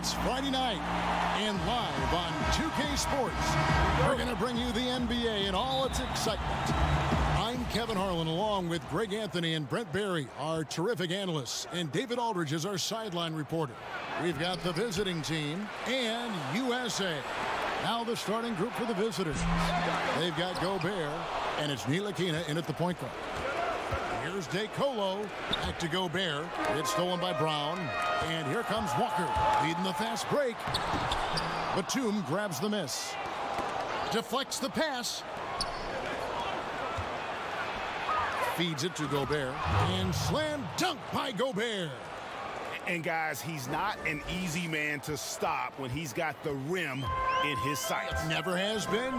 It's Friday night, and live on 2K Sports, we're going to bring you the NBA and all its excitement. I'm Kevin Harlan, along with Greg Anthony and Brent Barry, our terrific analysts, and David Aldridge is our sideline reporter. We've got the visiting team and USA. Now the starting group for the visitors. They've got Gobert, and it's Ntilikina in at the point guard. Here's DeColo, back to Gobert. It's stolen by Brown. And here comes Walker, leading the fast break. Batum grabs the miss. Deflects the pass. Feeds it to Gobert. And slam dunk by Gobert. And guys, he's not an easy man to stop when he's got the rim in his sights. Never has been.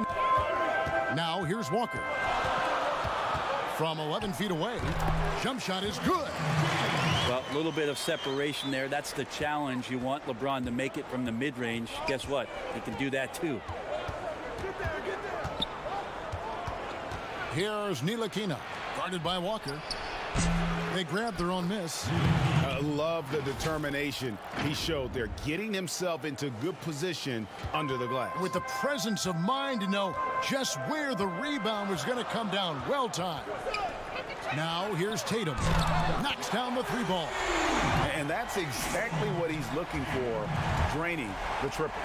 Now here's Walker. From 11 feet away, jump shot is good. Well, a little bit of separation there. That's the challenge. You want LeBron to make it from the mid-range. Guess what? He can do that too. Here's Ntilikina, guarded by Walker. They grabbed their own miss. I love the determination he showed there, getting himself into good position under the glass. With the presence of mind to know just where the rebound was going to come down. Well timed. Now here's Tatum. Knocks down the three ball. And that's exactly what he's looking for, draining the triple.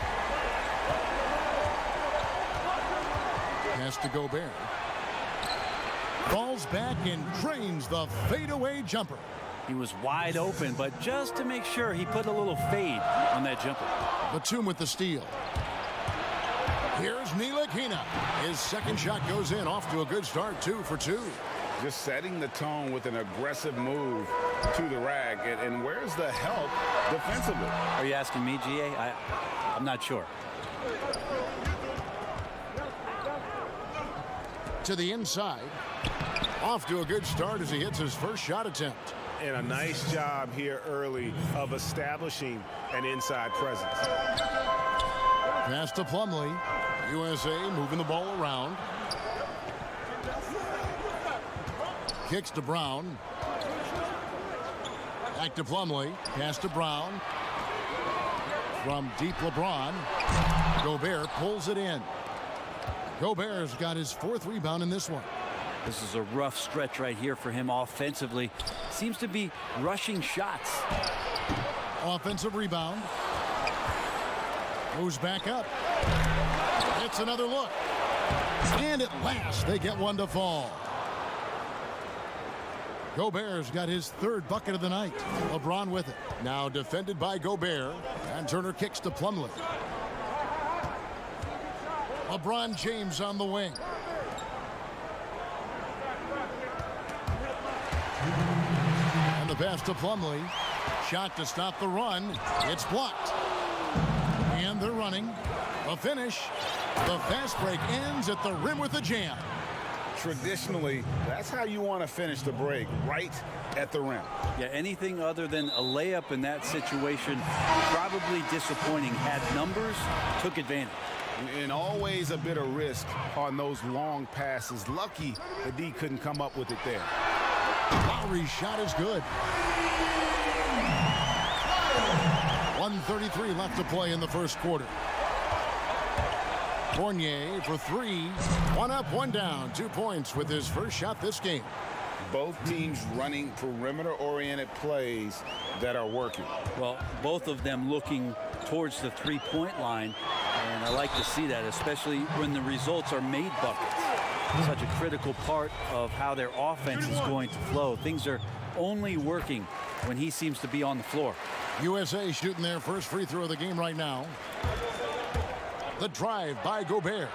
Pass to Gobert. Falls back and drains the fadeaway jumper. He was wide open, but just to make sure, he put a little fade on that jumper. Batum with the steal. Here's Ntilikina. His second shot goes in, off to a good start, 2 for 2. Just setting the tone with an aggressive move to the rack. And where's the help defensively? Are you asking me, GA? I'm not sure. To the inside. Off to a good start as he hits his first shot attempt. And a nice job here early of establishing an inside presence. Pass to Plumlee. USA moving the ball around. Kicks to Brown. Back to Plumlee. Pass to Brown. From deep LeBron. Gobert pulls it in. Gobert's got his 4th rebound in this one. This is a rough stretch right here for him offensively. Seems to be rushing shots. Offensive rebound. Moves back up. It's another look. And at last, they get one to fall. Gobert's got his 3rd bucket of the night. LeBron with it. Now defended by Gobert. And Turner kicks to Plumlee. LeBron James on the wing. And the pass to Plumlee. Shot to stop the run. It's blocked. And they're running. A finish. The fast break ends at the rim with a jam. Traditionally, that's how you want to finish the break, right at the rim. Yeah, anything other than a layup in that situation, probably disappointing. Had numbers, took advantage. And always a bit of risk on those long passes. Lucky that D couldn't come up with it there. Lowry's shot is good. 1:33 left to play in the first quarter. Fournier for 3. 1 up, 1 down. 2 points with his first shot this game. Both teams running perimeter-oriented plays that are working. Well, both of them looking towards the three-point line. And I like to see that, especially when the results are made buckets. Such a critical part of how their offense is going to flow. Things are only working when he seems to be on the floor. USA shooting their first free throw of the game right now. The drive by Gobert.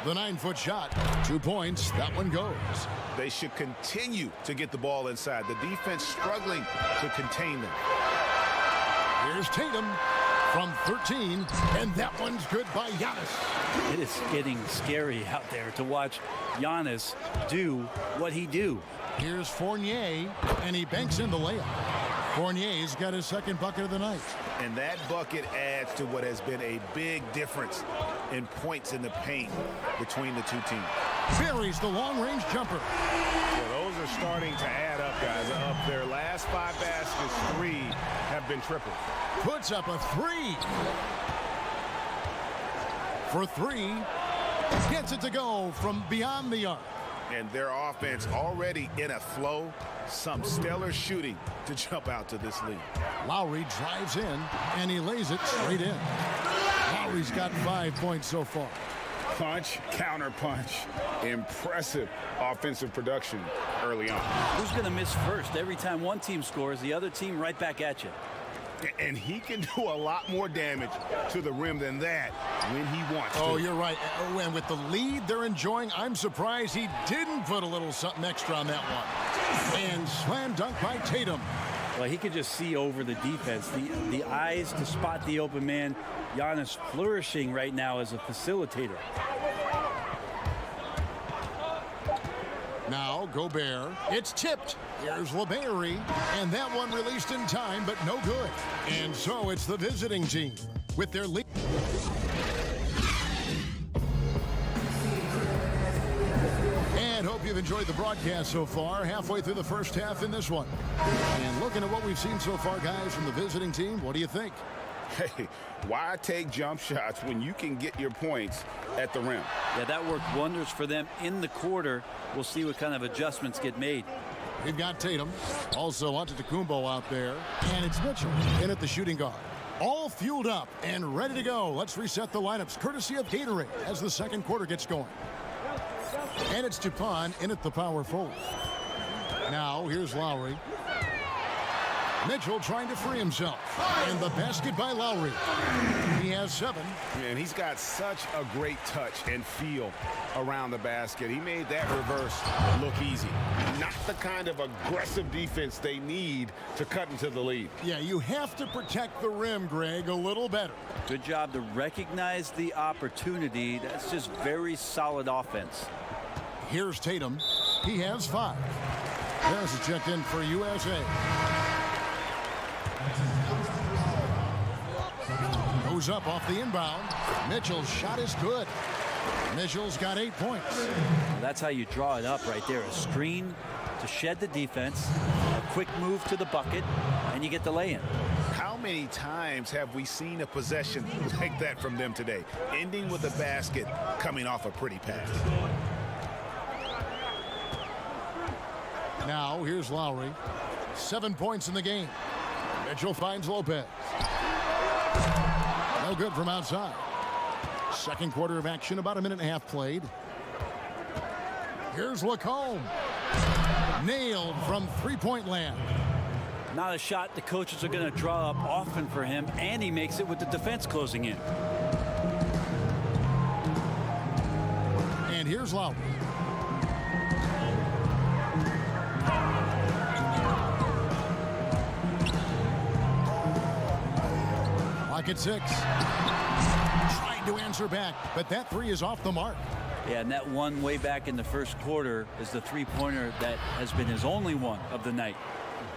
The 9-foot shot. 2 points. That one goes. They should continue to get the ball inside. The defense struggling to contain them. Here's Tatum from 13, and that one's good by Giannis. It is getting scary out there to watch Giannis do what he do. Here's Fournier, and he banks in the layup. Fournier's got his 2nd bucket of the night. And that bucket adds to what has been a big difference in points in the paint between the two teams. buries the long-range jumper. Well, those are starting to add up, guys. Of their last 5 baskets, 3 have been tripled. Puts up a 3. For 3. Gets it to go from beyond the arc. And their offense already in a flow. Some stellar shooting to jump out to this lead. Lowry drives in, and he lays it straight in. Lowry's got 5 points so far. Punch, counter punch. Impressive offensive production early on. Who's going to miss first? Every time one team scores, the other team right back at you. And he can do a lot more damage to the rim than that when he wants to. Oh, you're right. And with the lead they're enjoying, I'm surprised he didn't put a little something extra on that one. And slam dunk by Tatum. Well, he could just see over the defense. The eyes to spot the open man. Giannis flourishing right now as a facilitator. Now Gobert. It's tipped. Here's LeBary. And that one released in time, but no good. And so it's the visiting team with their lead. And hope you've enjoyed the broadcast so far. Halfway through the first half in this one. And looking at what we've seen so far, guys, from the visiting team, what do you think? Hey, why take jump shots when you can get your points at the rim? Yeah, that worked wonders for them in the quarter. We'll see what kind of adjustments get made. We've got Tatum, also Antetokounmpo out there, and it's Mitchell in at the shooting guard. All fueled up and ready to go. Let's reset the lineups, courtesy of Gatorade, as the second quarter gets going. And it's Dupont in at the power forward. Now, here's Lowry. Mitchell trying to free himself. And the basket by Lowry. He has 7. And he's got such a great touch and feel around the basket. He made that reverse look easy. Not the kind of aggressive defense they need to cut into the lead. Yeah, you have to protect the rim, Greg, a little better. Good job to recognize the opportunity. That's just very solid offense. Here's Tatum. He has 5. There's a check in for USA. Goes up off the inbound. Mitchell's shot is good. Mitchell's got 8 points. Well, that's how you draw it up right there. A screen to shed the defense, a quick move to the bucket, and you get the lay-in. How many times have we seen a possession like that from them today? Ending with a basket, coming off a pretty pass. Now, here's Lowry. 7 points in the game. Mitchell finds Lopez. No good from outside. Second quarter of action, about a minute and a half played. Here's Lacombe. Nailed from three-point land. Not a shot the coaches are going to draw up often for him, and he makes it with the defense closing in. And here's Lowry. At 6. Tried to answer back, but that 3 is off the mark. Yeah, and that one way back in the first quarter is the three-pointer that has been his only one of the night.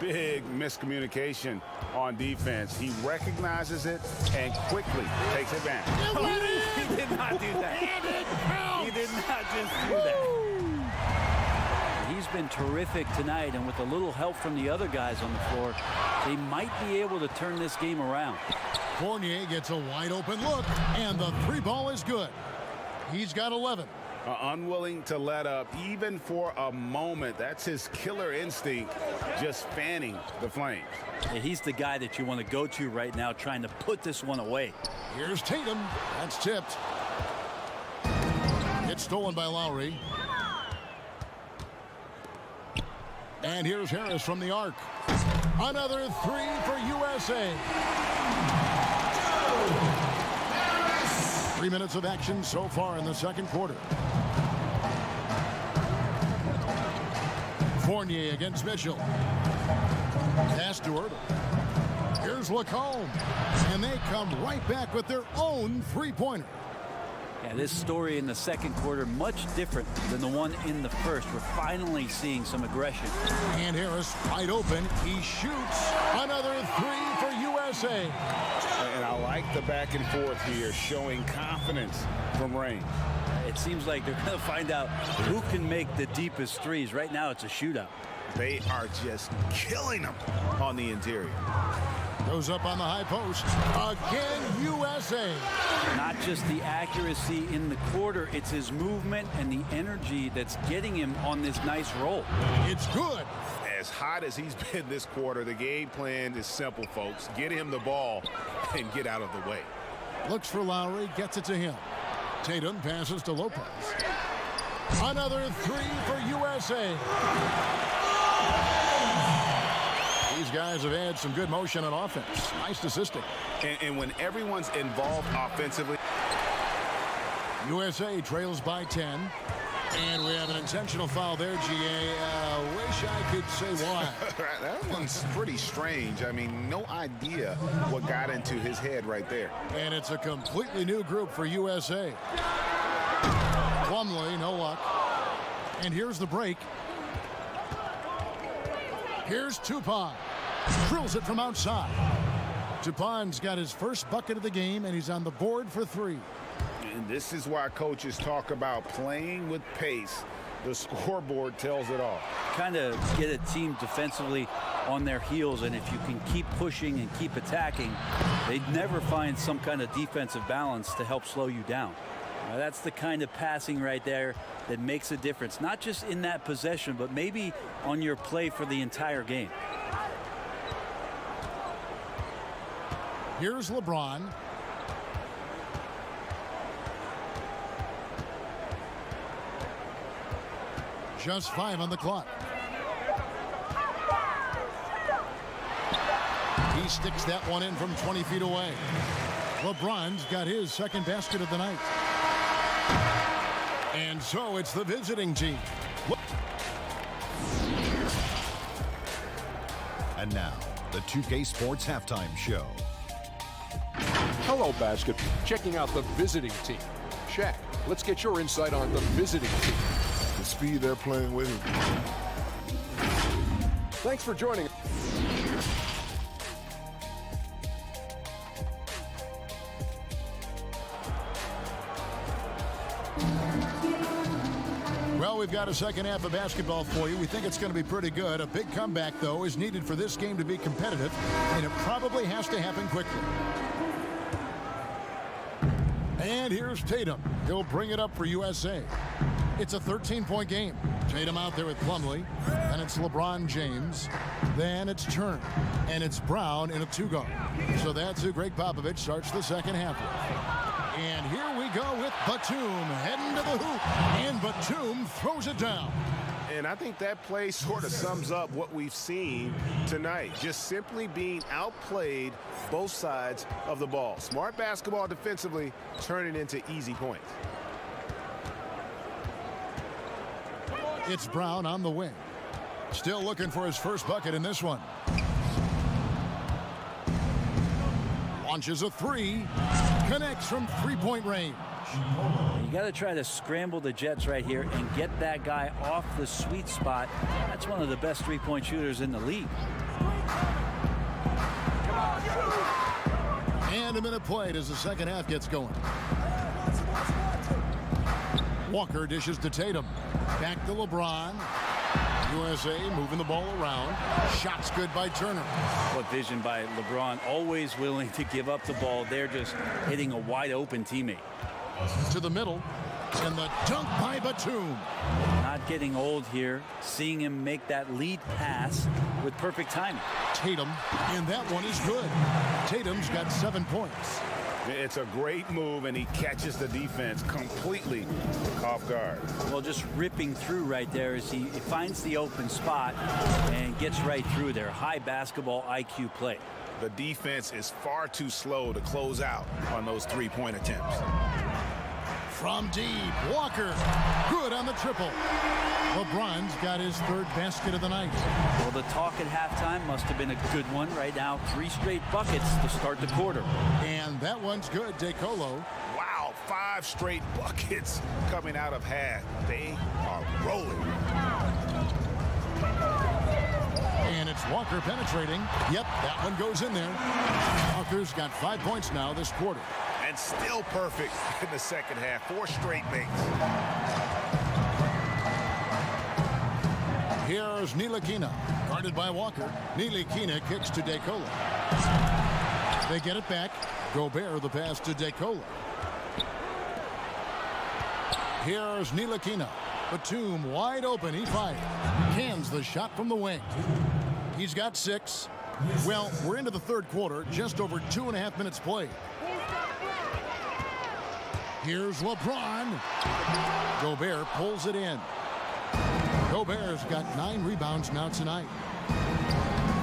Big miscommunication on defense. He recognizes it and quickly takes advantage. He did not do that. He did not just do that. He's been terrific tonight, and with a little help from the other guys on the floor, they might be able to turn this game around. Fournier gets a wide open look, and the 3 ball is good. He's got 11. Unwilling to let up even for a moment. That's his killer instinct, just fanning the flames. Yeah, he's the guy that you want to go to right now, trying to put this one away. Here's Tatum. That's tipped. It's stolen by Lowry. And here's Harris from the arc. Another 3 for USA. 3 minutes of action so far in the second quarter. Fournier against Mitchell. Pass to Ertel. Here's Lacombe. And they come right back with their own three-pointer. Yeah, this story in the second quarter much different than the one in the first. We're finally seeing some aggression. And Harris wide open. He shoots. Another 3 for USA. And I like the back and forth here, showing confidence from range. It seems like they're going to find out who can make the deepest threes. Right now, it's a shootout. They are just killing them on the interior. Goes up on the high post. Again, USA. Not just the accuracy in the quarter, it's his movement and the energy that's getting him on this nice roll. It's good. As hot as he's been this quarter, the game plan is simple, folks. Get him the ball and get out of the way. Looks for Lowry, gets it to him. Tatum passes to Lopez. Another three for USA. These guys have had some good motion on offense. Nice statistic. And when everyone's involved offensively. USA trails by 10. And we have an intentional foul there, GA. Wish I could say why. That one's pretty strange. I mean, no idea what got into his head right there. And it's a completely new group for USA. Plumlee, no luck. And here's the break. Here's Tupon. Drills it from outside. Tupon's got his first bucket of the game, and he's on the board for three. And this is why coaches talk about playing with pace. The scoreboard tells it all. Kind of get a team defensively on their heels, and if you can keep pushing and keep attacking, they'd never find some kind of defensive balance to help slow you down. That's the kind of passing right there that makes a difference, not just in that possession, but maybe on your play for the entire game. Here's LeBron. Just 5 on the clock. He sticks that one in from 20 feet away. LeBron's got his second basket of the night. And so it's the visiting team. And now, the 2K Sports Halftime Show. Hello, Basket. Checking out the visiting team. Shaq, let's get your insight on the visiting team. The speed they're playing with. Thanks for joining. Well, we've got a second half of basketball for you. We think it's going to be pretty good. A big comeback, though, is needed for this game to be competitive, and it probably has to happen quickly. And here's Tatum. He'll bring it up for USA. It's a 13-point game. Tatum out there with Plumlee. Then it's LeBron James. Then it's Turner. And it's Brown in a two-guard. So that's who Greg Popovich starts the second half with. And here we go with Batum heading to the hoop. And Batum throws it down. And I think that play sort of sums up what we've seen tonight. Just simply being outplayed both sides of the ball. Smart basketball defensively, turning into easy points. It's Brown on the wing. Still looking for his first bucket in this one. Launches a three. Connects from three-point range. You got to try to scramble the Jets right here and get that guy off the sweet spot. That's one of the best three-point shooters in the league. And a minute played as the second half gets going. Walker dishes to Tatum. Back to LeBron. USA moving the ball around. Shots good by Turner. What vision by LeBron. Always willing to give up the ball. They're just hitting a wide open teammate. To the middle. And the dunk by Batum. Not getting old here. Seeing him make that lead pass with perfect timing. Tatum. And that one is good. Tatum's got 7 points. It's a great move, and he catches the defense completely off guard. Well, just ripping through right there as he finds the open spot and gets right through there. High basketball IQ play. The defense is far too slow to close out on those three-point attempts. From deep, Walker. Good on the triple. LeBron's got his third basket of the night. Well, the talk at halftime must have been a good one. Right now, 3 straight buckets to start the quarter. And that one's good, DeColo. Wow, 5 straight buckets coming out of half. They are rolling. And it's Walker penetrating. Yep, that one goes in there. Walker's got 5 points now this quarter. And still perfect in the second half. 4 straight makes. Here's Ntilikina, guarded by Walker. Ntilikina kicks to DeCola. They get it back. Gobert the pass to DeCola. Here's Ntilikina. Batum wide open. He fires. Cans the shot from the wing. He's got 6. Well, we're into the third quarter. Just over 2.5 minutes played. Here's LeBron. Gobert pulls it in. Gobert's got 9 rebounds now tonight.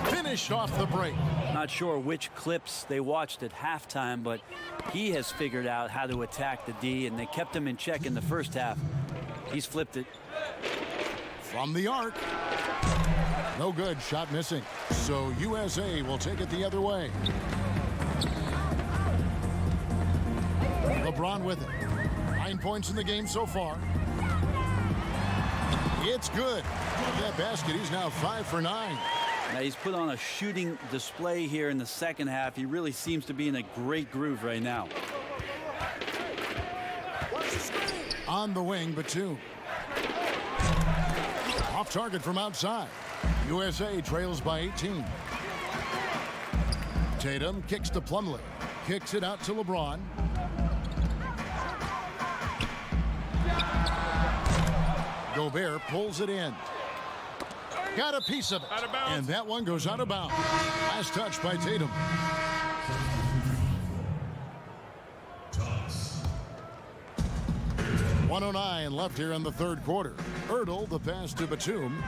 Finished off the break. Not sure which clips they watched at halftime, but he has figured out how to attack the D, and they kept him in check in the first half. He's flipped it. From the arc. No good. Shot missing. So USA will take it the other way. LeBron with it. 9 points in the game so far. It's good. With that basket, he's now 5 for 9. Now he's put on a shooting display here in the second half. He really seems to be in a great groove right now. On the wing, Batum. Off target from outside. USA trails by 18. Tatum kicks to Plumlee. Kicks it out to LeBron. Gobert pulls it in. Got a piece of it. And that one goes out of bounds. Last touch by Tatum. .109 left here in the third quarter. Ertl, the pass to Batum.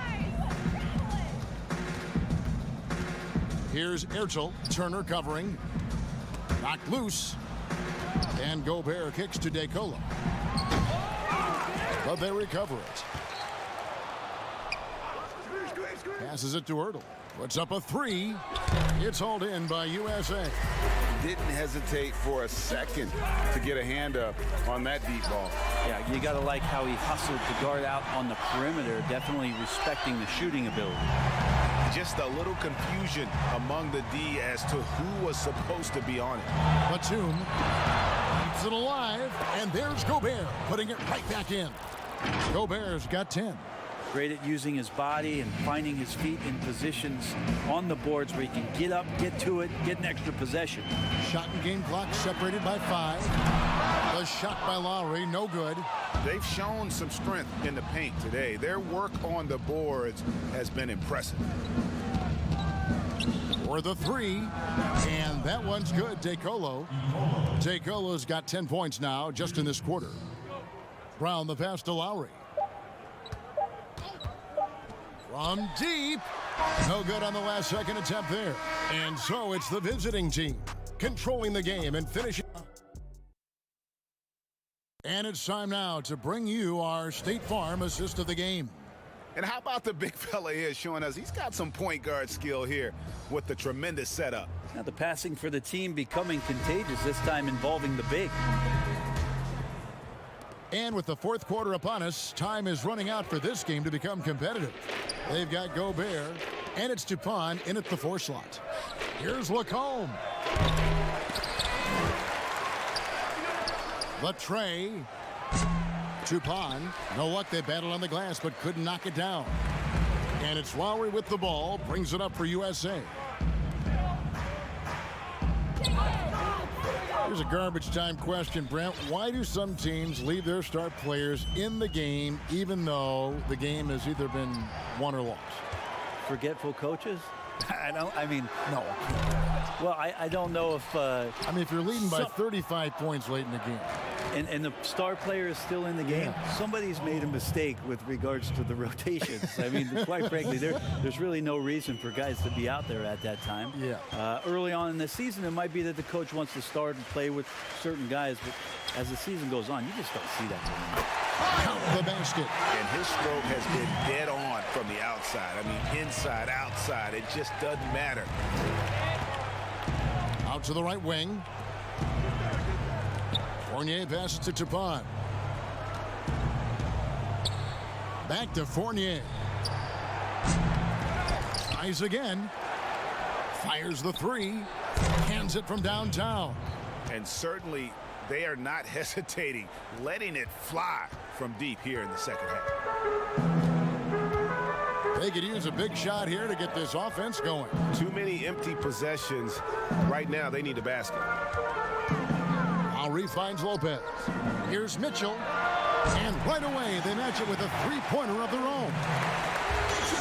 Here's Ertl. Turner covering. Knocked loose. And Gobert kicks to DeCola. But they recover it. Passes it to Ertl. Puts up a 3. It's hauled in by USA. Didn't hesitate for a second to get a hand up on that deep ball. Yeah, you got to like how he hustled to guard out on the perimeter, definitely respecting the shooting ability. Just a little confusion among the D as to who was supposed to be on it. Batum keeps it alive, and there's Gobert putting it right back in. Gobert's got 10. Great at using his body and finding his feet in positions on the boards where he can get up, get to it, get an extra possession. Shot and game clock separated by 5. The shot by Lowry, no good. They've shown some strength in the paint today. Their work on the boards has been impressive. For the 3, and that one's good. DeColo. DeColo's got 10 points now just in this quarter. Brown the pass to Lowry. From deep. No good on the last second attempt there. And so it's the visiting team controlling the game and finishing. And it's time now to bring you our State Farm assist of the game. And how about the big fella here showing us he's got some point guard skill here with the tremendous setup. Now the passing for the team becoming contagious, this time involving the big. And with the fourth quarter upon us, time is running out for this game to become competitive. They've got Gobert, and it's Dupont in at the 4 slot. Here's Lacombe. Latre. Dupont. No luck, they battled on the glass, but couldn't knock it down. And it's Lowry with the ball, brings it up for USA. Here's a garbage time question, Brent. Why do some teams leave their star players in the game even though the game has either been won or lost? Forgetful coaches? No. Well, I don't know if... if you're leading by 35 points late in the game. And the star player is still in the game. Yeah. Somebody's made a mistake with regards to the rotations. I mean, quite frankly, there's really no reason for guys to be out there at that time. Yeah. Early on in the season, it might be that the coach wants to start and play with certain guys, but as the season goes on, you just don't see that anymore. Count the basket. And his stroke has been dead on from the outside. I mean, inside, outside, it just doesn't matter. Out to the right wing. Fournier passes to Dupont. Back to Fournier. Tries again. Fires the 3. Hands it from downtown. And certainly They are not hesitating, letting it fly from deep here in the second half. They could use a big shot here to get this offense going. Too many empty possessions. Right now, they need a basket. Lowry finds Lopez. Here's Mitchell. And right away, they match it with a three-pointer of their own.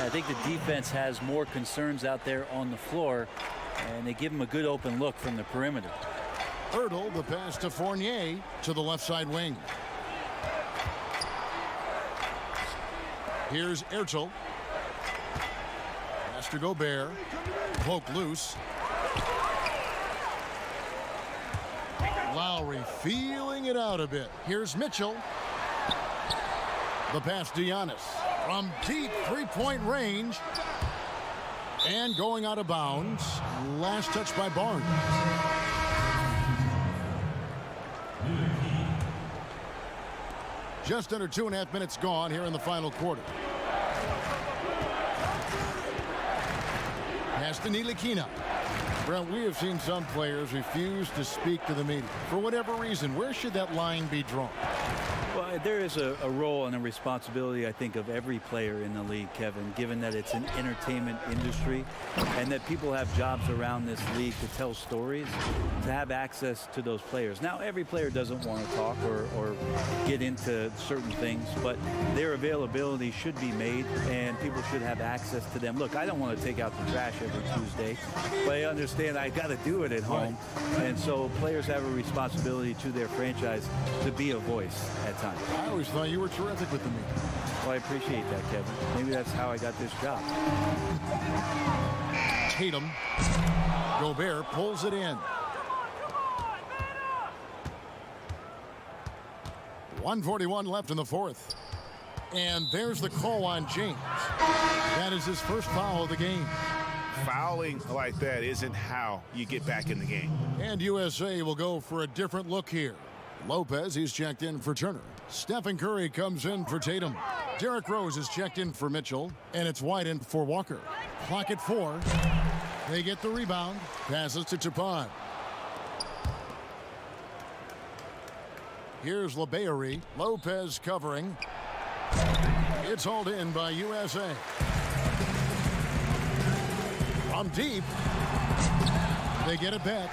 I think the defense has more concerns out there on the floor, and they give them a good open look from the perimeter. Ertl, the pass to Fournier to the left side wing. Here's Ertl. Pass to Gobert. Poke loose. Lowry feeling it out a bit. Here's Mitchell. The pass to Giannis. From deep three-point range. And going out of bounds. Last touch by Barnes. Just under 2.5 minutes gone here in the final quarter. Pass to Ntilikina. Brent, we have seen some players refuse to speak to the media. For whatever reason, where should that line be drawn? Well, there is a role and a responsibility, I think, of every player in the league, Kevin, given that it's an entertainment industry and that people have jobs around this league to tell stories, to have access to those players. Now, every player doesn't want to talk or get into certain things, but their availability should be made and people should have access to them. Look, I don't want to take out the trash every Tuesday, but I understand I got to do it at home. And so players have a responsibility to their franchise to be a voice at times. I always thought you were terrific with the media. Well, I appreciate that, Kevin. Maybe that's how I got this job. Tatum. Gobert pulls it in. 1:41 left in the fourth. And there's the call on James. That is his first foul of the game. Fouling like that isn't how you get back in the game. And USA will go for a different look here. Lopez, he's checked in for Turner. Stephen Curry comes in for Tatum. Derrick Rose is checked in for Mitchell. And it's White in for Walker. Clock at 4. They get the rebound. Passes to Chapon. Here's LeBayery. Lopez covering. It's hauled in by USA. From deep. They get it back.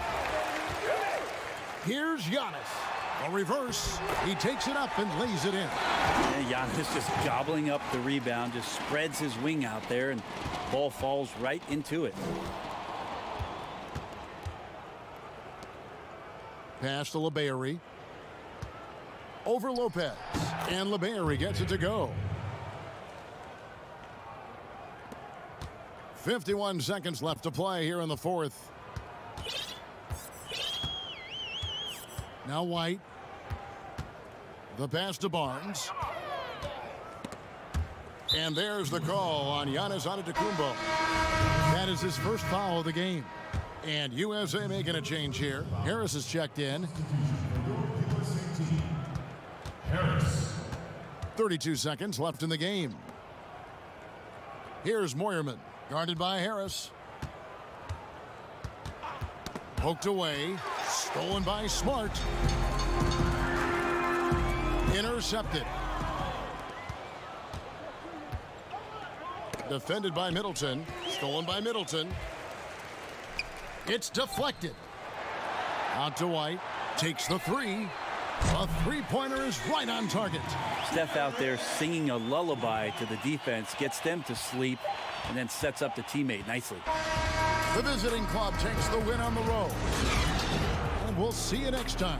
Here's Giannis. A reverse. He takes it up and lays it in. And Giannis just gobbling up the rebound, just spreads his wing out there, and ball falls right into it. Pass to LeBayery. Over Lopez. And LeBayery gets it to go. 51 seconds left to play here in the fourth. Now White. The pass to Barnes. And there's the call on Giannis Antetokounmpo. That is his first foul of the game. And USA making a change here. Harris is checked in. Harris. 32 seconds left in the game. Here's Moyerman. Guarded by Harris. Poked away. Stolen by Smart. Intercepted. Defended by Middleton. Stolen by Middleton. It's deflected. Out to White. Takes the three. A three-pointer is right on target. Steph out there singing a lullaby to the defense, gets them to sleep, and then sets up the teammate nicely. The visiting club takes the win on the road. And we'll see you next time.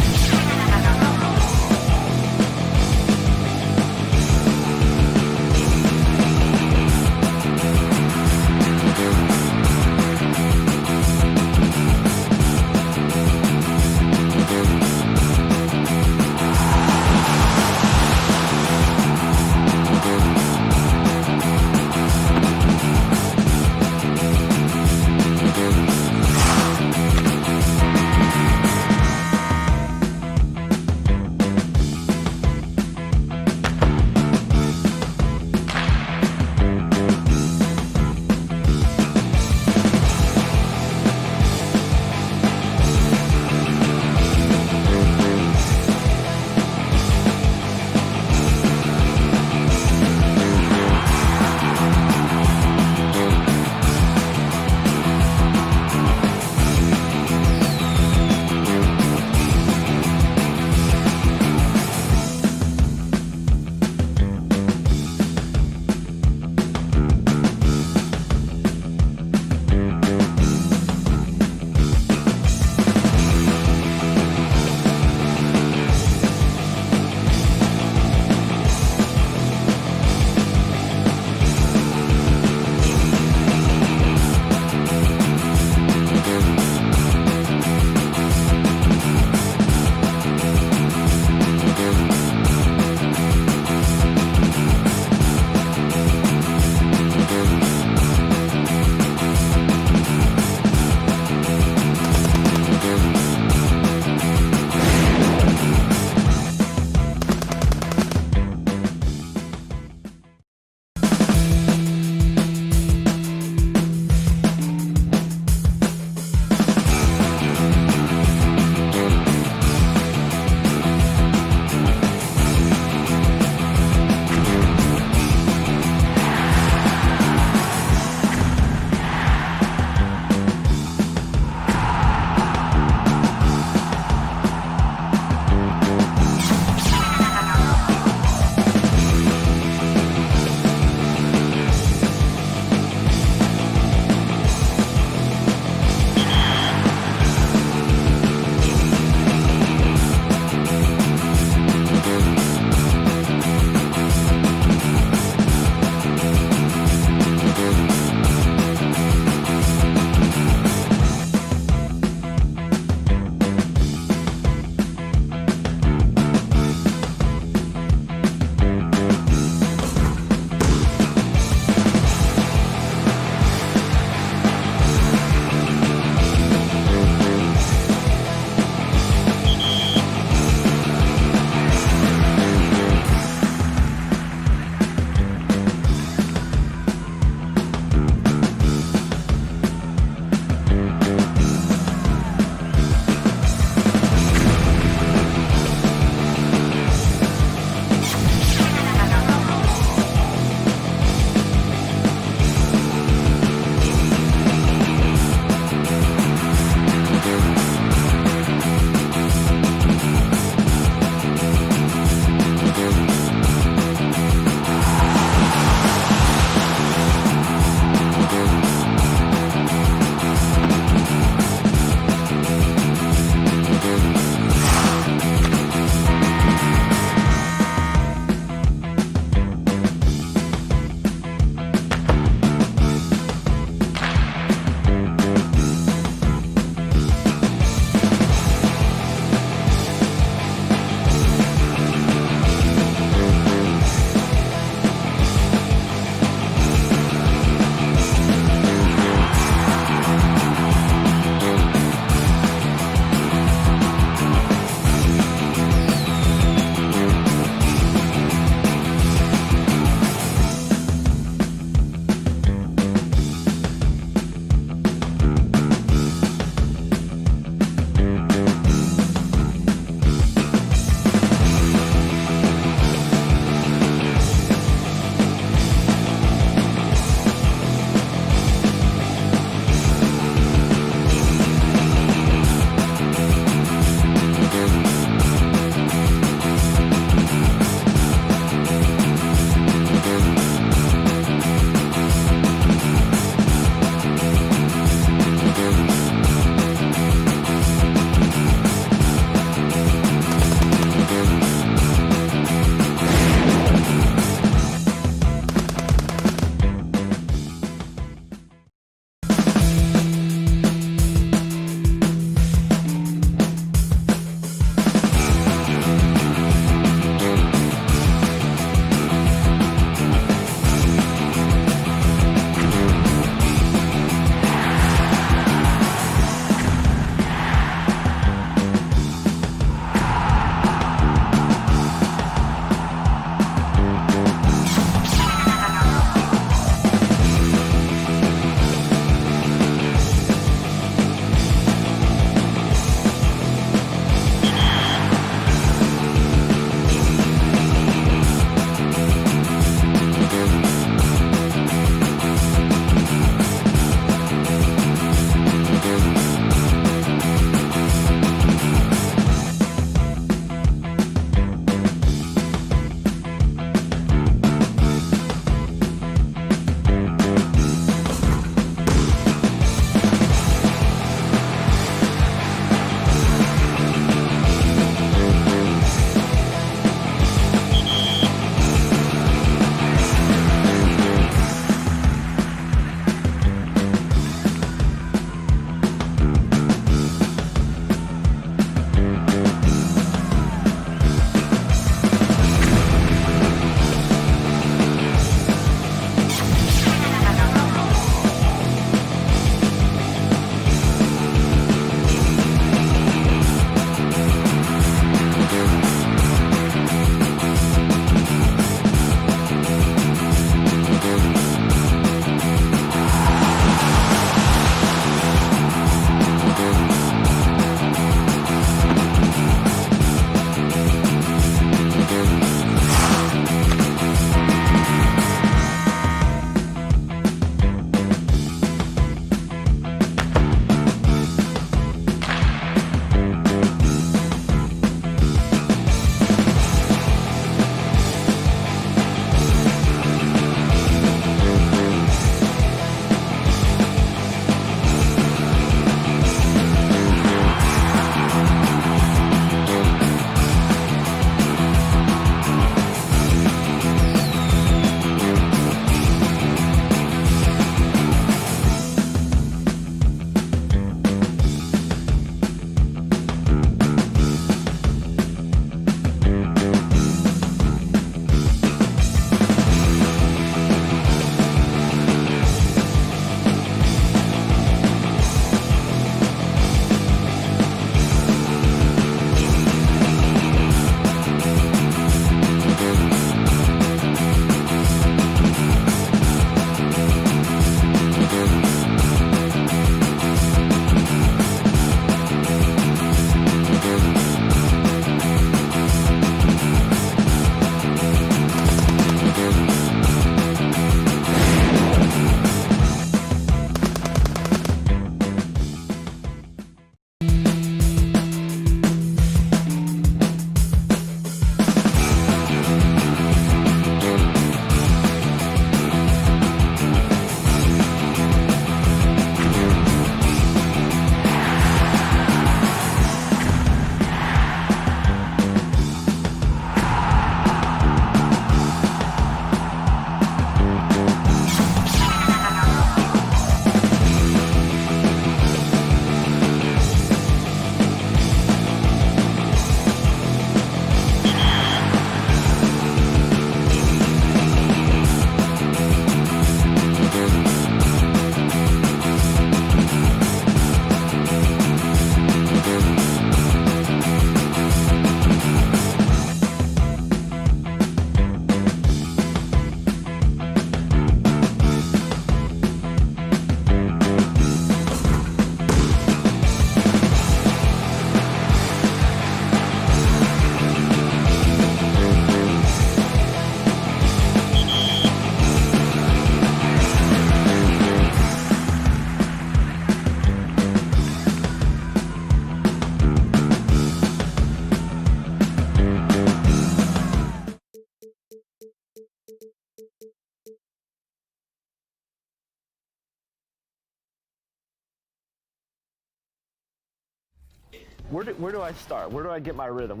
Where do I start? Where do I get my rhythm?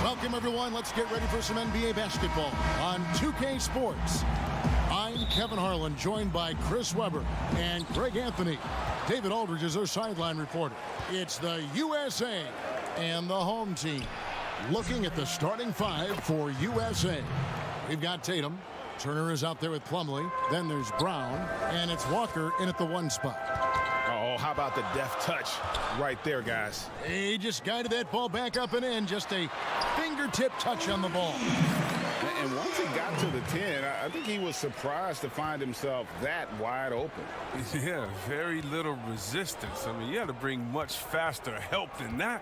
Welcome, everyone. Let's get ready for some NBA basketball on 2K Sports. I'm Kevin Harlan, joined by Chris Webber and Greg Anthony. David Aldridge is our sideline reporter. It's the USA and the home team looking at the starting five for USA. We've got Tatum. Turner is out there with Plumlee. Then there's Brown, and it's Walker in at the 1 spot. Oh, how about the deft touch right there, guys? He just guided that ball back up and in. Just a fingertip touch on the ball. And once he got to the 10, I think he was surprised to find himself that wide open. Yeah, very little resistance. I mean, you had to bring much faster help than that.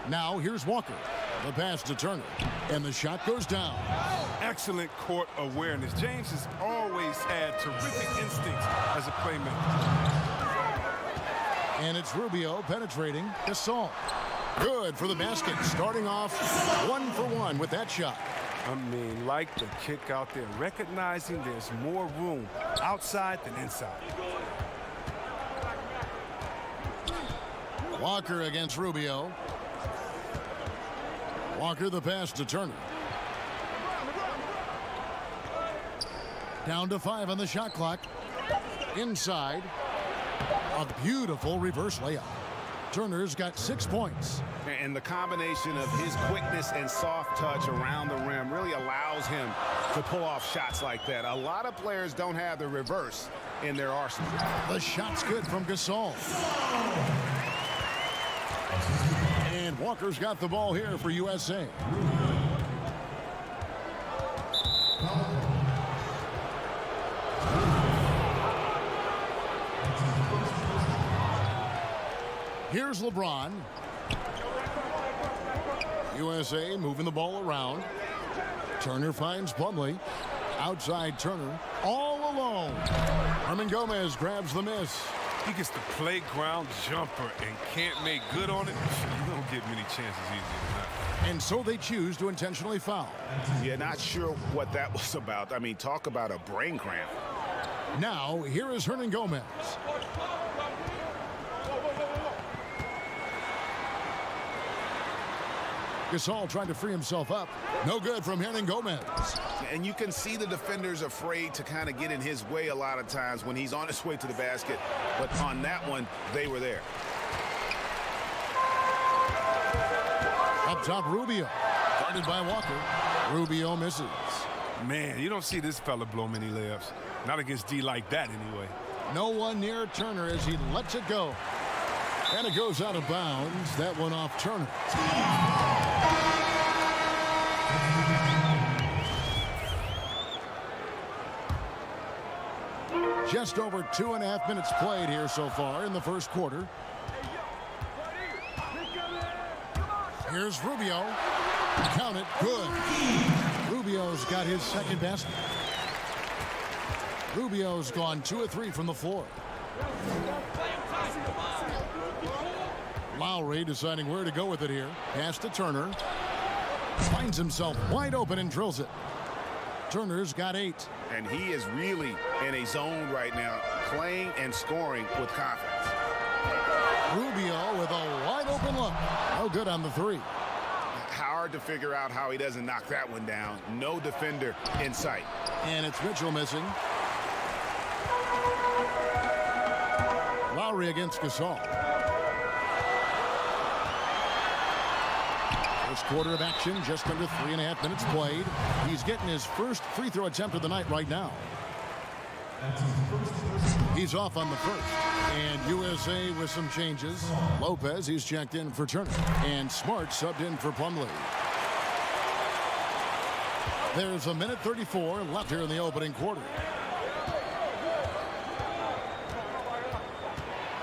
Now here's Walker. The pass to Turner. And the shot goes down. Excellent court awareness. James has always had terrific instincts as a playmaker. And it's Rubio penetrating Gasol. Good for the basket. Starting off 1 for 1 with that shot. I mean, like the kick out there, recognizing there's more room outside than inside. Walker against Rubio. Walker the pass to Turner. Down to 5 on the shot clock. Inside. A beautiful reverse layup. Turner's got 6 points. And the combination of his quickness and soft touch around the rim really allows him to pull off shots like that. A lot of players don't have the reverse in their arsenal. The shot's good from Gasol. And Walker's got the ball here for USA. Here's LeBron. USA moving the ball around. Turner finds Plumlee. Outside Turner. All alone. Herman Gomez grabs the miss. He gets the playground jumper and can't make good on it. You don't get many chances easier than that. And so they choose to intentionally foul. Yeah, not sure what that was about. I mean, talk about a brain cramp. Now, here is Hernan Gomez. Gasol trying to free himself up. No good from Hernan Gomez. And you can see the defenders afraid to kind of get in his way a lot of times when he's on his way to the basket. But on that one, they were there. Up top, Rubio. Guarded by Walker. Rubio misses. Man, you don't see this fella blow many layups. Not against D like that, anyway. No one near Turner as he lets it go. And it goes out of bounds. That one off Turner. Just over 2.5 minutes played here so far in the first quarter. Here's Rubio. Count it. Good. Rubio's got his second basket. Rubio's gone 2 of 3 from the floor. Lowry deciding where to go with it here. Pass to Turner. Finds himself wide open and drills it. Turner's got 8. And he is really in a zone right now, playing and scoring with confidence. Rubio with a wide open look. No good on the 3. Hard to figure out how he doesn't knock that one down. No defender in sight. And it's Mitchell missing. Lowry against Gasol. First quarter of action, just under 3.5 minutes played. He's getting his first free throw attempt of the night right now. He's off on the first. And USA with some changes. Lopez, he's checked in for Turner. And Smart subbed in for Plumlee. There's 1:34 left here in the opening quarter.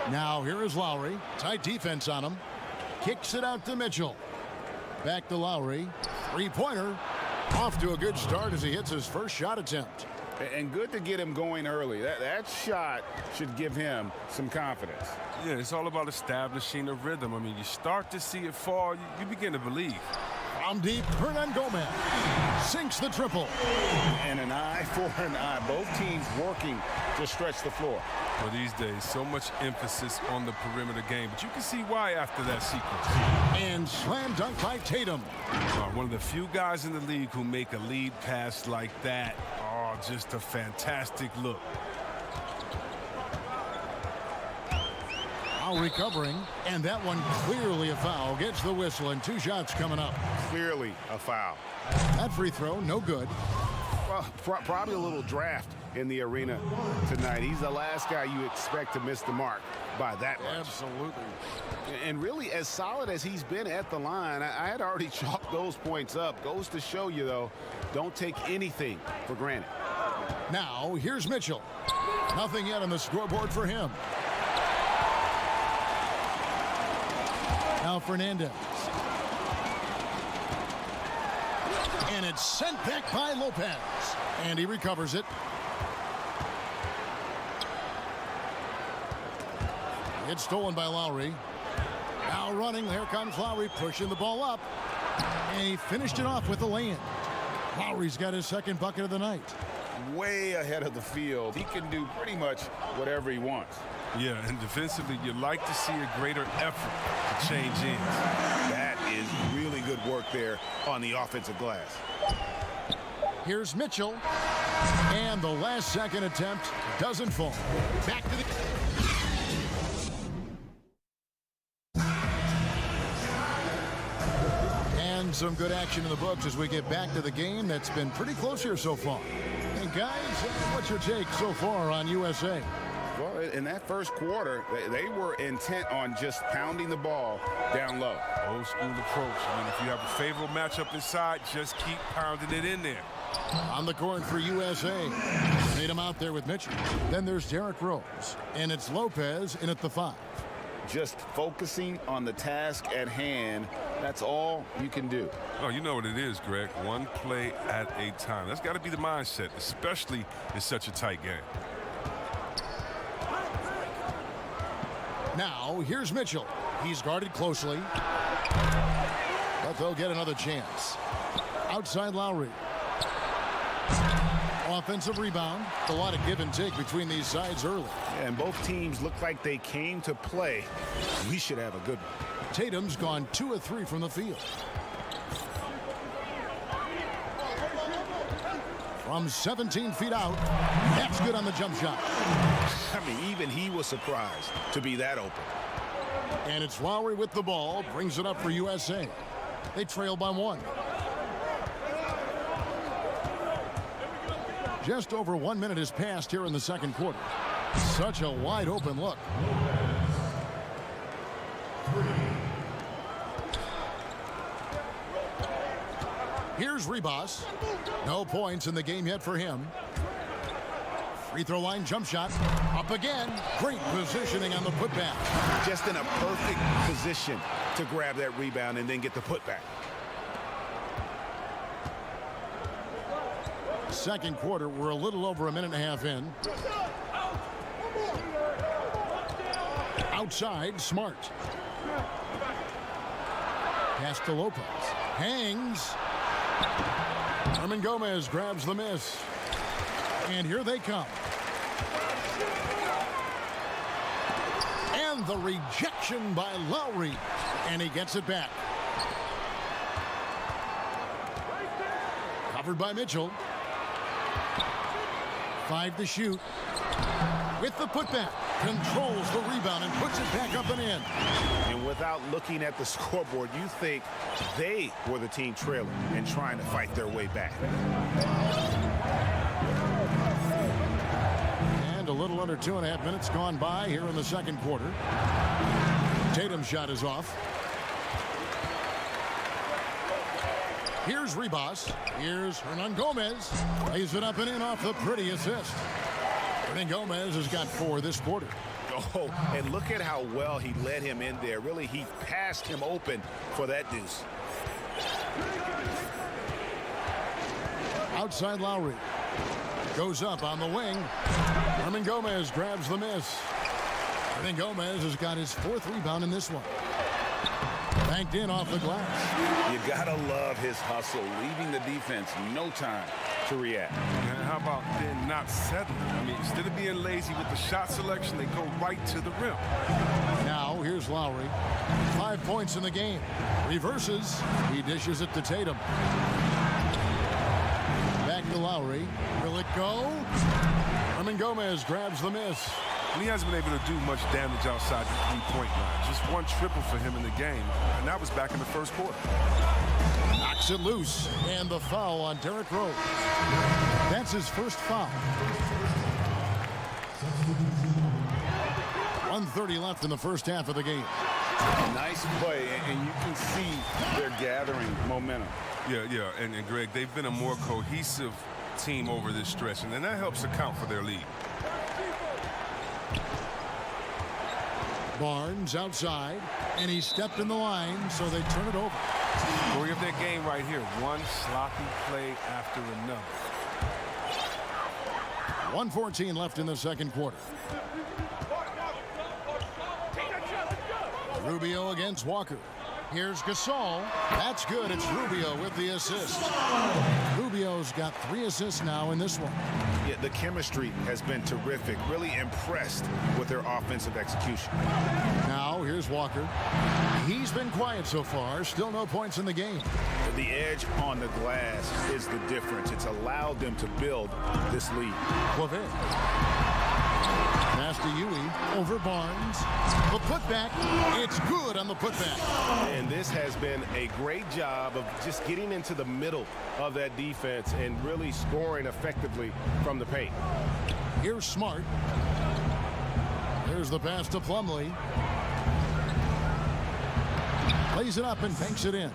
Now here is Lowry. Tight defense on him. Kicks it out to Mitchell. Back to Lowry. Three-pointer. Off to a good start as he hits his first shot attempt. And good to get him going early. That shot should give him some confidence. Yeah, it's all about establishing a rhythm. I mean, you start to see it fall, you begin to believe. From deep, Hernan Gomez sinks the triple. And an eye for an eye. Both teams working to stretch the floor. Well, these days, so much emphasis on the perimeter game, but you can see why after that sequence. And slam dunk by Tatum. One of the few guys in the league who make a lead pass like that. Oh, just a fantastic look. Now recovering, and that one clearly a foul. Gets the whistle, and 2 shots coming up. Clearly a foul. That free throw, no good. Well, probably a little draft in the arena tonight. He's the last guy you expect to miss the mark by that much. Absolutely. And really, as solid as he's been at the line, I had already chalked those points up. Goes to show you, though, don't take anything for granted. Now, here's Mitchell. Nothing yet on the scoreboard for him. Now Fernandez. And it's sent back by Lopez. And he recovers it. It's stolen by Lowry. Now running. Here comes Lowry pushing the ball up. And he finished it off with a lay-in. Lowry's got his second bucket of the night. Way ahead of the field. He can do pretty much whatever he wants. Yeah, and defensively, you like to see a greater effort to change ends. That is really good work there on the offensive glass. Here's Mitchell. And the last second attempt doesn't fall. Back to the... And some good action in the books as we get back to the game that's been pretty close here so far. And guys, what's your take so far on USA? Well, in that first quarter, they were intent on just pounding the ball down low. Old school approach. I mean, if you have a favorable matchup inside, just keep pounding it in there. On the court for USA. Made him out there with Mitchell. Then there's Derrick Rose. And it's Lopez in at the 5. Just focusing on the task at hand. That's all you can do. Oh, you know what it is, Greg. One play at a time. That's got to be the mindset, especially in such a tight game. Now, here's Mitchell. He's guarded closely. But they'll get another chance. Outside Lowry. Offensive rebound. A lot of give and take between these sides early. And both teams look like they came to play. We should have a good one. Tatum's gone 2 of 3 from the field. From 17 feet out. That's good on the jump shot. I mean, even he was surprised to be that open. And it's Lowry with the ball. Brings it up for USA. They trail by 1. Just over 1 minute has passed here in the second quarter. Such a wide open look. Here's Ribas. No points in the game yet for him. Free throw line jump shot. Up again. Great positioning on the putback. Just in a perfect position to grab that rebound and then get the putback. Second quarter, we're a little over a minute and a half in. Outside, Smart. Pass to Lopez. Hangs. Hernan Gomez grabs the miss. And here they come. And the rejection by Lowry. And he gets it back. Covered by Mitchell. 5 to shoot. With the putback. Controls the rebound and puts it back up and in. And without looking at the scoreboard, you think they were the team trailing and trying to fight their way back. And a little under 2.5 minutes gone by here in the second quarter. Tatum's shot is off. Here's Ribas. Here's Hernan Gomez. Lays it up and in off the pretty assist. Hernan Gomez has got 4 this quarter. Oh, and look at how well he led him in there. Really, he passed him open for that deuce. Outside Lowry. Goes up on the wing. Herman Gomez grabs the miss. I think Gomez has got his 4th rebound in this one. Banked in off the glass. You gotta love his hustle, leaving the defense no time to react. And how about then not settling? I mean, instead of being lazy with the shot selection, they go right to the rim. Now here's Lowry. 5 points in the game. Reverses. He dishes it to Tatum. Back to Lowry. Will it go? Herman Gomez grabs the miss. And he hasn't been able to do much damage outside the three-point line. Just 1 triple for him in the game, and that was back in the first quarter. Knocks it loose, and the foul on Derrick Rose. That's his first foul. 1:30 left in the first half of the game. Nice play, and you can see they're gathering momentum. Yeah, and Greg, they've been a more cohesive team over this stretch, and then that helps account for their lead. Barnes outside, and he stepped in the line, so they turn it over. Story of their game right here. One sloppy play after another. 1:14 left in the second quarter. Rubio against Walker. Here's Gasol. That's good. It's Rubio with the assist. Rubio's got 3 assists now in this one. Yeah, the chemistry has been terrific. Really impressed with their offensive execution. Now here's Walker. He's been quiet so far. Still no points in the game. The edge on the glass is the difference. It's allowed them to build this lead. Clavet. Pass to Huey over Barnes. The putback. It's good on the putback. And this has been a great job of just getting into the middle of that defense and really scoring effectively from the paint. Here's Smart. There's the pass to Plumlee. Lays it up and banks it in.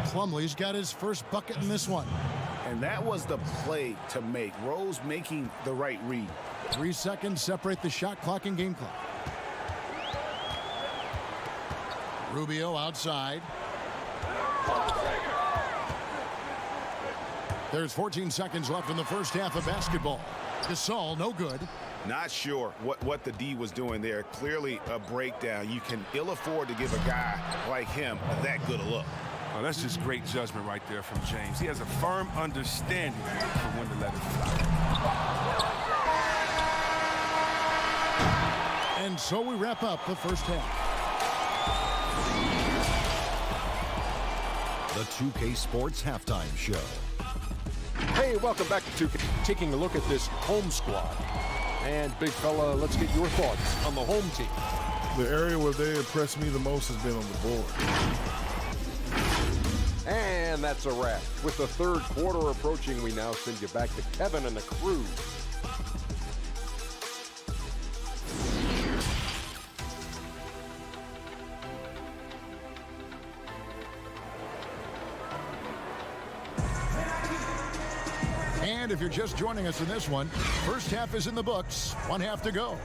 Plumlee's got his first bucket in this one. And that was the play to make. Rose making the right read. 3 seconds separate the shot clock and game clock. Rubio outside. There's 14 seconds left in the first half of basketball. Gasol, no good. Not sure what the D was doing there. Clearly a breakdown. You can ill afford to give a guy like him that good a look. Oh, that's just great judgment right there from James. He has a firm understanding for when to let it fly. And so we wrap up the first half. The 2K Sports Halftime Show. Hey, welcome back to 2K. Taking a look at this home squad. And, big fella, let's get your thoughts on the home team. The area where they impressed me the most has been on the board. And that's a wrap. With the third quarter approaching, we now send you back to Kevin and the crew. And if you're just joining us in this one, first half is in the books. 1 half to go.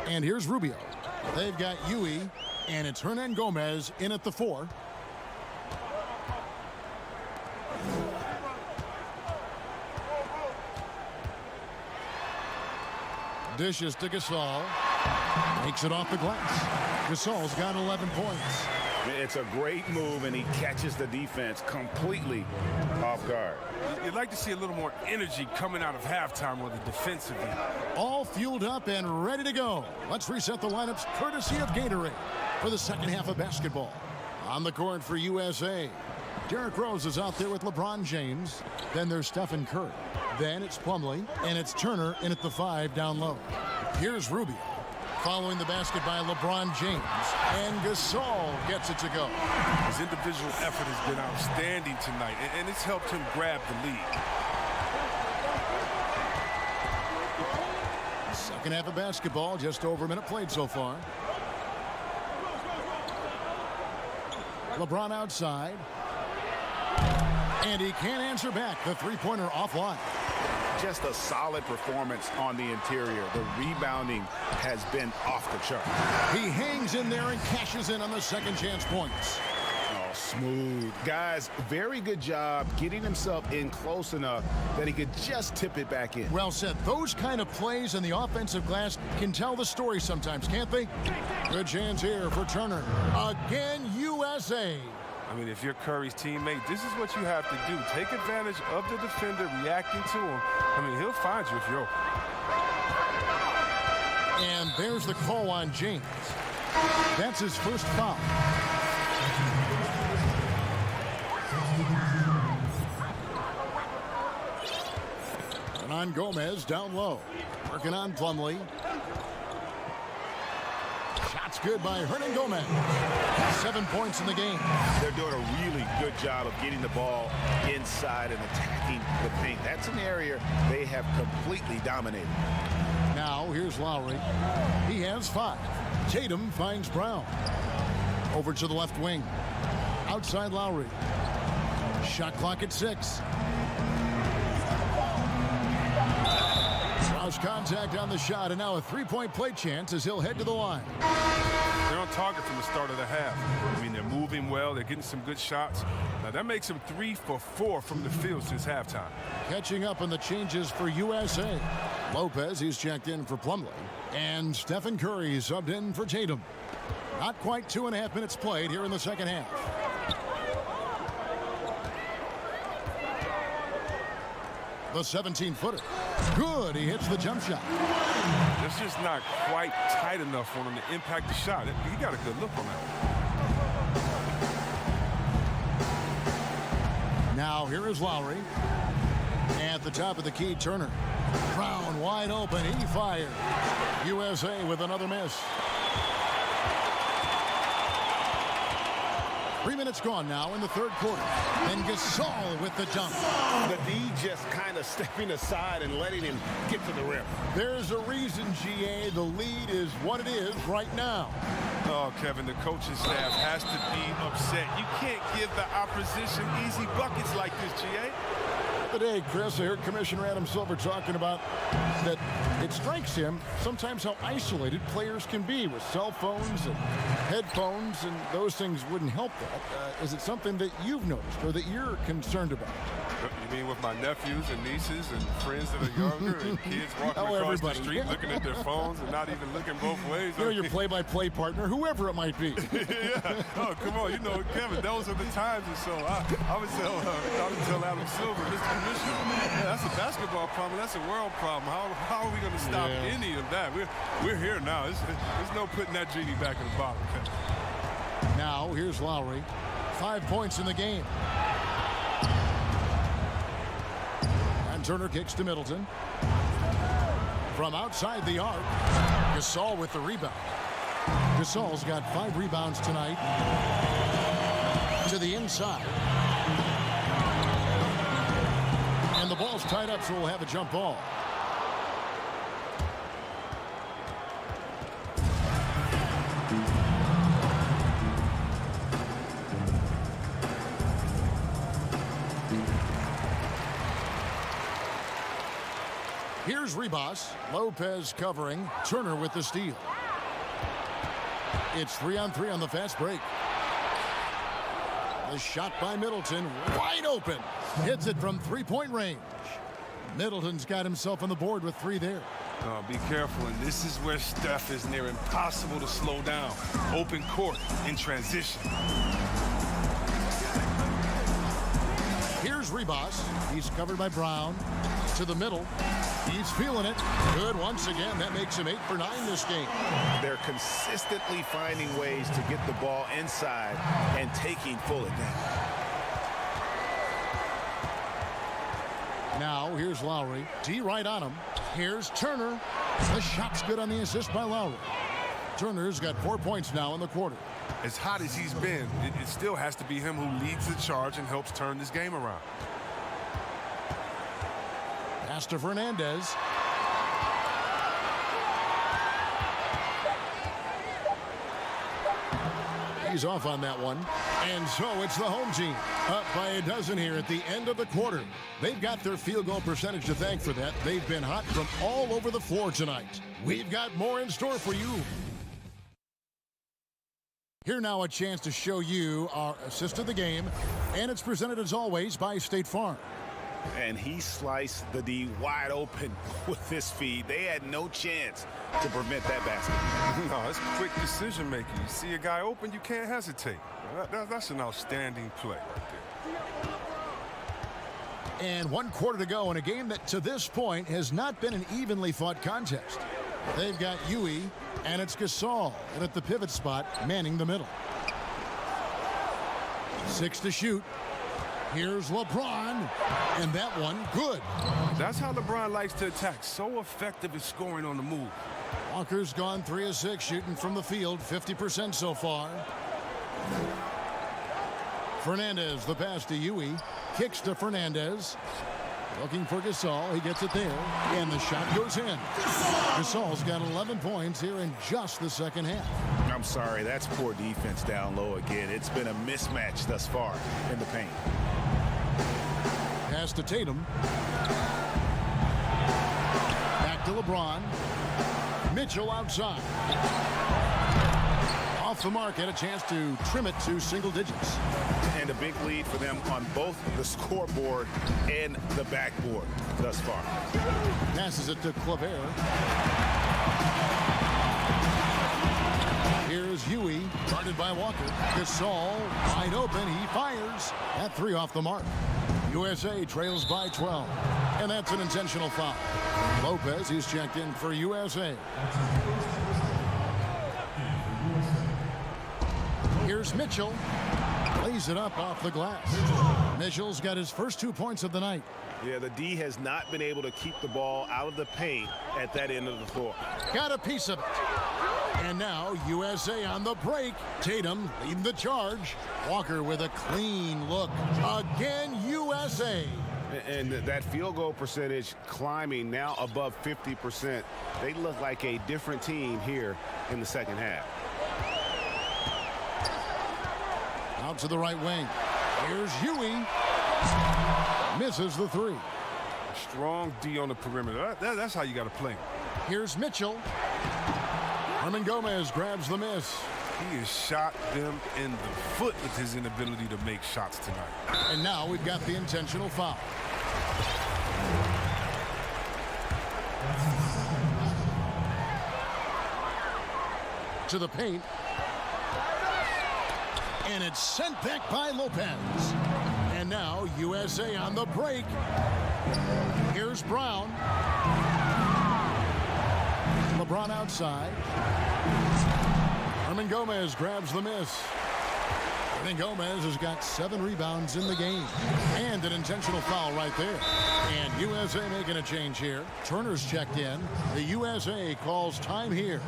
And here's Rubio. They've got Huey, and it's Hernan Gomez in at the 4. Dishes to Gasol. Makes it off the glass. Gasol's got 11 points. It's a great move, and he catches the defense completely off guard. You'd like to see a little more energy coming out of halftime on the defensive end. All fueled up and ready to go. Let's reset the lineups courtesy of Gatorade for the second half of basketball. On the court for USA, Derrick Rose is out there with LeBron James. Then there's Stephen Curry. Then it's Plumlee, and it's Turner in at the 5 down low. Here's Rubio. Following the basket by LeBron James. And Gasol gets it to go. His individual effort has been outstanding tonight, and it's helped him grab the lead. Second half of basketball, just over a minute played so far. LeBron outside. And he can't answer back. The three-pointer offline. Just a solid performance on the interior. The rebounding has been off the chart. He hangs in there and cashes in on the second chance points. Oh, smooth. Guys, very good job getting himself in close enough that he could just tip it back in. Well said. Those kind of plays in the offensive glass can tell the story sometimes, can't they? Good chance here for Turner. Again, USA. I mean, if you're Curry's teammate, this is what you have to do. Take advantage of the defender reacting to him. I mean, he'll find you if you're open. And there's the call on James. That's his first foul. And on Gomez down low. Working on Plumlee. Shots good by Hernan Gomez. 7 points in the game. They're doing a really good job of getting the ball inside and attacking the paint. That's an area they have completely dominated. Now here's Lowry. He has 5. Tatum finds Brown. Over to the left wing. Outside Lowry. Shot clock at 6. Cross contact on the shot, and now a three-point play chance as he'll head to the line. They're on target from the start of the half. I mean, they're moving well. They're getting some good shots. Now, that makes them 3 for 4 from the field since halftime. Catching up on the changes for USA. Lopez, he's checked in for Plumlee. And Stephen Curry subbed in for Tatum. Not quite 2.5 minutes played here in the second half. The 17-footer. Good. He hits the jump shot. It's just not quite tight enough on him to impact the shot. He got a good look on that. Now here is Lowry. At the top of the key, Turner. Brown wide open. He fires. USA with another miss. 3 minutes gone now in the third quarter. And Gasol with the dunk. The D just kind of stepping aside and letting him get to the rim. There's a reason, GA, the lead is what it is right now. Oh, Kevin, the coaching staff has to be upset. You can't give the opposition easy buckets like this, GA. Today, Chris, I heard Commissioner Adam Silver talking about that it strikes him sometimes how isolated players can be with cell phones and headphones, and those things wouldn't help that. Is it something that you've noticed or that you're concerned about? You mean with my nephews and nieces and friends that are younger and kids walking across the street looking at their phones and not even looking both ways? You know, your play-by-play partner, whoever it might be. Yeah. Oh, come on. You know, Kevin, those are the times. And so I would tell Adam Silver, Mr. Commissioner, yeah, that's a basketball problem. That's a world problem. How are we going to stop any of that? We're here now. There's no putting that genie back in the bottle, Kevin. Now, here's Lowry. 5 points in the game. Turner kicks to Middleton. From outside the arc, Gasol with the rebound. Gasol's got 5 rebounds tonight. To the inside. And the ball's tied up, so we'll have a jump ball. Here's Ribas. Lopez covering. Turner with the steal. It's 3-on-3 on the fast break. The shot by Middleton. Wide open. Hits it from three-point range. Middleton's got himself on the board with 3 there. Be careful, and this is where Steph is near impossible to slow down. Open court in transition. Here's Ribas. He's covered by Brown. To the middle. He's feeling it. Good once again. That makes him 8 for 9 this game. They're consistently finding ways to get the ball inside and taking full advantage. Now here's Lowry. D right on him. Here's Turner. The shot's good on the assist by Lowry. Turner's got 4 points now in the quarter. As hot as he's been, it still has to be him who leads the charge and helps turn this game around. Pass to Fernandez. He's off on that one. And so it's the home team up by a dozen here at the end of the quarter. They've got their field goal percentage to thank for that. They've been hot from all over the floor tonight. We've got more in store for you. Here now a chance to show you our assist of the game. And it's presented as always by State Farm. And he sliced the D wide open with this feed. They had no chance to prevent that basket. No, it's quick decision making. You see a guy open, you can't hesitate. That's an outstanding play right there. And 1 quarter to go in a game that to this point has not been an evenly fought contest. They've got Huey, and it's Gasol, and at the pivot spot, manning the middle. 6 to shoot. Here's LeBron, and that one good. That's how LeBron likes to attack. So effective at scoring on the move. Walker's gone 3 of 6 shooting from the field, 50% so far. Fernandez, the pass to Huey, kicks to Fernandez. Looking for Gasol, he gets it there, and the shot goes in. Gasol's got 11 points here in just the second half. I'm sorry, that's poor defense down low again. It's been a mismatch thus far in the paint. Pass to Tatum. Back to LeBron. Mitchell outside. Off the mark, had a chance to trim it to single digits. And a big lead for them on both the scoreboard and the backboard thus far. Passes it to Claver. Here's Huey, guarded by Walker. Gasol, wide open, he fires. That 3 off the mark. USA trails by 12. And that's an intentional foul. Lopez, he's checked in for USA. Here's Mitchell. Lays it up off the glass. Mitchell's got his first 2 points of the night. Yeah, the D has not been able to keep the ball out of the paint at that end of the floor. Got a piece of it. And now USA on the break. Tatum leading the charge. Walker with a clean look. Again, USA. And that field goal percentage climbing now above 50%. They look like a different team here in the second half. Out to the right wing. Here's Huey. Misses the 3. Strong D on the perimeter. That's how you got to play. Here's Mitchell. Herman Gomez grabs the miss. He has shot them in the foot with his inability to make shots tonight. And now we've got the intentional foul. To the paint. And it's sent back by Lopez. And now USA on the break. Here's Brown. LeBron outside. Herman Gomez grabs the miss. Herman Gomez has got 7 rebounds in the game. And an intentional foul right there. And USA making a change here. Turner's checked in. The USA calls time here.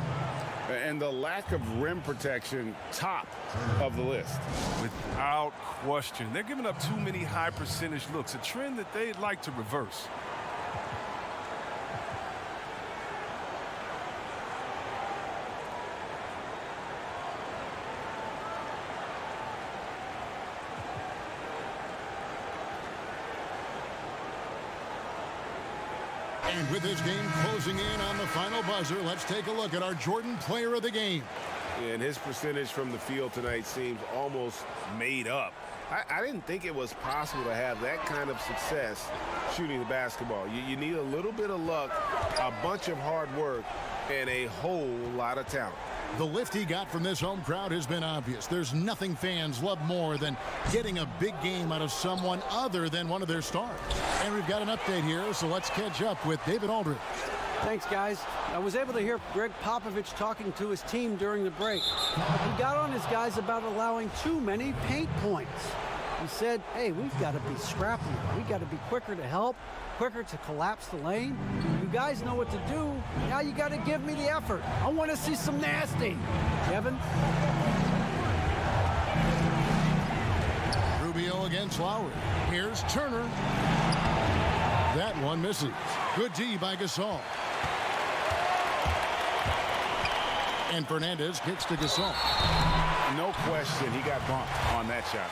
And the lack of rim protection, top of the list. Without question. They're giving up too many high percentage looks, a trend that they'd like to reverse. And with this game closing in on the final buzzer, let's take a look at our Jordan player of the game. And his percentage from the field tonight seems almost made up. I didn't think it was possible to have that kind of success shooting the basketball. You need a little bit of luck, a bunch of hard work, and a whole lot of talent. The lift he got from this home crowd has been obvious. There's nothing fans love more than getting a big game out of someone other than one of their stars. And we've got an update here, so let's catch up with David Aldridge. Thanks, guys. I was able to hear Greg Popovich talking to his team during the break. He got on his guys about allowing too many paint points. He said, hey, we've got to be scrappy. We've got to be quicker to help, quicker to collapse the lane. You guys know what to do. Now you got to give me the effort. I want to see some nasty. Kevin? Rubio against Lowry. Here's Turner. That one misses. Good D by Gasol. And Fernandez kicks to Gasol. No question, he got bumped on that shot.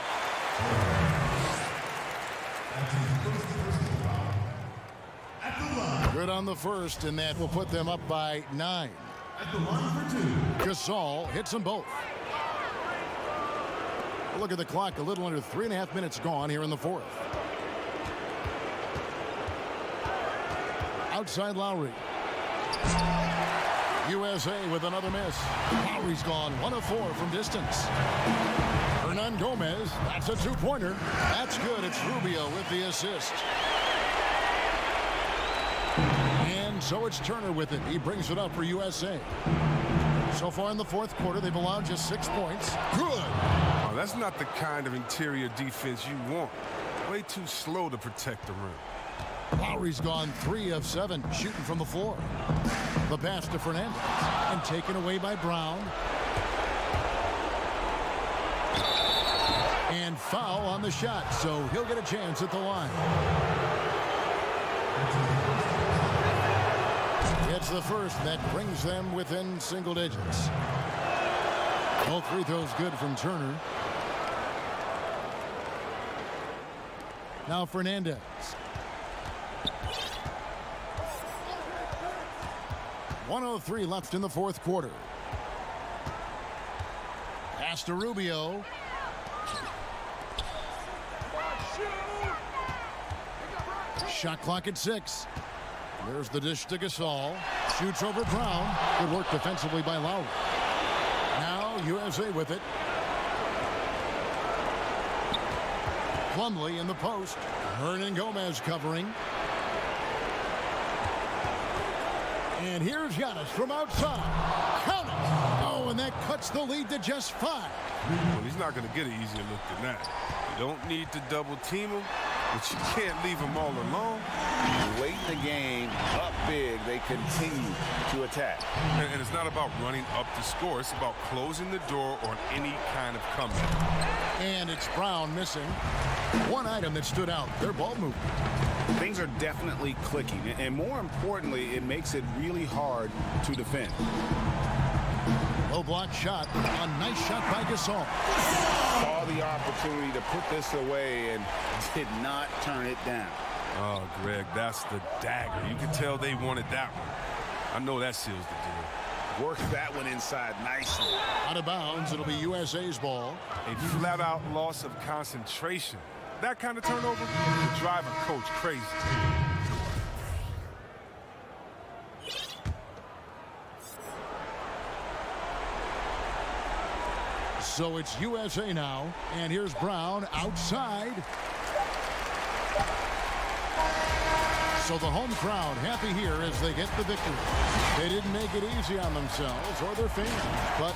Good on the first, and that will put them up by 9. Gasol hits them both. Look at the clock, a little under 3.5 minutes gone here in the fourth. Outside Lowry. USA with another miss. Lowry's gone 1 of 4 from distance. Hernan Gomez, that's a two-pointer. That's good. It's Rubio with the assist. And so it's Turner with it. He brings it up for USA. So far in the fourth quarter, they've allowed just 6 points. Good. Oh, that's not the kind of interior defense you want. Way too slow to protect the rim. Lowry's gone 3 of 7 shooting from the floor. The pass to Fernandez and taken away by Brown. And foul on the shot, so he'll get a chance at the line. It's the first that brings them within single digits. Both free throws good from Turner. Now Fernandez. .103 left in the fourth quarter. Pass to Rubio. Shot clock at 6. There's the dish to Gasol. Shoots over Brown. Good work defensively by Lowry. Now USA with it. Plumlee in the post. Hernan Gomez covering. And here's Giannis from outside. Count it. Oh, and that cuts the lead to just 5. Well, he's not going to get an easier look than that. You don't need to double team him, but you can't leave him all alone. Late in the game, up big, they continue to attack. And it's not about running up the score. It's about closing the door on any kind of comeback. And it's Brown missing. One item that stood out, their ball movement. Things are definitely clicking, and more importantly, it makes it really hard to defend. Low block shot. A nice shot by Gasol. Saw the opportunity to put this away and did not turn it down. Oh, Greg, that's the dagger. You can tell they wanted that one. I know that seals the deal. Works that one inside nicely. Out of bounds, it'll be USA's ball. A flat-out loss of concentration. That kind of turnover would drive a coach crazy. So it's USA now, and here's Brown outside. So the home crowd happy here as they get the victory. They didn't make it easy on themselves or their fans, but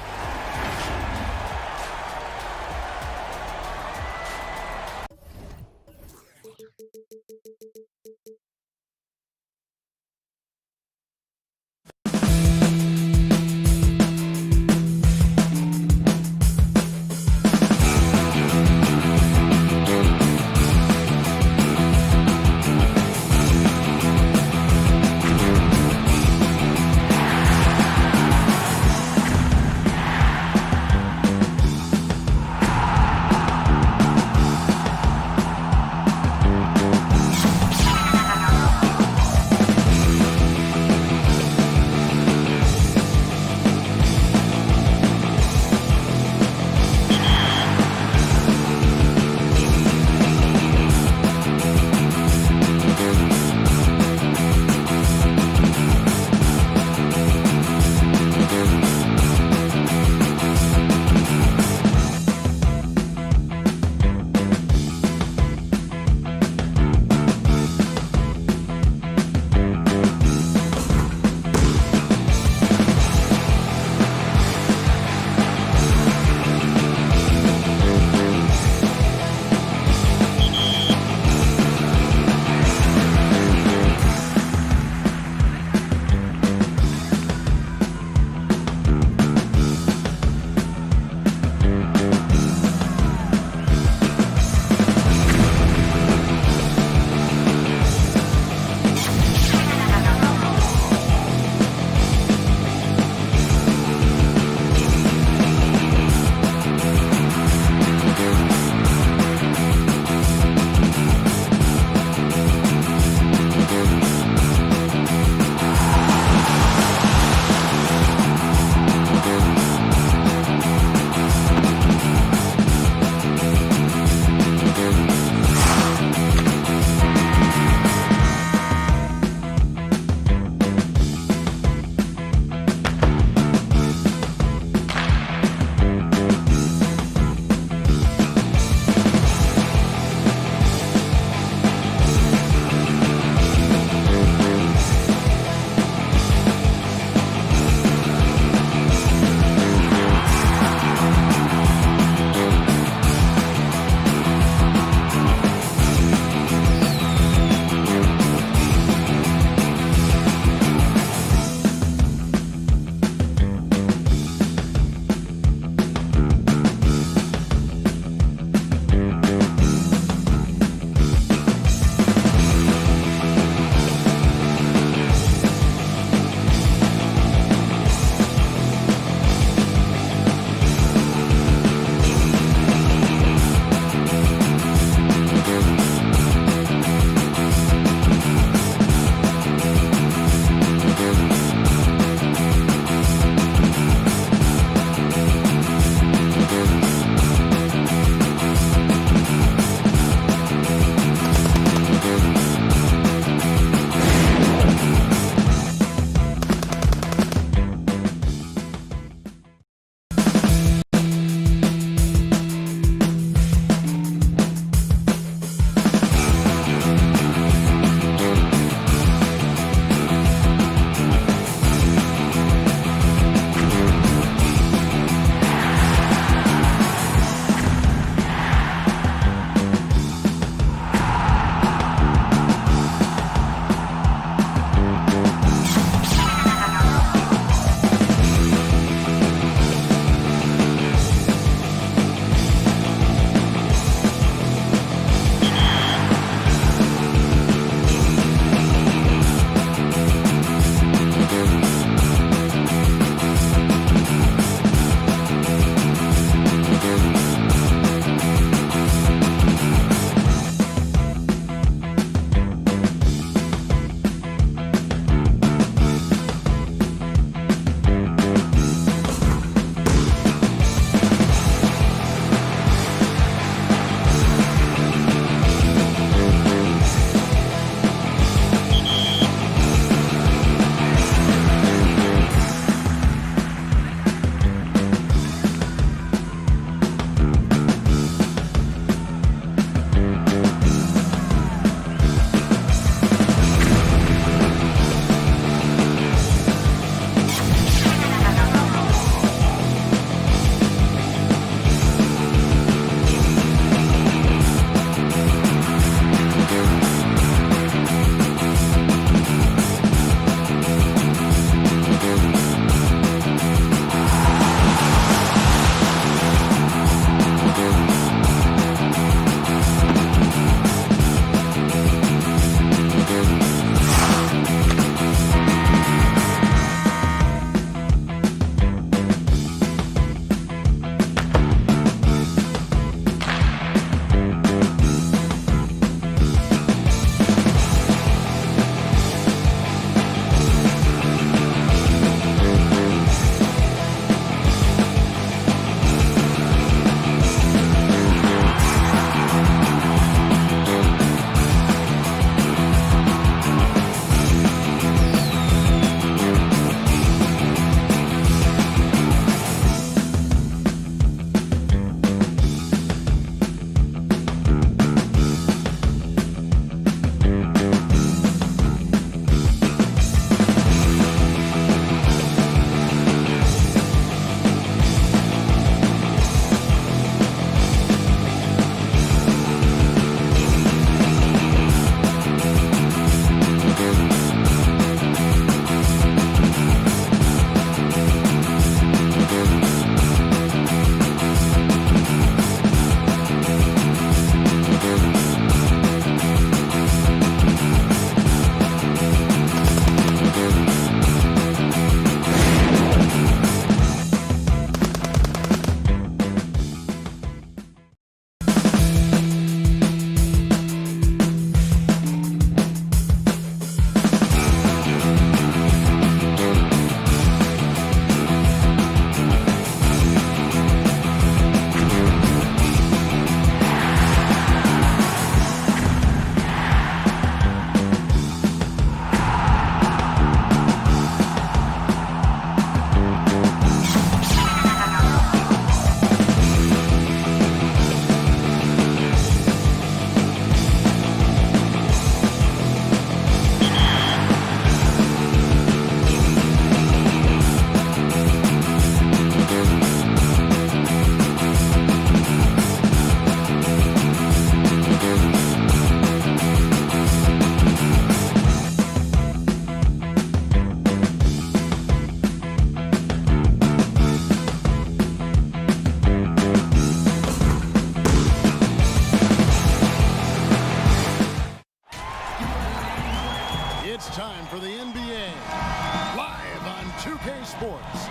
Sports.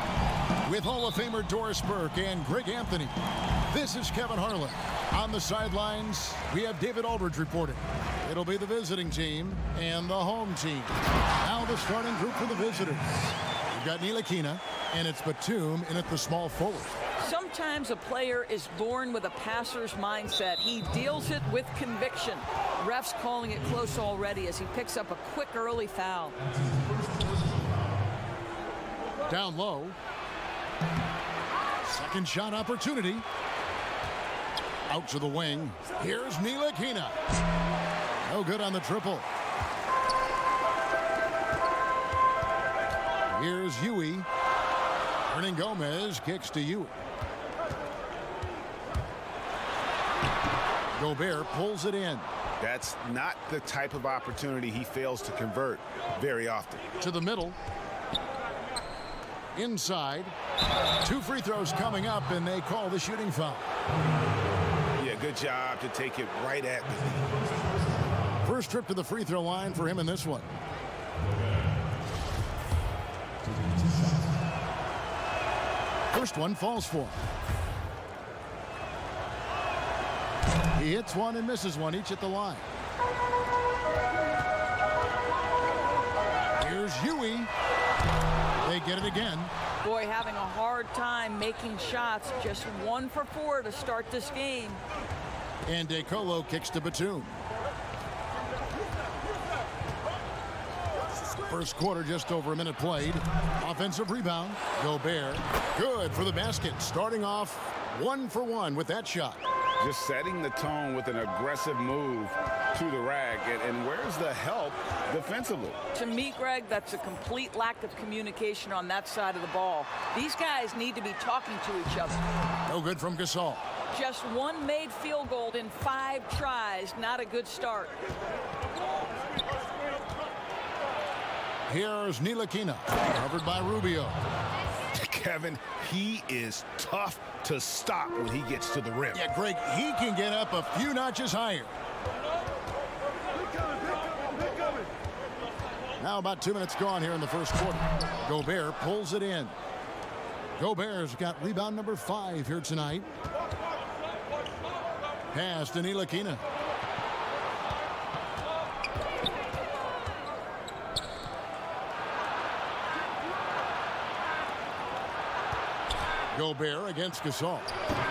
With Hall of Famer Doris Burke and Greg Anthony, this is Kevin Harlan. On the sidelines, we have David Aldridge reporting. It'll be the visiting team and the home team. Now the starting group for the visitors. We've got Ntilikina, and it's Batum in at the small forward. Sometimes a player is born with a passer's mindset. He deals it with conviction. Refs calling it close already as he picks up a quick early foul. Down low. Second shot opportunity. Out to the wing. Here's Ntilikina. No good on the triple. Here's Huey. Hernan Gomez kicks to Huey. Gobert pulls it in. That's not the type of opportunity he fails to convert very often. To the middle. Inside. 2 free throws coming up, and they call the shooting foul. Yeah, good job to take it right at the knee. First trip to the free throw line for him in this one. First one falls for him. He hits one and misses one, each at the line. Here's Huey. They get it again. Boy, having a hard time making shots. Just 1 for 4 to start this game. And DeColo kicks to Batum. First quarter, just over a minute played. Offensive rebound. Gobert. Good for the basket. Starting off 1 for 1 with that shot. Just setting the tone with an aggressive move to the rack. And where's the help defensively? To me, Greg, that's a complete lack of communication on that side of the ball. These guys need to be talking to each other. No good from Gasol. Just 1 made field goal in 5 tries. Not a good start. Here's Ntilikina, covered by Rubio. Kevin, he is tough to stop when he gets to the rim. Yeah, Greg, he can get up a few notches higher. Now about 2 minutes gone here in the first quarter. Gobert pulls it in. Gobert's got rebound number 5 here tonight. Pass to Ntilikina. Gobert against Gasol.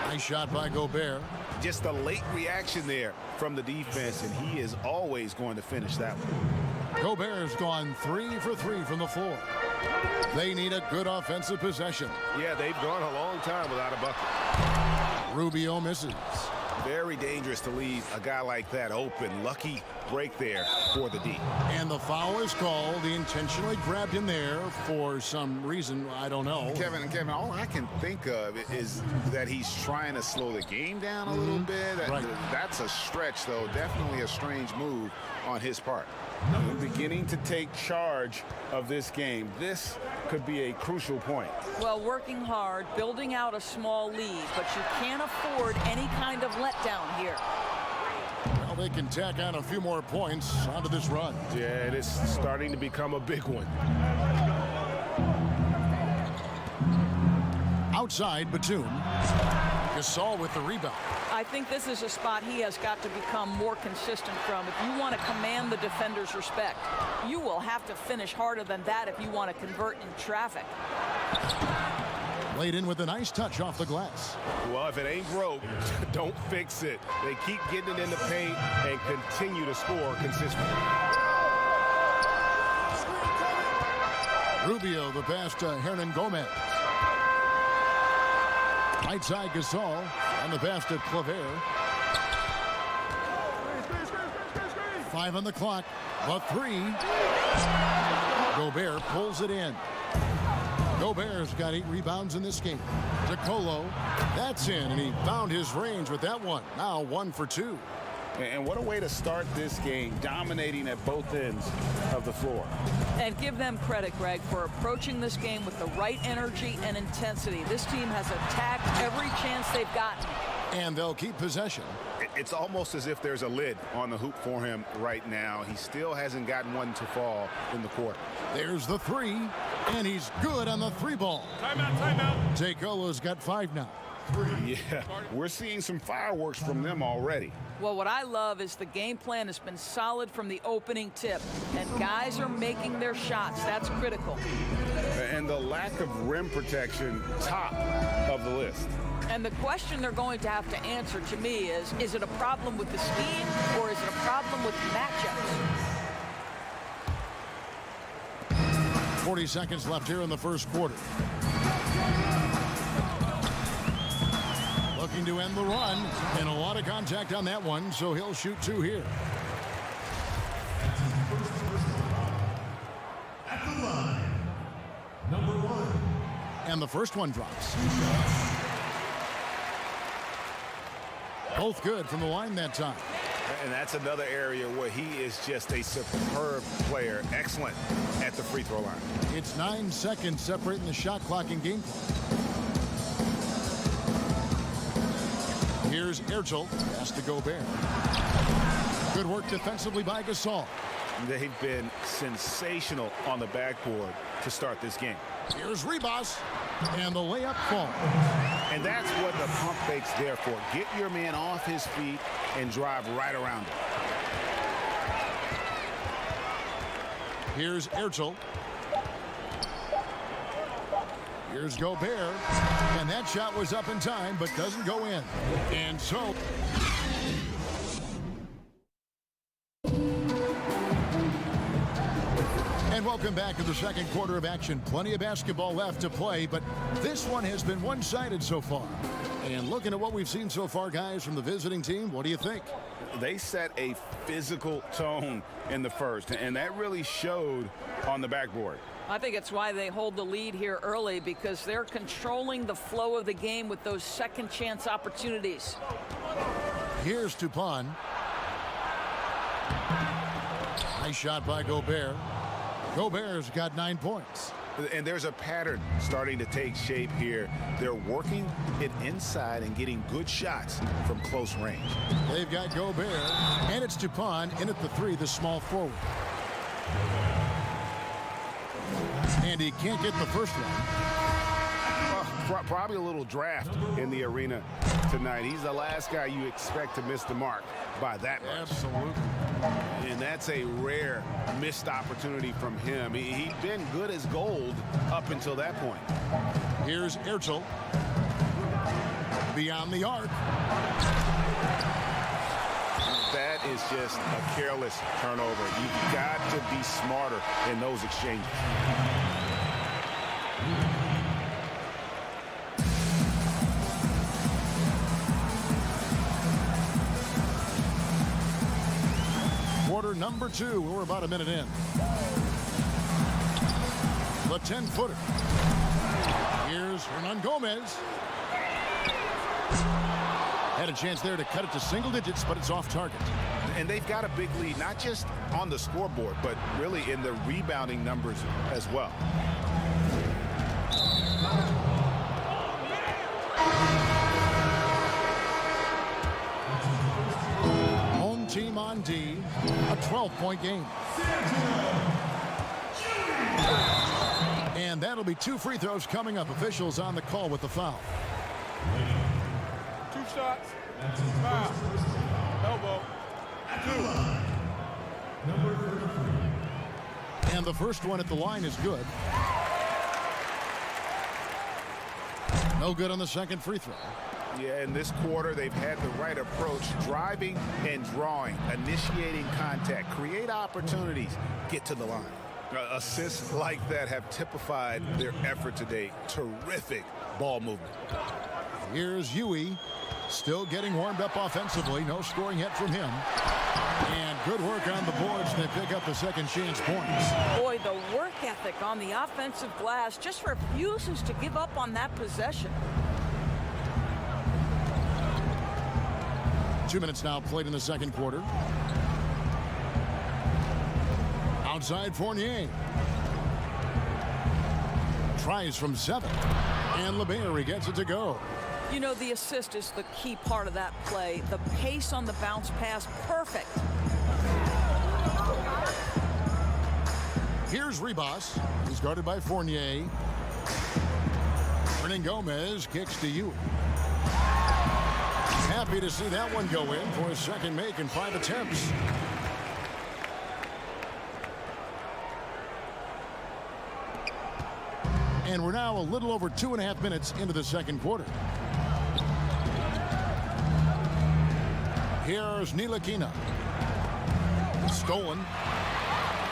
Nice shot by Gobert. Just a late reaction there from the defense, and he is always going to finish that one. Gobert's gone 3 for 3 from the floor. They need a good offensive possession. Yeah, they've gone a long time without a bucket. Rubio misses. Very dangerous to leave a guy like that open. Lucky break there for the D. And the foul is called. He intentionally grabbed him there for some reason. I don't know. Kevin, all I can think of is that he's trying to slow the game down a little bit. Right. That's a stretch, though. Definitely a strange move on his part. Beginning to take charge of this game. This could be a crucial point. Well, working hard, building out a small lead, but you can't afford any kind of letdown here. Well, they can tack on a few more points onto this run. Yeah, it is starting to become a big one. Outside, Batum. Gasol with the rebound. I think this is a spot he has got to become more consistent from. If you want to command the defender's respect, you will have to finish harder than that if you want to convert in traffic. Laid in with a nice touch off the glass. Well, if it ain't broke, don't fix it. They keep getting it in the paint and continue to score consistently. Rubio, the pass to Hernan Gomez. Right side Gasol, and the pass to Claver. 5 on the clock, but 3. Gobert pulls it in. Gobert's got 8 rebounds in this game. DeColo, that's in, and he found his range with that one. Now 1 for 2. And what a way to start this game, dominating at both ends of the floor. And give them credit, Greg, for approaching this game with the right energy and intensity. This team has attacked every chance they've gotten. And they'll keep possession. It's almost as if there's a lid on the hoop for him right now. He still hasn't gotten one to fall in the quarter. There's the three, and he's good on the three ball. Timeout. Takolo's got 5 now. Yeah, we're seeing some fireworks from them already. Well, what I love is the game plan has been solid from the opening tip, and guys are making their shots. That's critical. And the lack of rim protection, top of the list. And the question they're going to have to answer to me is it a problem with the scheme or is it a problem with matchups? 40 seconds left here in the first quarter. Looking to end the run, and a lot of contact on that one, so he'll shoot 2 here. At the line, number 1. And the first one drops. Both good from the line that time. And that's another area where he is just a superb player. Excellent at the free throw line. It's 9 seconds separating the shot clock and game clock. Here's Ertel. Pass to Gobert. Good work defensively by Gasol. They've been sensational on the backboard to start this game. Here's Ribas. And the layup falls. And that's what the pump fake's there for. Get your man off his feet and drive right around him. Here's Ertel. Here's Gobert. And that shot was up in time, but doesn't go in. And so... And welcome back to the second quarter of action. Plenty of basketball left to play, but this one has been one-sided so far. And looking at what we've seen so far, guys, from the visiting team, what do you think? They set a physical tone in the first, and that really showed on the backboard. I think it's why they hold the lead here early, because they're controlling the flow of the game with those second chance opportunities. Here's Tupan. Nice shot by Gobert. Gobert's got 9 points. And there's a pattern starting to take shape here. They're working it inside and getting good shots from close range. They've got Gobert, and it's Tupan in at the 3, the small forward. And he can't get the first one. Probably a little draft in the arena tonight. He's the last guy you expect to miss the mark by that much. Absolutely. And that's a rare missed opportunity from him. He'd been good as gold up until that point. Here's Ertel. Beyond the arc. That is just a careless turnover. You've got to be smarter in those exchanges. Quarter number 2. We're about a minute in. The 10-footer. Here's Hernan Gomez. Had a chance there to cut it to single digits, but it's off target. And they've got a big lead, not just on the scoreboard, but really in the rebounding numbers as well. Home team on D, a 12-point game. And that'll be 2 free throws coming up. Officials on the call with the foul. 2 shots. Foul. Elbow. 2. Number 33. And the first one at the line is good. No good on the second free throw. Yeah, in this quarter, they've had the right approach, driving and drawing, initiating contact, create opportunities, get to the line. Assists like that have typified their effort today. Terrific ball movement. Here's Huey, still getting warmed up offensively. No scoring yet from him. And good work on the boards. They pick up the second chance points. Boy, the work ethic on the offensive glass just refuses to give up on that possession. 2 minutes now played in the second quarter. Outside Fournier. Tries from 7. And LeBaron gets it to go. You know, the assist is the key part of that play. The pace on the bounce pass, perfect. Here's Ribas. He's guarded by Fournier. Gomez kicks to you. Happy to see that one go in for his second make in 5 attempts. And we're now a little over 2.5 minutes into the second quarter. Here's Ntilikina. Stolen.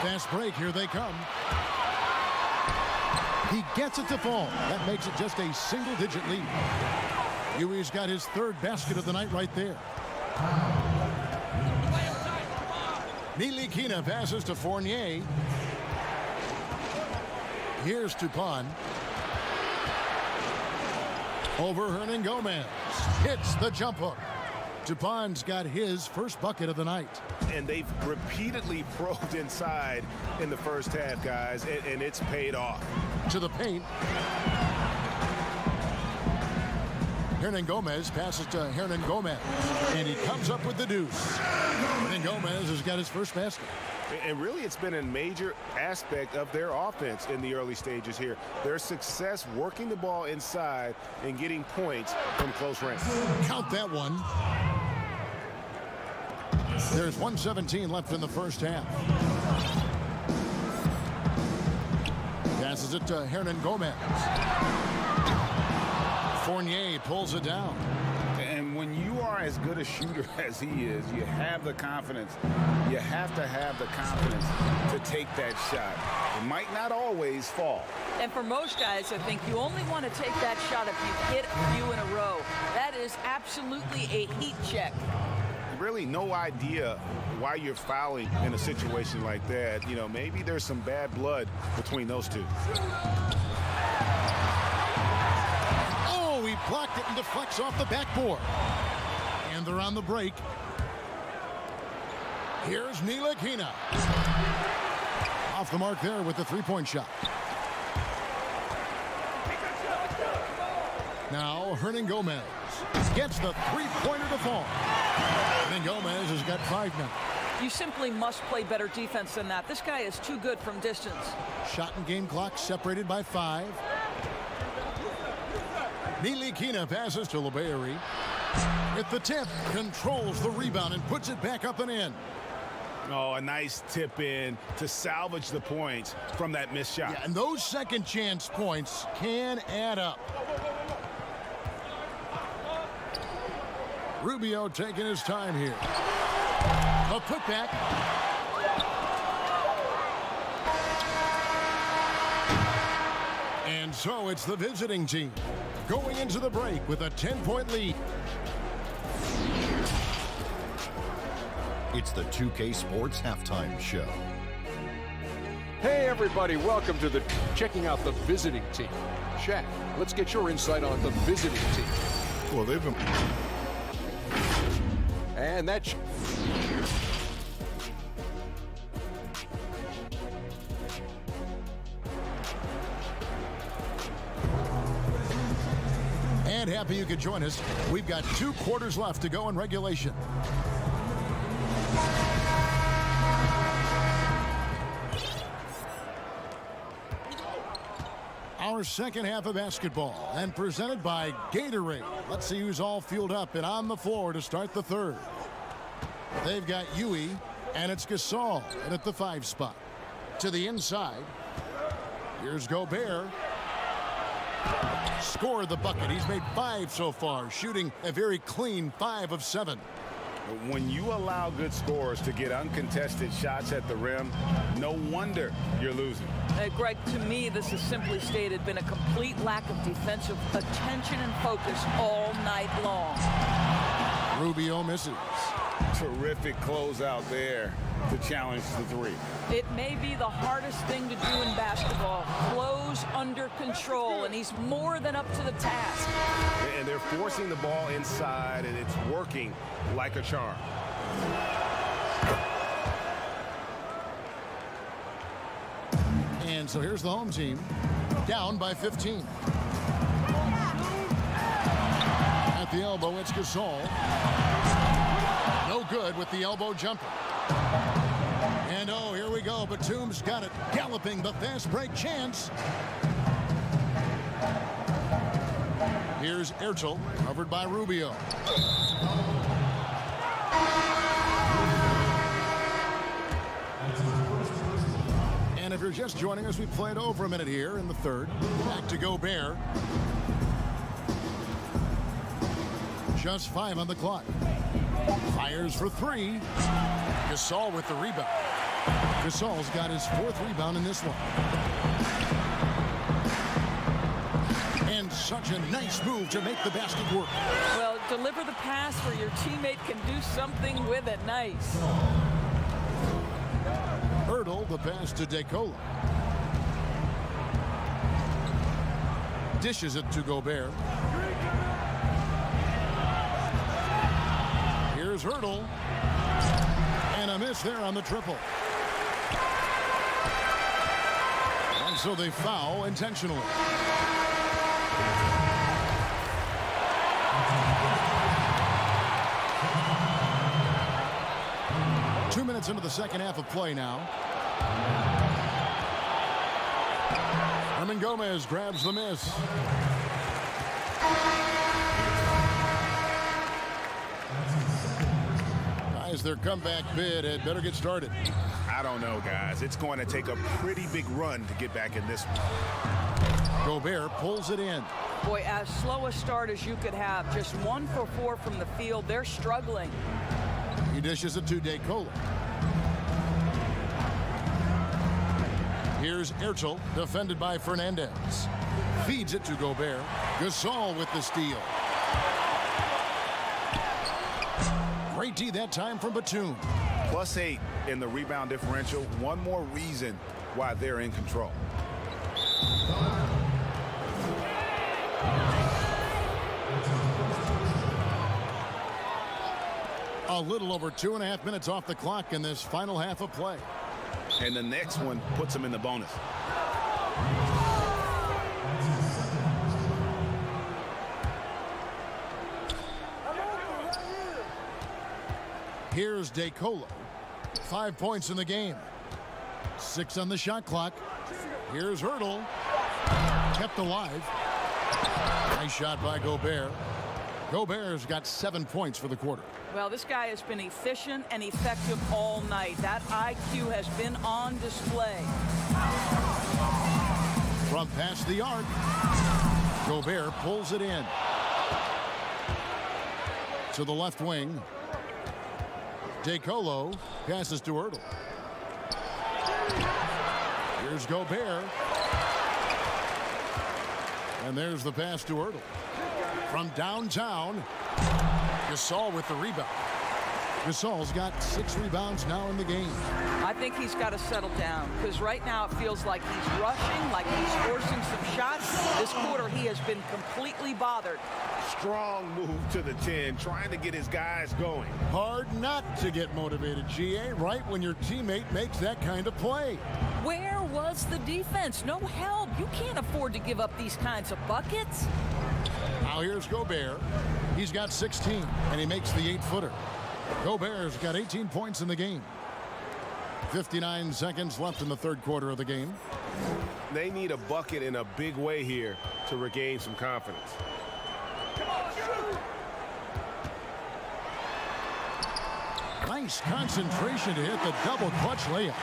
Fast break. Here they come. He gets it to fall. That makes it just a single-digit lead. Yui's got his third basket of the night right there. Ntilikina passes to Fournier. Here's Tupan. Over Gomez. Hits the jump hook. Tupan's got his first bucket of the night. And they've repeatedly probed inside in the first half, guys, and it's paid off. To the paint. Gomez passes to Gomez, and he comes up with the deuce. Gomez has got his first basket. And really, it's been a major aspect of their offense in the early stages here. Their success working the ball inside and getting points from close range. Count that one. There's 1:17 left in the first half. Passes it to Gomez. Fournier pulls it down. And when you are as good a shooter as he is, you have the confidence. You have to have the confidence to take that shot. It might not always fall. And for most guys, I think you only want to take that shot if you hit a few in a row. That is absolutely a heat check. Really no idea why you're fouling in a situation like that. You know, maybe there's some bad blood between those two. Oh, he blocked it and deflects off the backboard. And they're on the break. Here's Ntilikina. Off the mark there with the three-point shot. Now Gomez gets the three-pointer to fall. Gomez has got 5 now. You simply must play better defense than that. This guy is too good from distance. Shot and game clock separated by 5. Ntilikina passes to LeBailly. At the tip, controls the rebound and puts it back up and in. Oh, a nice tip in to salvage the points from that missed shot. Yeah, and those second chance points can add up. Rubio taking his time here. A putback. And so it's the visiting team going into the break with a 10-point lead. It's the 2K Sports Halftime Show. Hey, everybody. Welcome to the checking out the visiting team. Shaq, let's get your insight on the visiting team. Well, they've been... And that's... And happy you could join us. We've got 2 quarters left to go in regulation. Our second half of basketball, and presented by Gatorade. Let's see who's all fueled up and on the floor to start the third. They've got Yui, and it's Gasol at the 5 spot. To the inside. Here's Gobert. Scored the bucket. He's made 5 so far, shooting a very clean 5 of 7. When you allow good scorers to get uncontested shots at the rim, no wonder you're losing. Greg, to me, this is simply stated been a complete lack of defensive attention and focus all night long. Rubio misses. Terrific closeout there to challenge the 3. It may be the hardest thing to do in basketball. Close under control, and he's more than up to the task. And they're forcing the ball inside, and it's working like a charm. And so here's the home team, down by 15. the elbow. It's Gasol. No good with the elbow jumper. And oh, here we go. Batum's got it. Galloping the fast break chance. Here's Ertel, covered by Rubio. And if you're just joining us, we played over a minute here in the third. Back to Gobert. Just 5 on the clock. Fires for 3. Gasol with the rebound. Gasol's got his 4th rebound in this one. And such a nice move to make the basket work. Well, deliver the pass where your teammate can do something with it. Nice. Ertel, the pass to DeColo. Dishes it to Gobert. Here's Ertel. And a miss there on the triple. And so they foul intentionally. Two minutes into the second half of play now. Herman Gomez grabs the miss. Guys, their comeback bid had better get started. I don't know, guys. It's going to take a pretty big run to get back in this one. Gobert pulls it in. Boy, as slow a start as you could have. Just 1 for 4 from the field. They're struggling. He dishes it to DeColo. Here's Ertel, defended by Fernandez. Feeds it to Gobert. Gasol with the steal. Great D that time from Batum. +8 in the rebound differential. One more reason why they're in control. A little over 2.5 minutes off the clock in this final half of play. And the next one puts them in the bonus. Here's DeColo. 5 points in the game. 6 on the shot clock. Here's Ertel. Kept alive. Nice shot by Gobert. Gobert's got 7 points for the quarter. Well, this guy has been efficient and effective all night. That IQ has been on display. From past the arc, Gobert pulls it in. To the left wing. DeColo passes to Ertel. Here's Gobert. And there's the pass to Ertel. From downtown, Gasol with the rebound. Gasol's got 6 rebounds now in the game. I think he's got to settle down because right now it feels like he's rushing, like he's forcing some shots. This quarter he has been completely bothered. Strong move to the 10, trying to get his guys going. Hard not to get motivated, GA, right when your teammate makes that kind of play. Where was the defense? No help. You can't afford to give up these kinds of buckets. Now here's Gobert. He's got 16, and he makes the 8-footer. Gobert's got 18 points in the game. 59 seconds left in the third quarter of the game. They need a bucket in a big way here to regain some confidence. Nice concentration to hit the double clutch layup.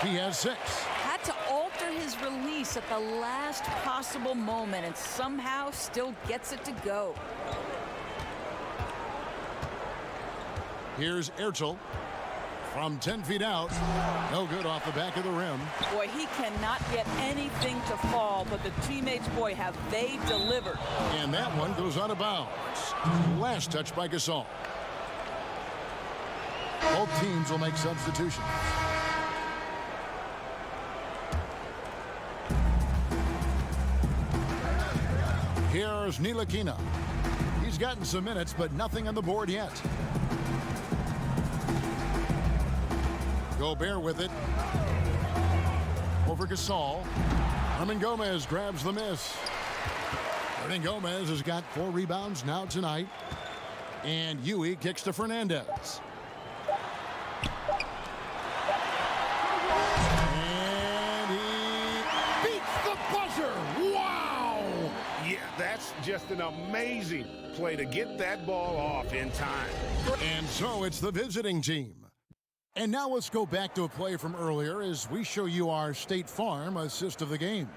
He has 6. Had to alter his release at the last possible moment and somehow still gets it to go. Here's Ertel from 10 feet out. No good off the back of the rim. Boy, he cannot get anything to fall, but the teammates, boy, have they delivered. And that one goes out of bounds. Last touch by Gasol. Both teams will make substitutions. Here's Ntilikina. He's gotten some minutes, but nothing on the board yet. Gobert with it. Over Gasol. Herman Gomez grabs the miss. Hernan Gomez has got 4 rebounds now tonight. And Huey kicks to Fernandez. And he beats the buzzer. Wow! Yeah, that's just an amazing play to get that ball off in time. And so it's the visiting team. And now let's go back to a play from earlier as we show you our State Farm assist of the game.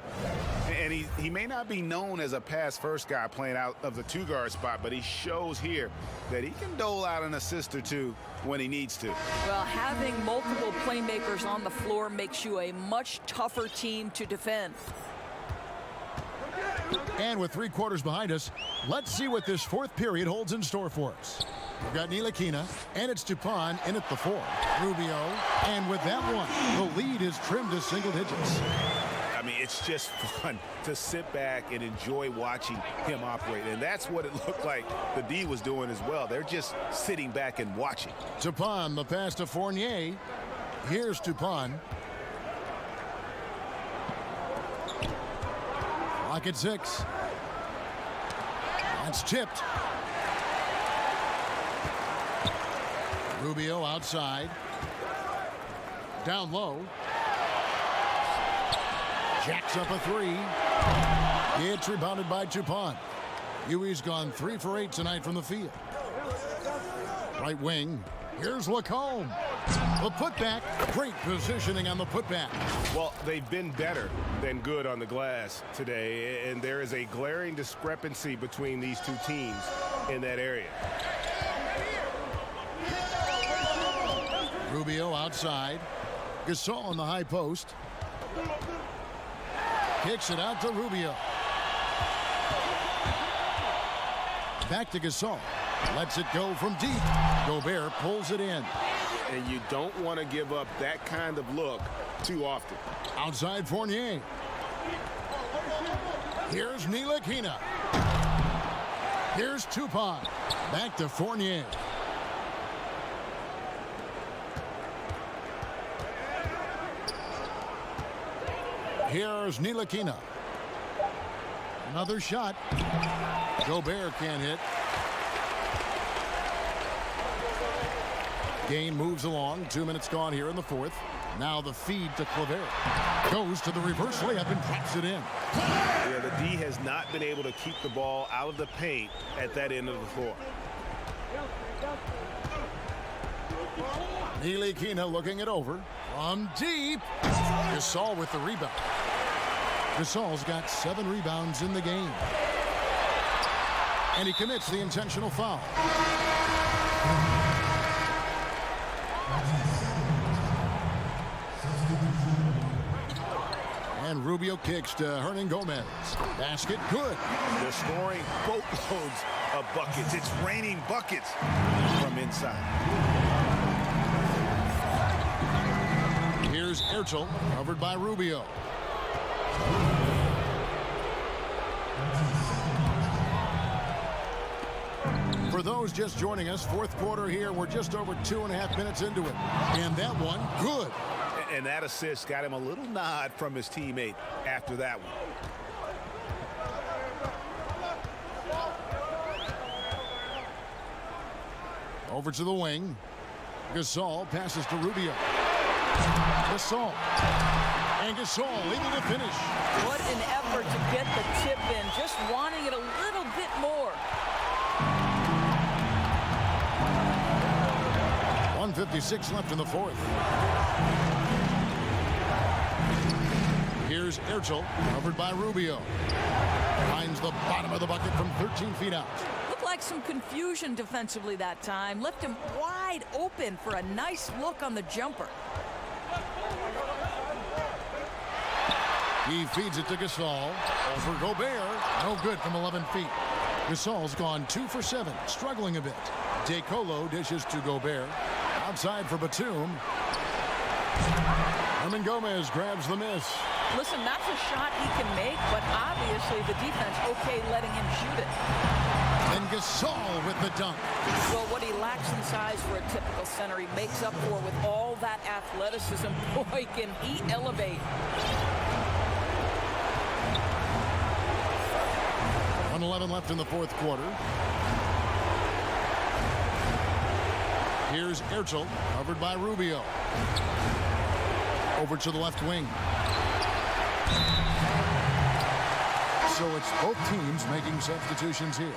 And he may not be known as a pass-first guy playing out of the 2-guard spot, but he shows here that he can dole out an assist or two when he needs to. Well, having multiple playmakers on the floor makes you a much tougher team to defend. And with 3 quarters behind us, let's see what this 4th period holds in store for us. We've got Ntilikina, and it's Dupont in at the 4. Rubio, and with that one, the lead is trimmed to single digits. I mean, it's just fun to sit back and enjoy watching him operate. And that's what it looked like the D was doing as well. They're just sitting back and watching. Dupont, the pass to Fournier. Here's Dupont. Clock at 6. That's tipped. Rubio outside. Down low. Jacks up a 3. It's rebounded by Dupont. Huey's gone 3 for 8 tonight from the field. Right wing. Here's Lacombe. The putback. Great positioning on the putback. Well, they've been better than good on the glass today, and there is a glaring discrepancy between these two teams in that area. Rubio outside. Gasol on the high post. Kicks it out to Rubio. Back to Gasol. Lets it go from deep. Gobert pulls it in. And you don't want to give up that kind of look too often. Outside Fournier. Here's Ntilikina. Here's Dupont. Back to Fournier. Here's Ntilikina. Another shot. Gobert can't hit. Game moves along. 2 minutes gone here in the 4th. Now the feed to Clavert. Goes to the reverse layup and drops it in. Yeah, the D has not been able to keep the ball out of the paint at that end of the floor. Ntilikina looking it over. From deep. Gasol with the rebound. Gasol's got 7 rebounds in the game. And he commits the intentional foul. And Rubio kicks to Hernan Gomez. Basket good. They're scoring boatloads of buckets. It's raining buckets from inside. Here's Ertel, covered by Rubio. For those just joining us, 4th quarter here. We're just over 2.5 minutes into it. And that one, good. And that assist got him a little nod from his teammate after that one. Over to the wing. Gasol passes to Rubio. Gasol. And Gasol able to finish. What an effort to get the tip in, just wanting it a little bit more. 1:56 left in the 4th. Here's Ertel, covered by Rubio. Finds the bottom of the bucket from 13 feet out. Looked like some confusion defensively that time. Left him wide open for a nice look on the jumper. He feeds it to Gasol. Over Gobert. No good from 11 feet. Gasol's gone 2 for 7, struggling a bit. DeColo dishes to Gobert. Outside for Batum. Hernan Gomez grabs the miss. Listen, that's a shot he can make, but obviously the defense okay letting him shoot it. And Gasol with the dunk. Well, what he lacks in size for a typical center, he makes up for with all that athleticism. Boy, can he elevate. 1:11 left in the fourth quarter. Here's Ertl, covered by Rubio. Over to the left wing. So it's both teams making substitutions here.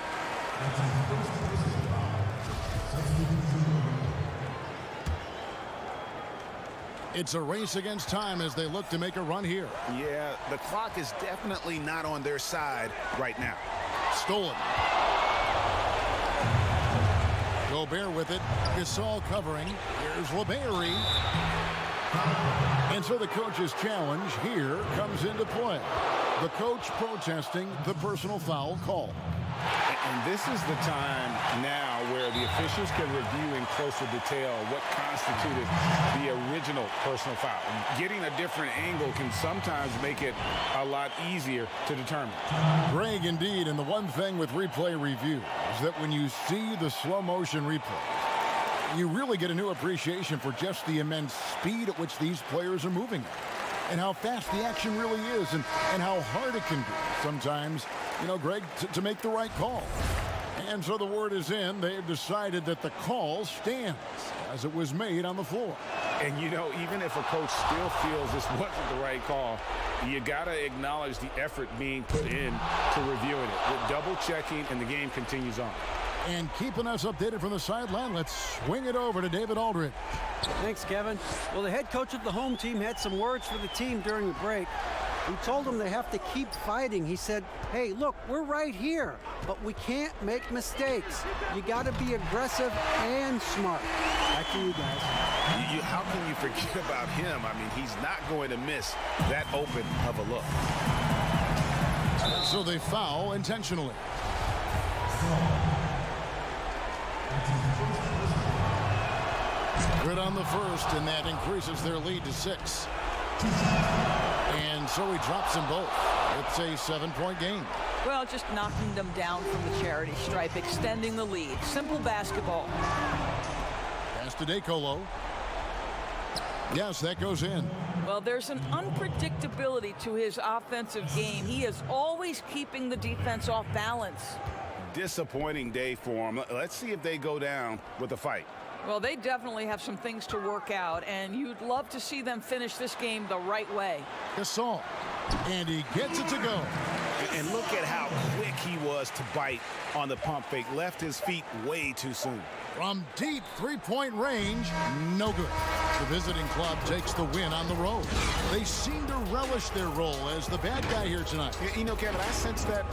It's a race against time as they look to make a run here. Yeah, the clock is definitely not on their side right now. Stolen. Gobert with it. Gasol covering. Here's LeBary. And so the coach's challenge here comes into play. The coach protesting the personal foul call. And this is the time now where the officials can review in closer detail what constituted the original personal foul. Getting a different angle can sometimes make it a lot easier to determine. Greg, indeed, and the one thing with replay review is that when you see the slow motion replay, you really get a new appreciation for just the immense speed at which these players are moving and how fast the action really is and how hard it can be sometimes, you know, Greg, to make the right call. And so the word is in. They've decided that the call stands as it was made on the floor. And, you know, even if a coach still feels this wasn't the right call, you got to acknowledge the effort being put in to reviewing it. With double checking, and the game continues on. And keeping us updated from the sideline, let's swing it over to David Aldridge. Thanks, Kevin. Well, the head coach of the home team had some words for the team during the break. He told them they have to keep fighting. He said, hey, look, we're right here, but we can't make mistakes. You got to be aggressive and smart. Back to you guys. How can you forget about him? I mean, he's not going to miss that open of a look. So they foul intentionally. Good on the first, and that increases their lead to 6. And so he drops them both. It's a 7-point game. Well, just knocking them down from the charity stripe, extending the lead. Simple basketball. Pass to DeColo. Yes, that goes in. Well, there's an unpredictability to his offensive game. He is always keeping the defense off balance. Disappointing day for him. Let's see if they go down with a fight. Well, they definitely have some things to work out, and you'd love to see them finish this game the right way. Gasol, and he gets it to go. And look at how quick he was to bite on the pump fake. Left his feet way too soon. From deep three-point range, no good. The visiting club takes the win on the road. They seem to relish their role as the bad guy here tonight. You know, Kevin, I sense that.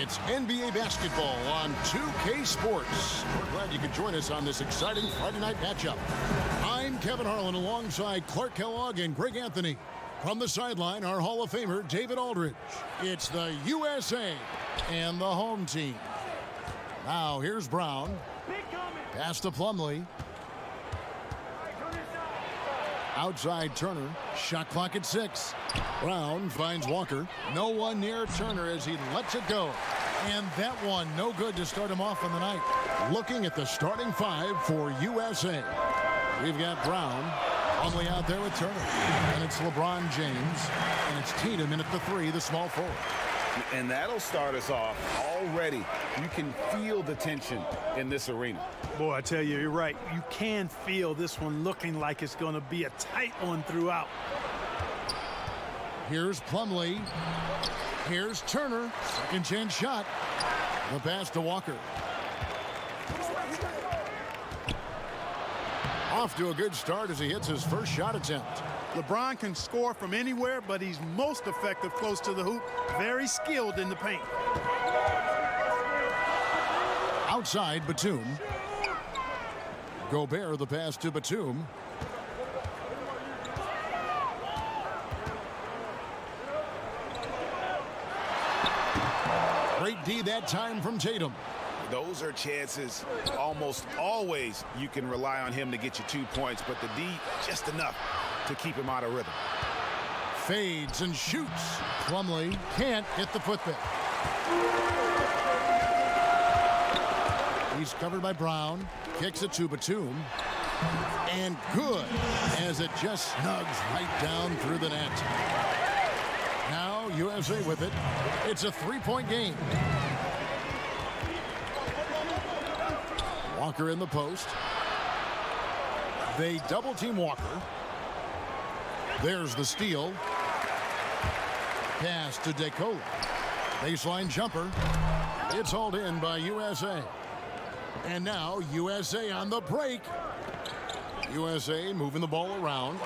It's NBA basketball on 2K Sports. We're glad you could join us on this exciting Friday night matchup. I'm Kevin Harlan alongside Clark Kellogg and Greg Anthony. From the sideline, our Hall of Famer, David Aldridge. It's the USA and the home team. Now, here's Brown. Pass to Plumlee. Outside Turner. Shot clock at 6. Brown finds Walker. No one near Turner as he lets it go. And that one no good to start him off on the night. Looking at the starting 5 for USA. We've got Brown. Only out there with Turner. And it's LeBron James. And it's Tatum in at the 3, the small forward. And that'll start us off already. You can feel the tension in this arena. Boy, I tell you, you're right. You can feel this one looking like it's going to be a tight one throughout. Here's Plumlee. Here's Turner. Second chance shot. The pass to Walker. Off to a good start as he hits his first shot attempt. LeBron can score from anywhere, but he's most effective close to the hoop. Very skilled in the paint. Outside, Batum. Gobert, the pass to Batum. Great D that time from Tatum. Those are chances almost always you can rely on him to get you 2 points, but the D just enough to keep him out of rhythm. Fades and shoots. Plumlee can't get the putback. He's covered by Brown. Kicks it to Batum. And good as it just snugs right down through the net. Now USA with it. It's a 3-point game. Walker in the post. They double team Walker. There's the steal. Pass to DeCola. Baseline jumper. It's hauled in by USA. And now USA on the break. USA moving the ball around.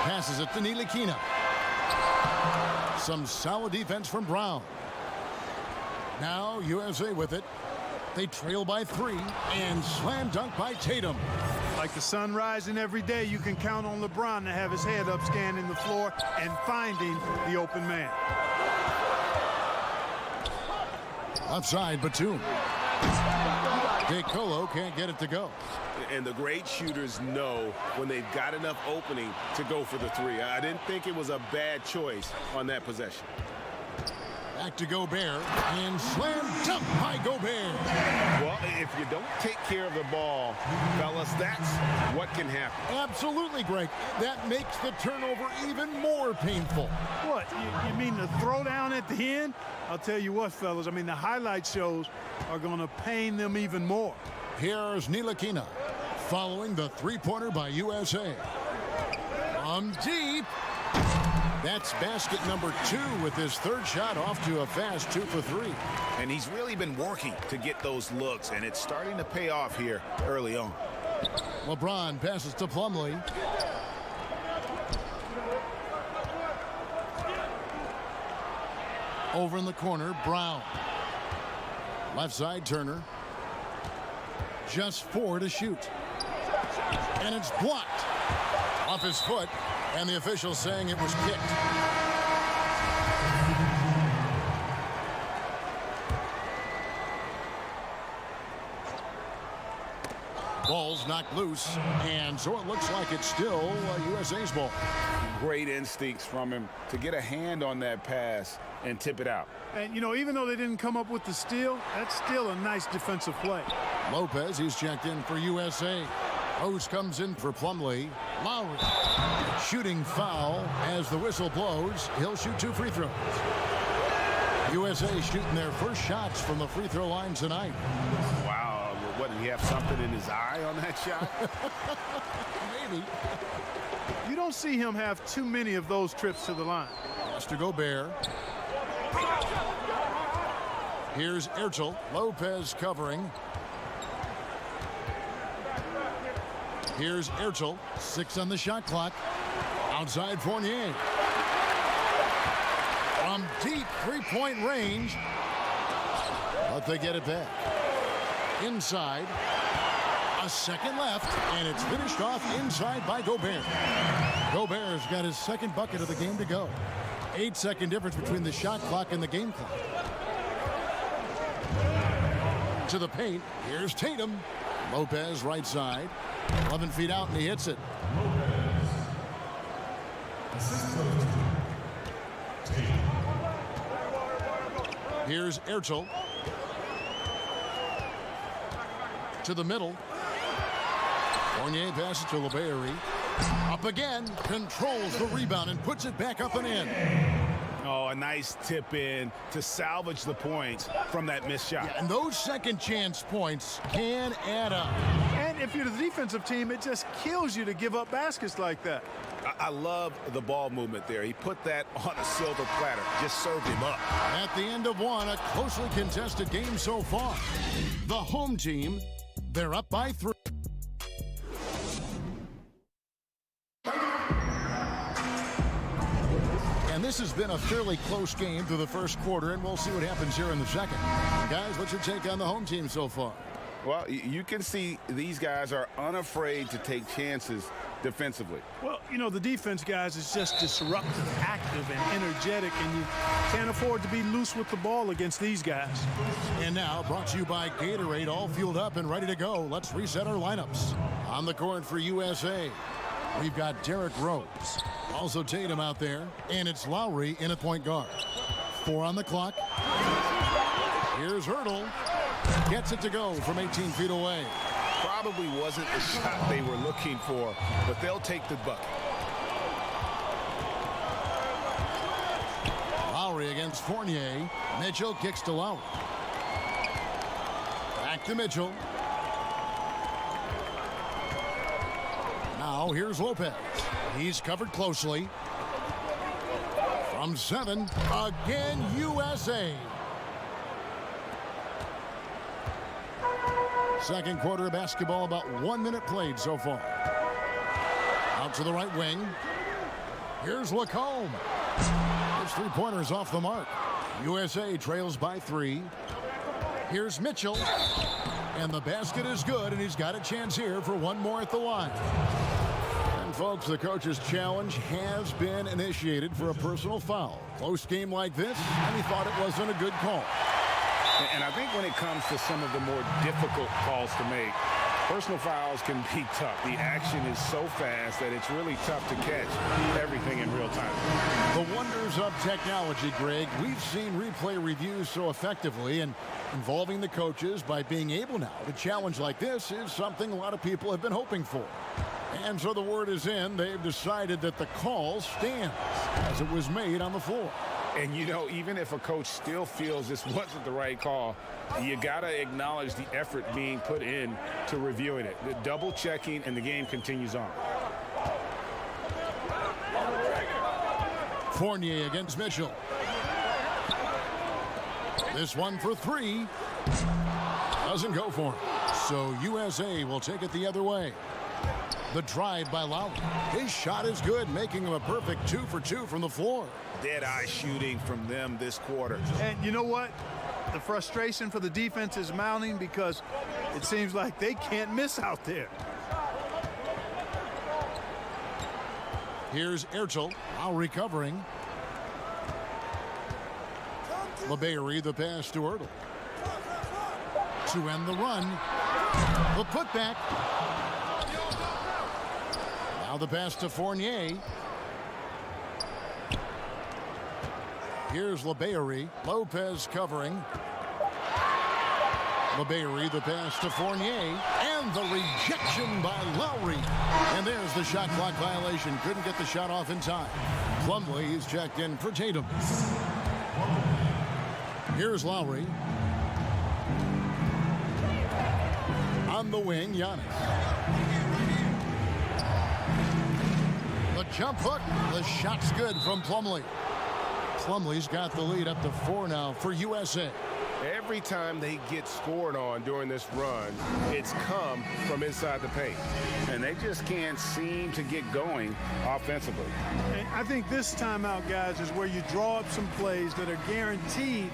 Passes it to Ntilikina. Some solid defense from Brown. Now USA with it. They trail by 3 and slam dunk by Tatum. Like the sun rising every day, you can count on LeBron to have his head up scanning the floor and finding the open man. Upside Batum. DeColo can't get it to go. And the great shooters know when they've got enough opening to go for the 3. I didn't think it was a bad choice on that possession. Back to Gobert, and slam dunk by Gobert. Well, if you don't take care of the ball, fellas, that's what can happen. Absolutely, Greg. That makes the turnover even more painful. What, you mean the throwdown at the end? I'll tell you what, fellas, I mean, the highlight shows are going to pain them even more. Here's Ntilikina, following the 3-pointer by USA. From deep. That's basket number 2 with his 3rd shot off to a fast 2 for 3. And he's really been working to get those looks, and it's starting to pay off here early on. LeBron passes to Plumlee. Over in the corner, Brown. Left side, Turner. Just 4 to shoot. And it's blocked. Off his foot. And the official saying it was kicked. Ball's knocked loose, and so it looks like it's still USA's ball. Great instincts from him to get a hand on that pass and tip it out. And, you know, even though they didn't come up with the steal, that's still a nice defensive play. Lopez, he's checked in for USA. Rose comes in for Plumlee. Lowry. Shooting foul as the whistle blows. He'll shoot 2 free throws. USA shooting their first shots from the free throw line tonight. Wow. What, did he have something in his eye on that shot? Maybe. You don't see him have too many of those trips to the line. Pass to Gobert. Here's Ertel. Lopez covering. Here's Ertel, 6 on the shot clock. Outside Fournier. From from deep three-point range. But they get it back. Inside. A second left, and it's finished off inside by Gobert. Gobert's got his second bucket of the game to go. 8-second difference between the shot clock and the game clock. To the paint. Here's Tatum. Lopez right side. 11 feet out, and he hits it. Here's Ertel. To the middle. Fournier passes to LeBailly. Up again. Controls the rebound and puts it back up and in. Oh, a nice tip in to salvage the points from that missed shot. Yeah, and those second chance points can add up. And if you're the defensive team, it just kills you to give up baskets like that. I love the ball movement there. He put that on a silver platter. Just served him up. At the end of one, a closely contested game so far. The home team, they're up by 3. And this has been a fairly close game through the first quarter, and we'll see what happens here in the second. Guys, what's your take on the home team so far? Well, you can see these guys are unafraid to take chances defensively. Well, you know, the defense, guys, is just disruptive, active, and energetic, and you can't afford to be loose with the ball against these guys. And now, brought to you by Gatorade, all fueled up and ready to go. Let's reset our lineups. On the court for USA, we've got Derrick Rose. Also Tatum out there, and it's Lowry in at point guard. 4 on the clock. Here's Hurdle. Gets it to go from 18 feet away. Probably wasn't the shot they were looking for, but they'll take the bucket. Lowry against Fournier. Mitchell kicks to Lowry. Back to Mitchell. Now here's Lopez. He's covered closely. From 7, again USA. Second quarter of basketball, about 1 minute played so far. Out to the right wing. Here's Lacombe. His three-pointers off the mark. USA trails by 3. Here's Mitchell. And the basket is good, and he's got a chance here for one more at the line. And folks, the coach's challenge has been initiated for a personal foul. Close game like this, and he thought it wasn't a good call. And I think when it comes to some of the more difficult calls to make, personal fouls can be tough. The action is so fast that it's really tough to catch everything in real time. The wonders of technology, Greg. We've seen replay reviews so effectively, and involving the coaches by being able now to challenge like this is something a lot of people have been hoping for. And so the word is in. They've decided that the call stands as it was made on the floor. And, you know, even if a coach still feels this wasn't the right call, you got to acknowledge the effort being put in to reviewing it. The double checking, and the game continues on. Fournier against Mitchell. This one for 3. Doesn't go for him. So USA will take it the other way. The drive by Lowry. His shot is good, making him a perfect 2 for 2 from the floor. Dead-eye shooting from them this quarter. And you know what? The frustration for the defense is mounting because it seems like they can't miss out there. Here's Ertel. Lowry covering. LeBailly, the pass to Ertel. To end the run. The putback. Now the pass to Fournier. Here's LeBailly. Lopez covering. LeBailly, the pass to Fournier. And the rejection by Lowry. And there's the shot clock violation. Couldn't get the shot off in time. Plumlee is checked in for Tatum. Here's Lowry. On the wing, Giannis. The jump hook. The shot's good from Plumlee. Plumlee's got the lead up to 4 now for USA. Every time they get scored on during this run, it's come from inside the paint. And they just can't seem to get going offensively. And I think this timeout, guys, is where you draw up some plays that are guaranteed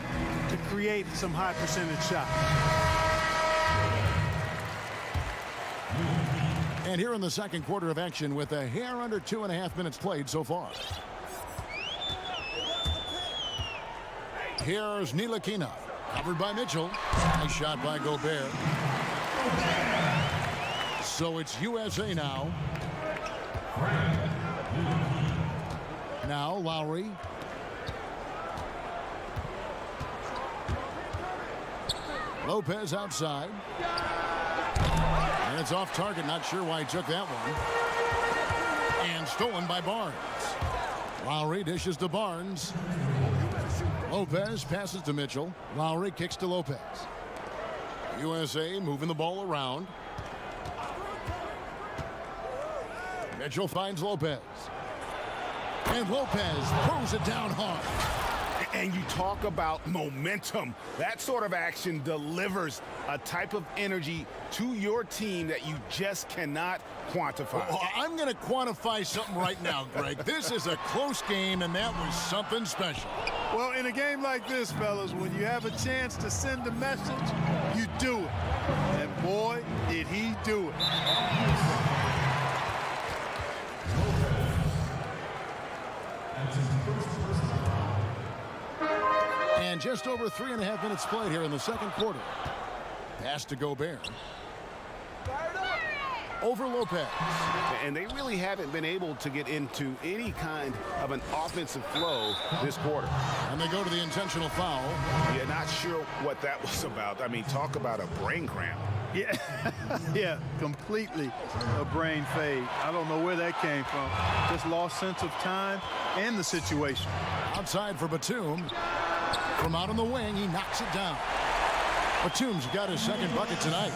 to create some high percentage shots. And here in the second quarter of action with a hair under 2.5 minutes played so far. Here's Ntilikina. Covered by Mitchell. Nice shot by Gobert. So it's USA now. Now Lowry. Lopez outside. And it's off target. Not sure why he took that one. And stolen by Barnes. Lowry dishes to Barnes. Lopez passes to Mitchell. Lowry kicks to Lopez. USA moving the ball around. Mitchell finds Lopez. And Lopez throws it down hard. And you talk about momentum. That sort of action delivers a type of energy to your team that you just cannot quantify. Well, I'm going to quantify something right now, Greg. This is a close game, and that was something special. Well, in a game like this, fellas, when you have a chance to send a message, you do it. And boy, did he do it. And just over 3.5 minutes played here in the second quarter. Pass to Gobert. Over Lopez. And they really haven't been able to get into any kind of an offensive flow this quarter. And they go to the intentional foul. Yeah, not sure what that was about. I mean, talk about a brain cramp. Yeah, yeah, completely a brain fade. I don't know where that came from. Just lost sense of time and the situation. Outside for Batum. From out on the wing, he knocks it down. Batum's got his second bucket tonight.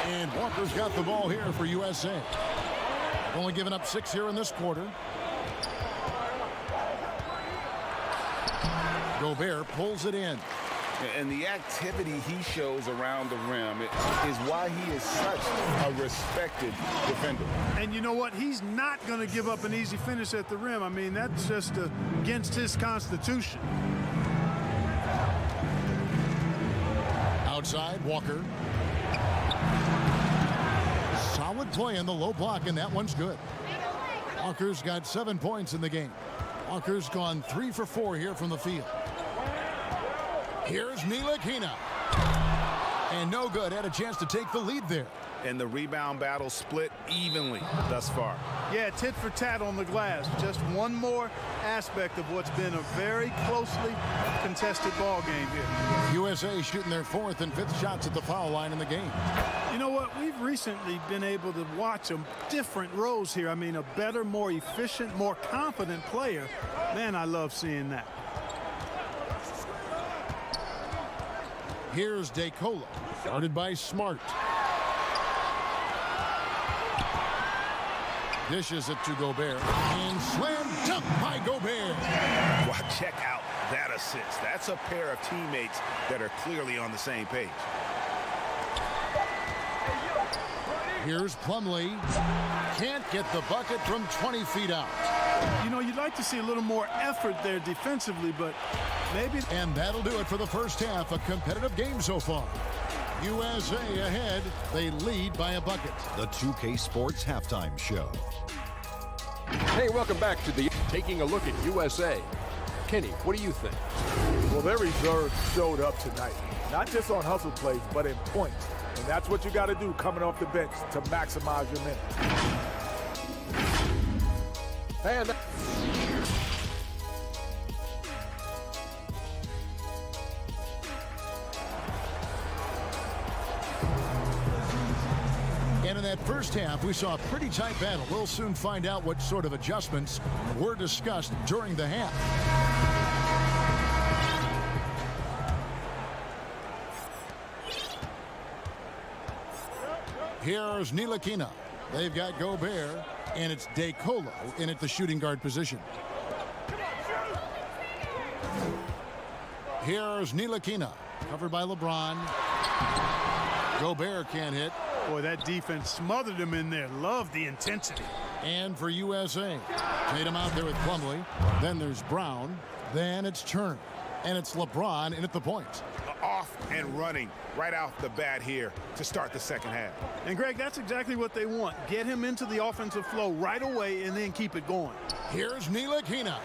And Walker's got the ball here for USA. Only given up 6 here in this quarter. Gobert pulls it in. And the activity he shows around the rim is why he is such a respected defender. And you know what? He's not going to give up an easy finish at the rim. I mean, that's just against his constitution. Outside, Walker. Solid play in the low block, and that one's good. Walker's got 7 points in the game. Walker's gone 3 for 4 here from the field. Here's Ntilikina. And no good. Had a chance to take the lead there. And the rebound battle split evenly thus far. Yeah, tit for tat on the glass. Just one more aspect of what's been a very closely contested ball game here. USA shooting their 4th and 5th shots at the foul line in the game. You know what? We've recently been able to watch a different roles here. I mean, a better, more efficient, more confident player. Man, I love seeing that. Here's DeColo, guarded by Smart. Dishes it to Gobert. And slam dunk by Gobert. Wow, check out that assist. That's a pair of teammates that are clearly on the same page. Here's Plumlee. Can't get the bucket from 20 feet out. You know, you'd like to see a little more effort there defensively, but maybe. And that'll do it for the first half. A competitive game so far. USA ahead. They lead by a bucket. The 2K Sports Halftime Show. Hey, welcome back to the Taking a Look at USA. Kenny, what do you think? Well, their reserves showed up tonight. Not just on hustle plays, but in points. And that's what you got to do coming off the bench to maximize your minutes. And in that first half, we saw a pretty tight battle. We'll soon find out what sort of adjustments were discussed during the half. Here's Ntilikina. They've got Gobert, and it's DeColo in at the shooting guard position. Here's Ntilikina. Covered by LeBron. Gobert can't hit. Boy, that defense smothered him in there. Love the intensity. And for USA, Tatum out there with Plumlee. Then there's Brown. Then it's Turner. And it's LeBron in at the point. Off and running right off the bat here to start the second half. And, Greg, that's exactly what they want. Get him into the offensive flow right away and then keep it going. Here's Ntilikina.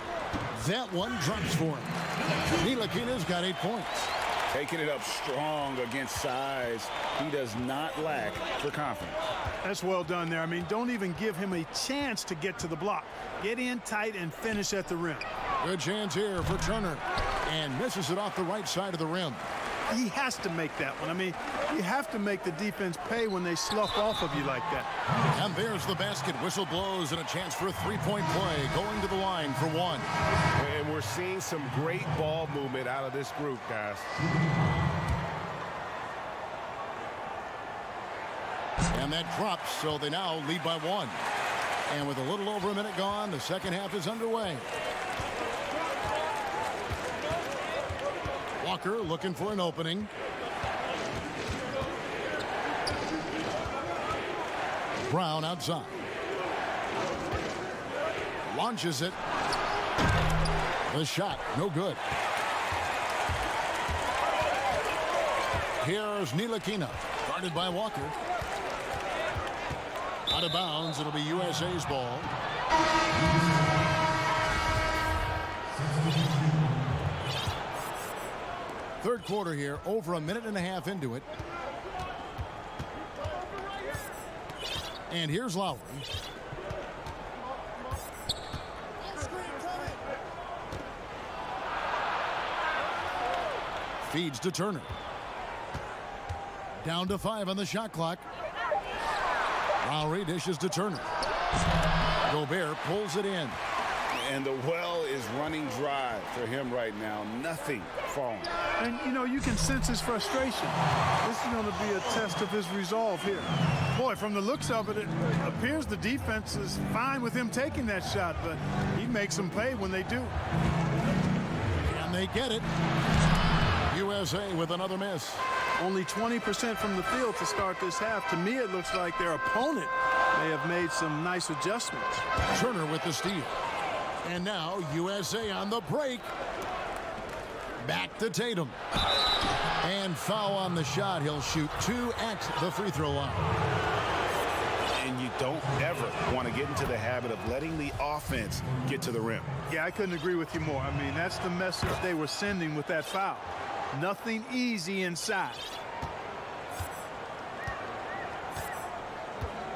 That one drops for him. Ntilikina's got 8 points. Taking it up strong against size. He does not lack for confidence. That's well done there. I mean, don't even give him a chance to get to the block. Get in tight and finish at the rim. Good chance here for Turner. And misses it off the right side of the rim. He has to make that one. I mean, you have to make the defense pay when they slough off of you like that. And there's the basket. Whistle blows and a chance for a three-point play. Going to the line for one. And we're seeing some great ball movement out of this group, guys. And that drops, so they now lead by one. And with a little over a minute gone, the second half is underway. Walker looking for an opening. Brown outside. Launches it. The shot, no good. Here's Ntilikina, guarded by Walker. Out of bounds, it'll be USA's ball. Third quarter here, over a minute and a half into it. And here's Lowry. Feeds to Turner. Down to 5 on the shot clock. Lowry dishes to Turner. Gobert pulls it in. And the well is running dry for him right now. Nothing falling. And, you know, you can sense his frustration. This is going to be a test of his resolve here. Boy, from the looks of it, it appears the defense is fine with him taking that shot, but he makes them pay when they do. And they get it. USA with another miss. Only 20% from the field to start this half. To me, it looks like their opponent may have made some nice adjustments. Turner with the steal. And now USA on the break. Back to Tatum. And foul on the shot. He'll shoot 2 at the free throw line. And you don't ever want to get into the habit of letting the offense get to the rim. Yeah, I couldn't agree with you more. I mean, that's the message they were sending with that foul. Nothing easy inside.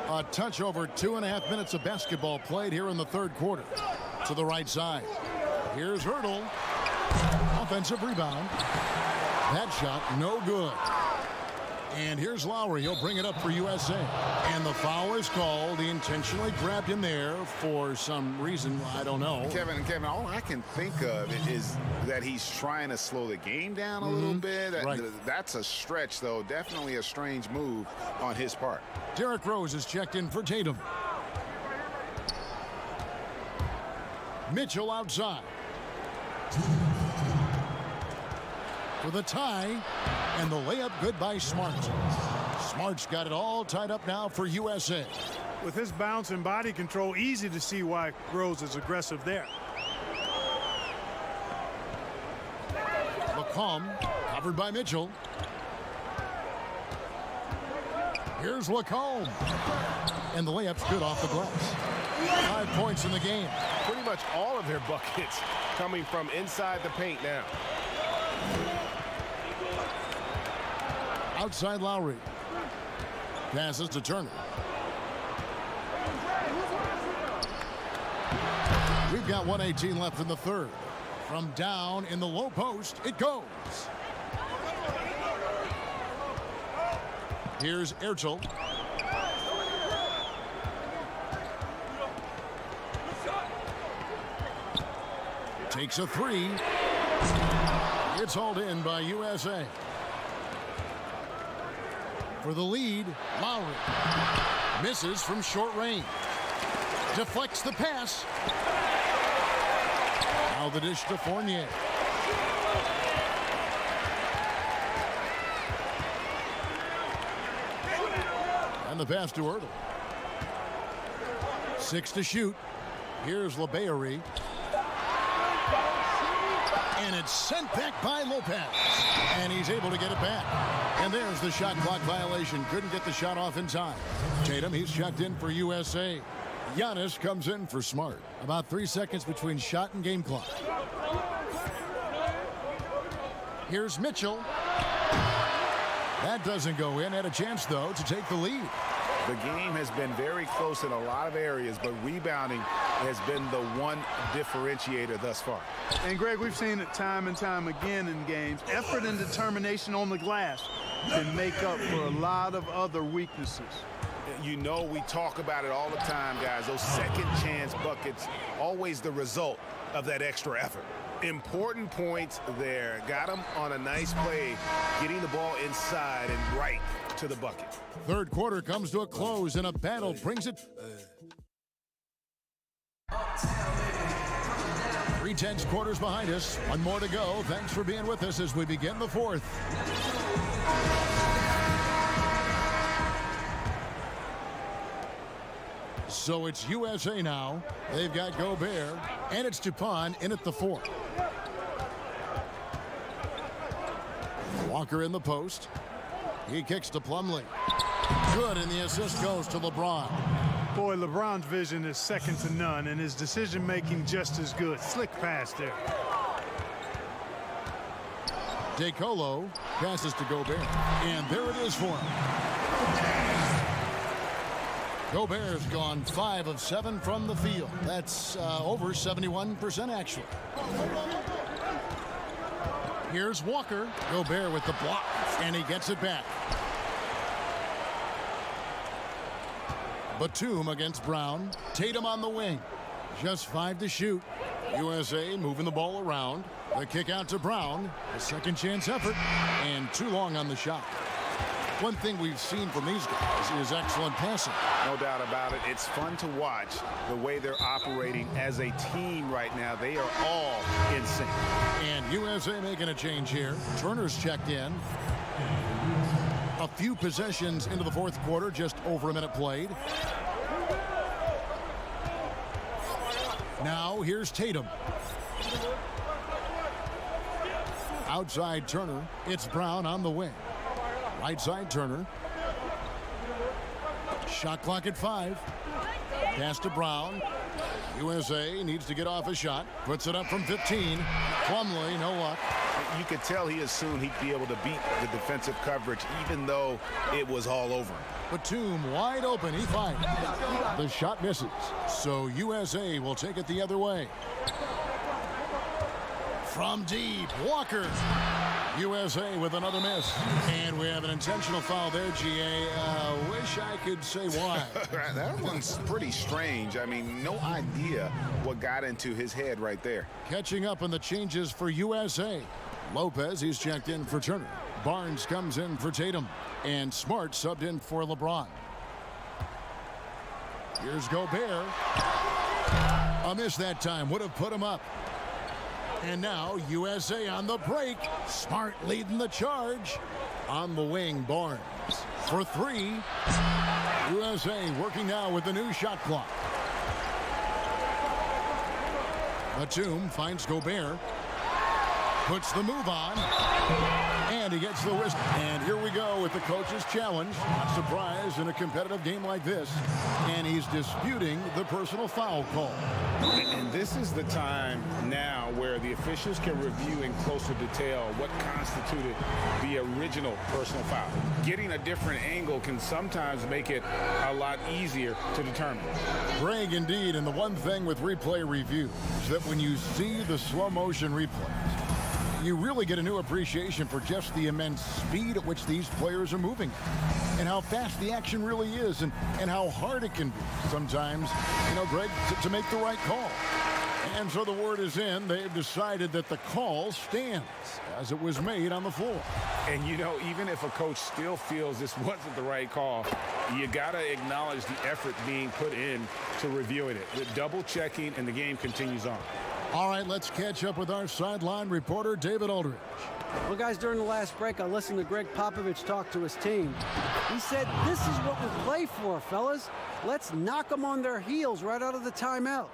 A touch over 2.5 minutes of basketball played here in the third quarter. To the right side. Here's Hurdle. Offensive rebound. That shot no good. And here's Lowry. He'll bring it up for USA. And the foul is called. He intentionally grabbed him there for some reason. I don't know. Kevin, all I can think of is that he's trying to slow the game down a little bit. Right. That's a stretch, though. Definitely a strange move on his part. Derrick Rose is checked in for Tatum. Mitchell outside. For the tie, and the layup good by Smart. Smart's got it all tied up now for USA. With his bounce and body control, easy to see why Rose is aggressive there. McCollum covered by Mitchell. Here's McCollum. And the layup's good off the glass. 5 points in the game. Pretty much all of their buckets coming from inside the paint now. Outside Lowry. Passes to Turner. We've got 1:18 left in the third. From down in the low post, it goes. Here's Ertel. Takes a three. It's hauled in by USA. For the lead, Lowry. Misses from short range. Deflects the pass. Now the dish to Fournier. And the pass to Ertl. 6 to shoot. Here's LeBayery. And it's sent back by Lopez. And he's able to get it back. And there's the shot clock violation. Couldn't get the shot off in time. Tatum, he's checked in for USA. Giannis comes in for Smart. About 3 seconds between shot and game clock. Here's Mitchell. That doesn't go in. Had a chance, though, to take the lead. The game has been very close in a lot of areas, but rebounding has been the one differentiator thus far. And, Greg, we've seen it time and time again in games. Effort and determination on the glass can make up for a lot of other weaknesses. You know, we talk about it all the time, guys. Those second chance buckets, always the result of that extra effort. Important points there. Got him on a nice play, getting the ball inside and right to the bucket. Third quarter comes to a close, and a battle brings it. 3/10 quarters behind us. One more to go. Thanks for being with us as we begin the fourth. So it's USA now. They've got Gobert, and it's Dupont in at the 4. Walker in the post. He kicks to Plumlee. Good, and the assist goes to LeBron. Boy, LeBron's vision is second to none, and his decision-making just as good. Slick pass there. DeColo passes to Gobert, and there it is for him. Gobert's gone 5 of 7 from the field. That's over 71% actually. Here's Walker. Gobert with the block, and he gets it back. Batum against Brown. Tatum on the wing. Just 5 to shoot. USA moving the ball around. The kick out to Brown. A second chance effort, and too long on the shot. One thing we've seen from these guys is excellent passing. No doubt about it. It's fun to watch the way they're operating as a team right now. They are all in sync. And USA making a change here. Turner's checked in. A few possessions into the fourth quarter, just over a minute played. Now here's Tatum. Outside Turner. It's Brown on the wing. Right side Turner. Shot clock at 5. Pass to Brown. USA needs to get off a shot. Puts it up from 15. Plumlee, no luck. You could tell he assumed he'd be able to beat the defensive coverage, even though it was all over him. Batum wide open. He fired. The shot misses. So USA will take it the other way. From deep, Walker. USA with another miss. And we have an intentional foul there, GA. Wish I could say why. That one's pretty strange. I mean, no idea what got into his head right there. Catching up on the changes for USA. Lopez, he's checked in for Turner. Barnes comes in for Tatum. And Smart subbed in for LeBron. Here's Gobert. A miss that time. Would have put him up. And now USA on the break. Smart leading the charge. On the wing, Barnes for 3. USA working now with the new shot clock. Batum finds Gobert. Puts the move on. And he gets the wrist. And here we go with the coach's challenge. Not surprised in a competitive game like this. And he's disputing the personal foul call. And this is the time now where the officials can review in closer detail what constituted the original personal foul. Getting a different angle can sometimes make it a lot easier to determine. Greg, indeed, and the one thing with replay review is that when you see the slow motion replays, you really get a new appreciation for just the immense speed at which these players are moving and how fast the action really is and how hard it can be sometimes, Greg, to make the right call. And so the word is in. They've decided that the call stands as it was made on the floor. And, even if a coach still feels this wasn't the right call, you got to acknowledge the effort being put in to reviewing it. With double checking, and the game continues on. All right, let's catch up with our sideline reporter, David Aldridge. Well, guys, during the last break, I listened to Greg Popovich talk to his team. He said, this is what we play for, fellas. Let's knock them on their heels right out of the timeout.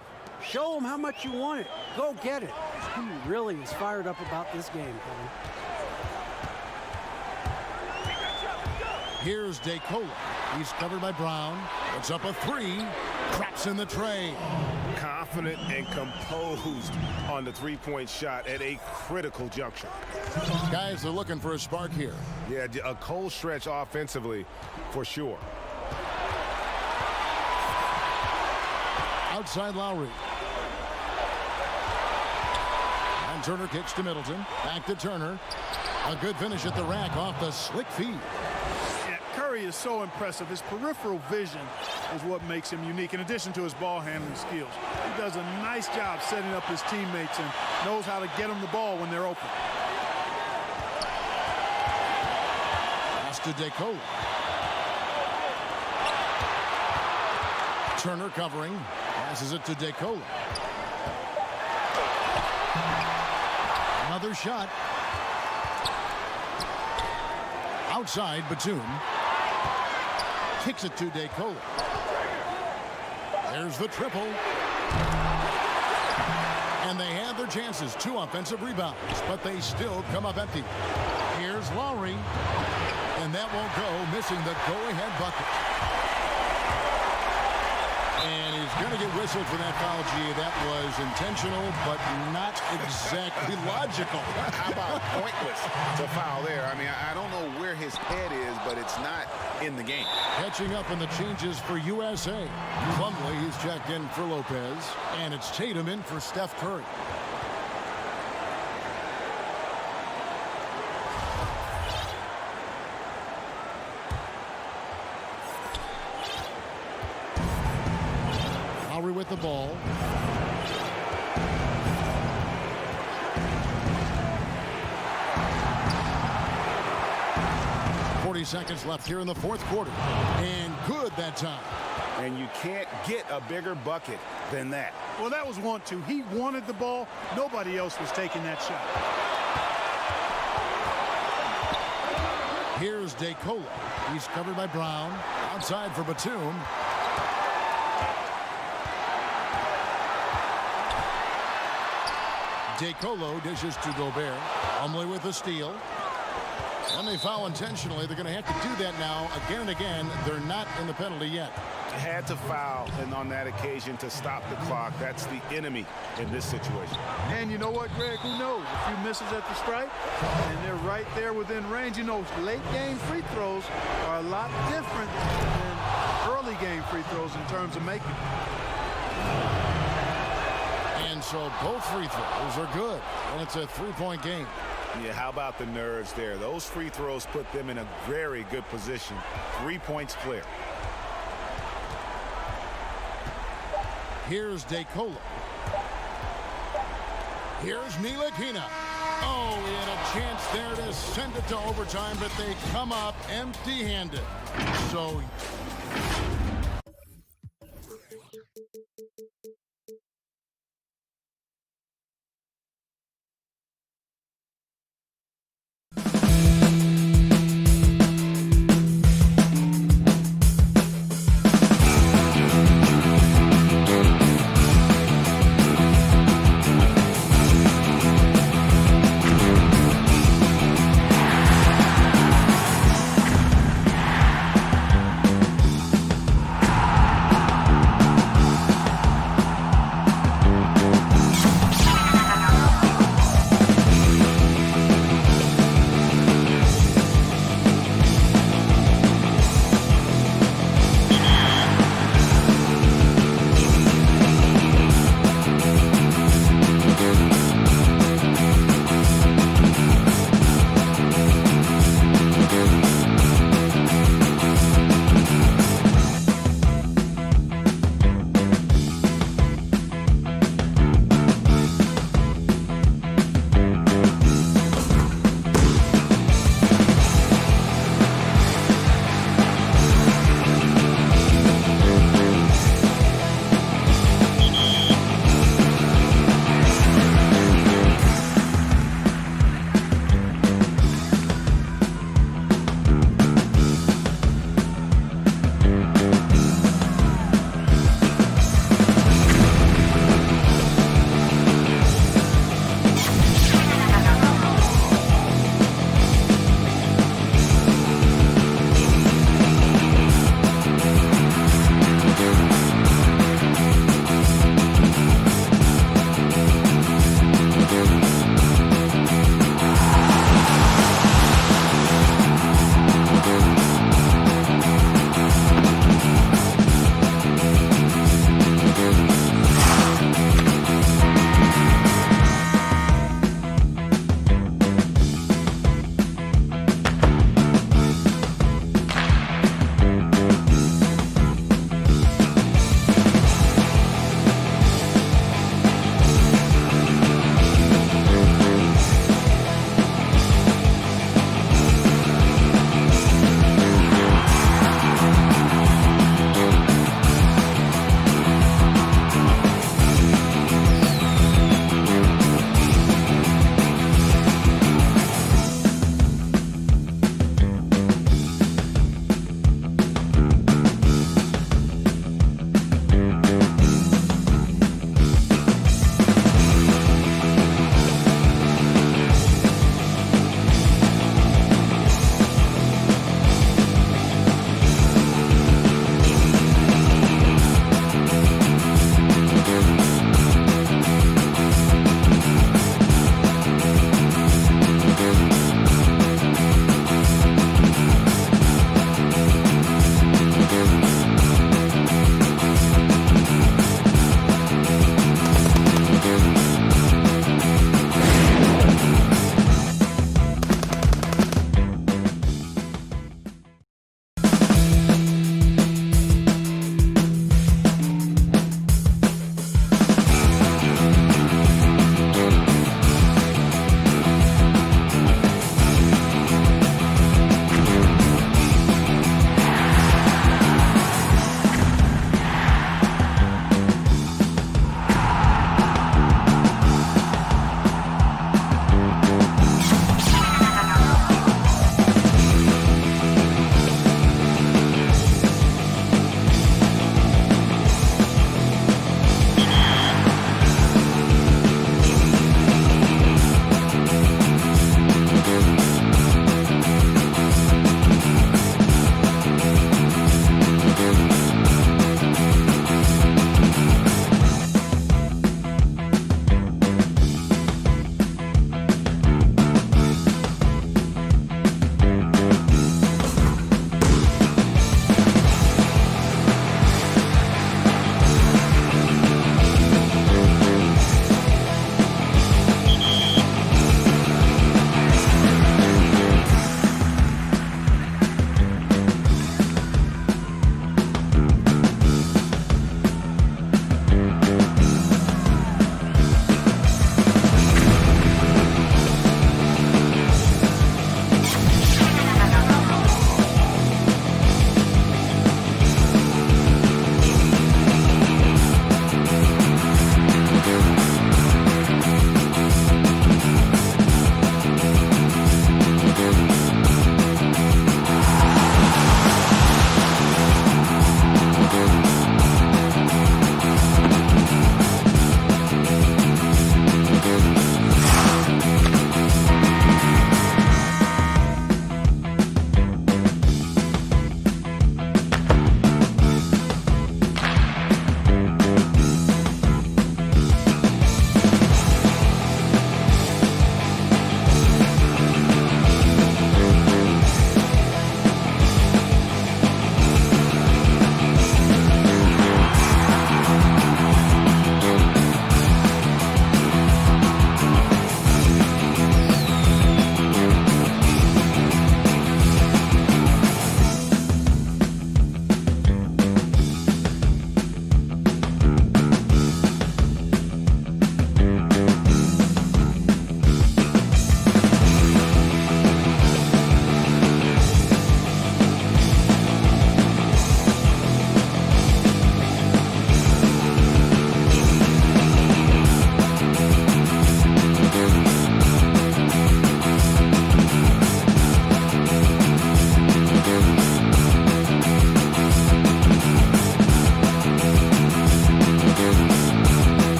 Show them how much you want it. Go get it. He really is fired up about this game, Kevin. Here's DeCola. He's covered by Brown. Puts up a three. Traps in the tray. Confident and composed on the three-point shot at a critical juncture. Guys are looking for a spark here. Yeah, a cold stretch offensively for sure. Outside Lowry. And Turner kicks to Middleton. Back to Turner. A good finish at the rack off the slick feed. Yeah, Curry is so impressive. His peripheral vision is what makes him unique, in addition to his ball handling skills. He does a nice job setting up his teammates and knows how to get them the ball when they're open. Pass to DeCola. Turner covering. Passes it to DeCola. Another shot. Outside, Batum. Kicks it to DeCola. There's the triple. And they have their chances. 2 offensive rebounds, but they still come up empty. Here's Lowry. And that won't go, missing the go-ahead bucket. And he's going to get whistled for that foul, G. That was intentional, but not exactly logical. How about pointless to foul there? I mean, I don't know where his head is, but it's not in the game. Catching up on the changes for USA. Plumlee, he's checked in for Lopez. And it's Tatum in for Steph Curry. Lowry with the ball. Seconds left here in the fourth quarter. And good that time. And you can't get a bigger bucket than that. Well, that was 1-2. He wanted the ball. Nobody else was taking that shot. Here's DeCola. He's covered by Brown. Outside for Batum. DeColo dishes to Gobert. Plumlee with the steal. And they foul intentionally. They're going to have to do that now again and again. They're not in the penalty yet. Had to foul, and on that occasion to stop the clock. That's the enemy in this situation. And you know what, Greg? Who knows? A few misses at the stripe, and they're right there within range. You know, late game free throws are a lot different than early game free throws in terms of making. And so both free throws are good, and it's a three-point game. Yeah, how about the nerves there? Those free throws put them in a very good position. 3 points clear. Here's DeCola. Here's Ntilikina. Oh, he had a chance there to send it to overtime, but they come up empty-handed. So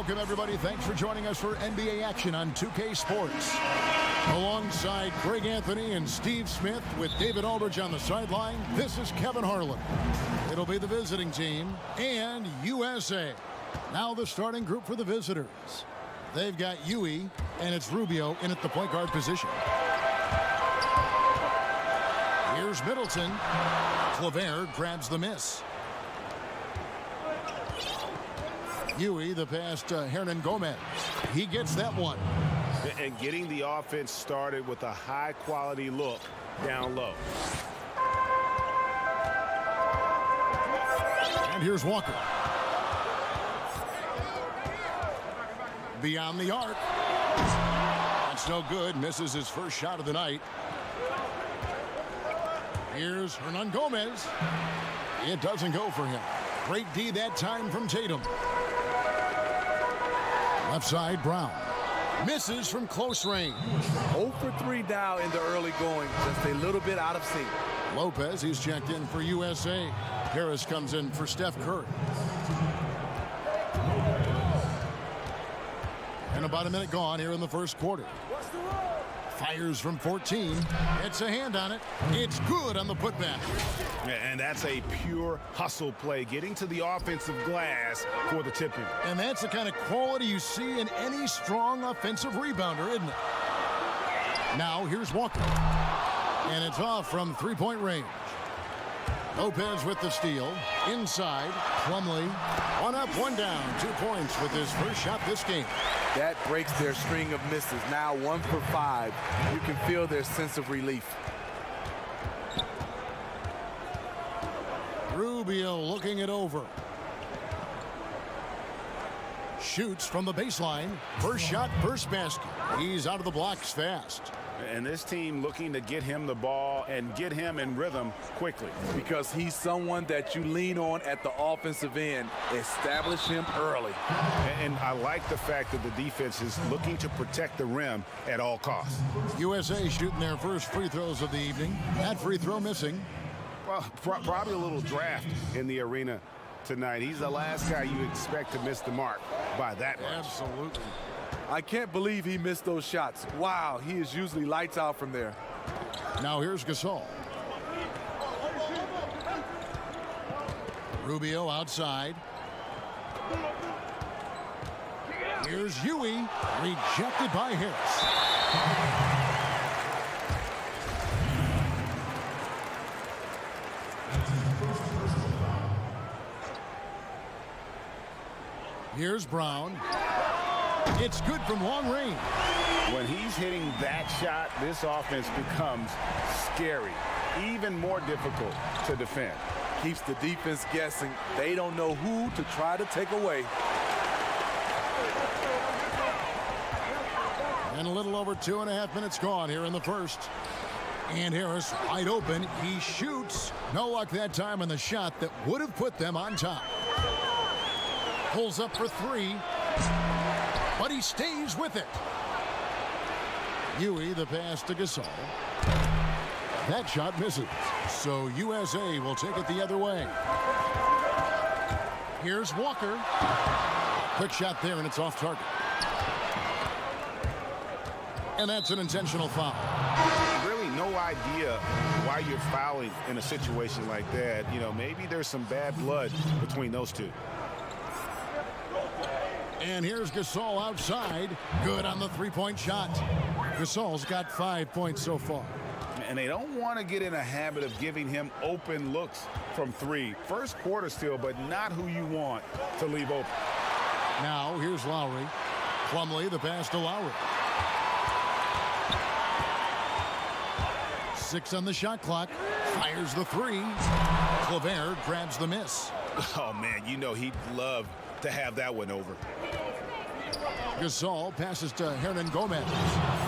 Welcome, everybody. Thanks for joining us for NBA action on 2K Sports. Alongside Greg Anthony and Steve Smith with David Aldridge on the sideline, this is Kevin Harlan. It'll be the visiting team and USA. Now the starting group for the visitors. They've got Huey, and it's Rubio in at the point guard position. Here's Middleton. Clavert grabs the miss. Huey, the pass to Hernan Gomez. He gets that one. And getting the offense started with a high-quality look down low. And here's Walker. Beyond the arc. That's no good. Misses his first shot of the night. Here's Hernan Gomez. It doesn't go for him. Great D that time from Tatum. Left side, Brown. Misses from close range. 0 for 3 now in the early going. Just a little bit out of sync. Lopez, he's checked in for USA. Harris comes in for Steph Curry. And about a minute gone here in the first quarter. Fires from 14. It's a hand on it. It's good on the putback. And that's a pure hustle play, getting to the offensive glass for the tip-in. And that's the kind of quality you see in any strong offensive rebounder, isn't it? Now here's Walker. And it's off from three-point range. Lopez with the steal. Inside, Plumlee. One up, one down. 2 points with his first shot this game. That breaks their string of misses. Now 1 for 5. You can feel their sense of relief. Rubio looking it over. Shoots from the baseline. First shot, first basket. He's out of the blocks fast. And this team looking to get him the ball and get him in rhythm quickly. Because he's someone that you lean on at the offensive end. Establish him early. And I like the fact that the defense is looking to protect the rim at all costs. USA shooting their first free throws of the evening. That free throw missing. Well, probably a little draft in the arena tonight. He's the last guy you expect to miss the mark by that much. Absolutely. I can't believe he missed those shots. Wow, he is usually lights out from there. Now here's Gasol. Rubio outside. Here's Huey. Rejected by Harris. Here's Brown. It's good from long range. When he's hitting that shot, this offense becomes scary, even more difficult to defend. Keeps the defense guessing. They don't know who to try to take away. And a little over 2.5 minutes gone here in the first. And Harris wide open. He shoots. No luck that time on the shot that would have put them on top. Pulls up for three. But he stays with it. Huey, the pass to Gasol. That shot misses. So USA will take it the other way. Here's Walker. Quick shot there, and it's off target. And that's an intentional foul. Really no idea why you're fouling in a situation like that. You know, maybe there's some bad blood between those two. And here's Gasol outside. Good on the three-point shot. Gasol's got 5 points so far. And they don't want to get in a habit of giving him open looks from three. First quarter still, but not who you want to leave open. Now here's Lowry. Plumlee, the pass to Lowry. 6 on the shot clock. Fires the three. Clavert grabs the miss. Oh, man, you know he'd love to have that one over. Gasol passes to Hernan Gomez.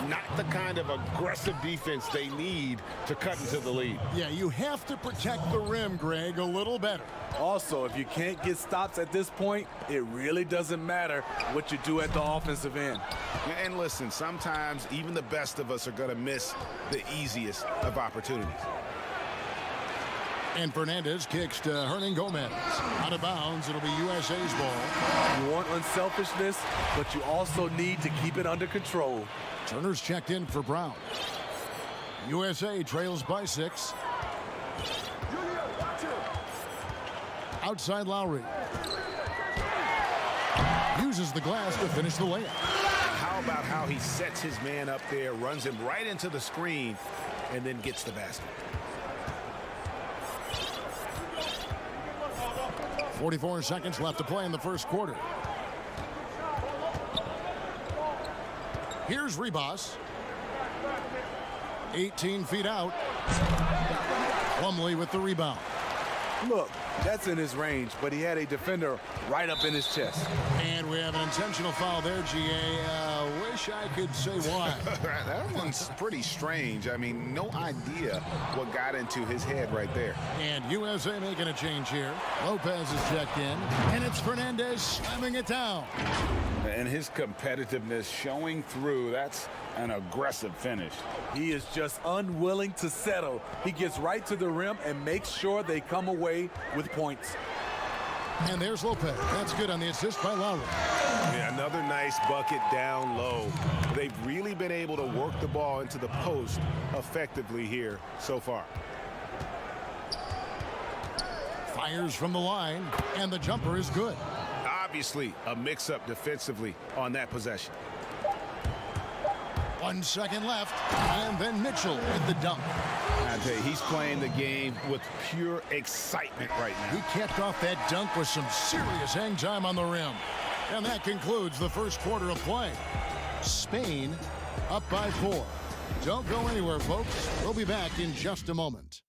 Not the kind of aggressive defense they need to cut into the lead. Yeah, you have to protect the rim, Greg, a little better. Also, if you can't get stops at this point, it really doesn't matter what you do at the offensive end. And listen, sometimes even the best of us are going to miss the easiest of opportunities. And Fernandez kicks to Hernan Gomez. Out of bounds, it'll be USA's ball. You want unselfishness, but you also need to keep it under control. Turner's checked in for Brown. USA trails by 6. Outside Lowry. Uses the glass to finish the layup. How about how he sets his man up there, runs him right into the screen, and then gets the basket. 44 seconds left to play in the first quarter. Here's Ribas. 18 feet out. Plumlee with the rebound. Look, that's in his range, but he had a defender right up in his chest. And we have an intentional foul there, GA. Wish I could say why. That one's pretty strange. I mean, no idea what got into his head right there. And USA making a change here. Lopez is checked in, and it's Fernandez slamming it down. And his competitiveness showing through. That's an aggressive finish. He is just unwilling to settle. He gets right to the rim and makes sure they come away with points. And there's Lopez. That's good on the assist by Lowry. Yeah, another nice bucket down low. They've really been able to work the ball into the post effectively here so far. Fires from the line, and the jumper is good. Obviously, a mix-up defensively on that possession. 1 second left, and then Mitchell with the dunk. I tell you, he's playing the game with pure excitement right now. He capped off that dunk with some serious hang time on the rim. And that concludes the first quarter of play. Spain up by 4. Don't go anywhere, folks. We'll be back in just a moment.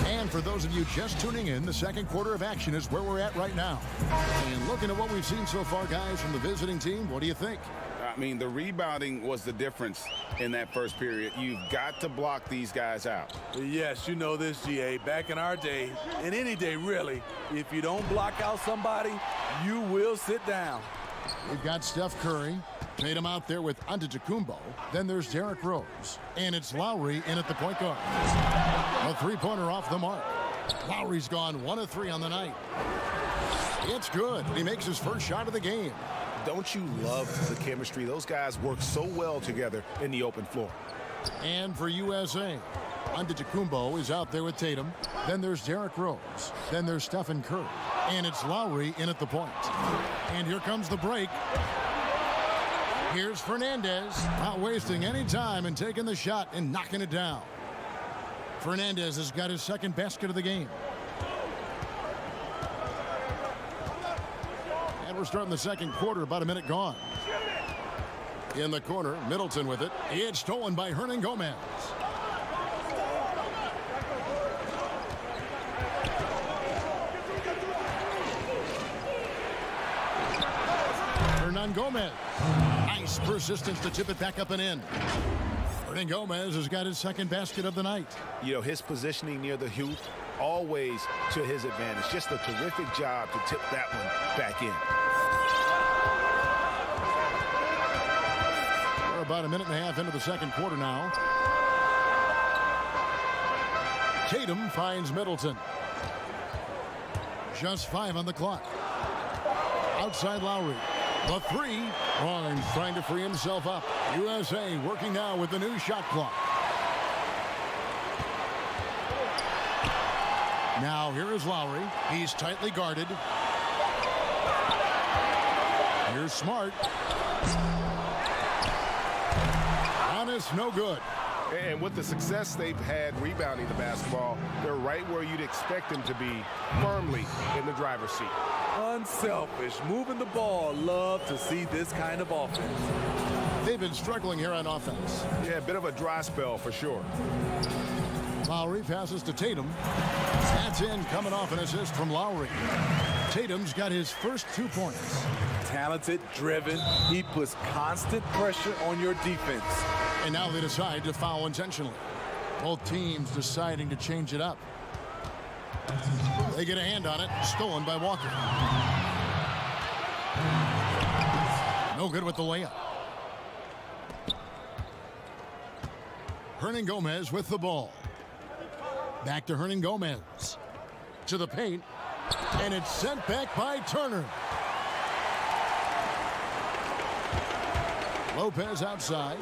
And for those of you just tuning in, the second quarter of action is where we're at right now. And looking at what we've seen so far, guys, from the visiting team, what do you think? I mean, the rebounding was the difference in that first period. You've got to block these guys out. Yes, you know this, GA. Back in our day, and any day really, if you don't block out somebody, you will sit down. We've got Steph Curry. Tatum out there with Antetokounmpo. Then there's Derrick Rose. And it's Lowry in at the point guard. A three-pointer off the mark. Lowry's gone 1 of 3 on the night. It's good. He makes his first shot of the game. Don't you love the chemistry? Those guys work so well together in the open floor. And for USA, Antetokounmpo is out there with Tatum. Then there's Derrick Rose. Then there's Stephen Curry. And it's Lowry in at the point. And here comes the break. Here's Fernandez, not wasting any time and taking the shot and knocking it down. Fernandez has got his second basket of the game. And we're starting the second quarter, about a minute gone. In the corner, Middleton with it. It's stolen by Hernan Gomez. Hernan Gomez. Nice persistence to tip it back up and in. Hernan Gomez has got his second basket of the night. You know, his positioning near the hoop, always to his advantage. Just a terrific job to tip that one back in. We're about a minute and a half into the second quarter now. Tatum finds Middleton. Just 5 on the clock. Outside Lowry. The 3. Barnes trying to free himself up. USA working now with the new shot clock. Now here is Lowry. He's tightly guarded. Here's Smart. Honest, no good. And with the success they've had rebounding the basketball, they're right where you'd expect them to be, firmly in the driver's seat. Unselfish, moving the ball. Love to see this kind of offense. They've been struggling here on offense. Yeah, a bit of a dry spell for sure. Lowry passes to Tatum. That's in, coming off an assist from Lowry. Tatum's got his first 2 points. Talented, driven. He puts constant pressure on your defense. And now they decide to foul intentionally. Both teams deciding to change it up. They get a hand on it. Stolen by Walker. No good with the layup. Hernan Gomez with the ball. Back to Hernan Gomez. To the paint. And it's sent back by Turner. Lopez outside.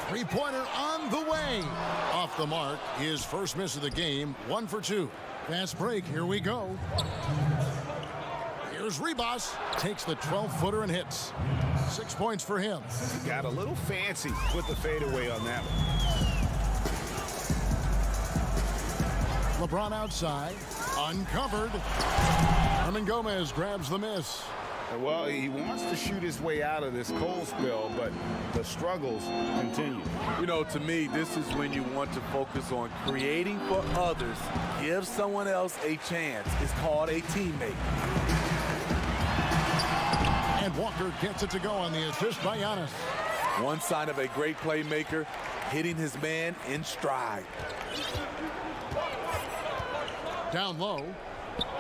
Three-pointer on the way. Off the mark. His first miss of the game. 1 for 2. Fast break. Here we go. Here's Ribas. Takes the 12-footer and hits. 6 points for him. He got a little fancy with the fadeaway on that one. LeBron outside. Uncovered. Hernan Gomez grabs the miss. Well, he wants to shoot his way out of this cold spell, but the struggles continue. You know, to me, this is when you want to focus on creating for others. Give someone else a chance. It's called a teammate. And Walker gets it to go on the assist by Giannis. One sign of a great playmaker, hitting his man in stride. Down low.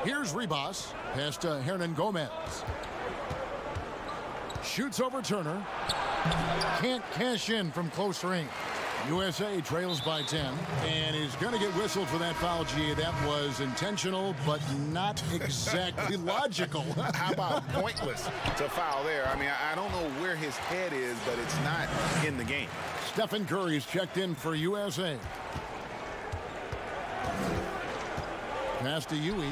Here's Ribas. Pass to Hernan Gomez. Shoots over Turner. Can't cash in from close range. USA trails by 10 and is going to get whistled for that foul, G. That was intentional, but not exactly logical. How about pointless to foul there? I mean, I don't know where his head is, but it's not in the game. Stephen Curry's checked in for USA. Pass to Huey.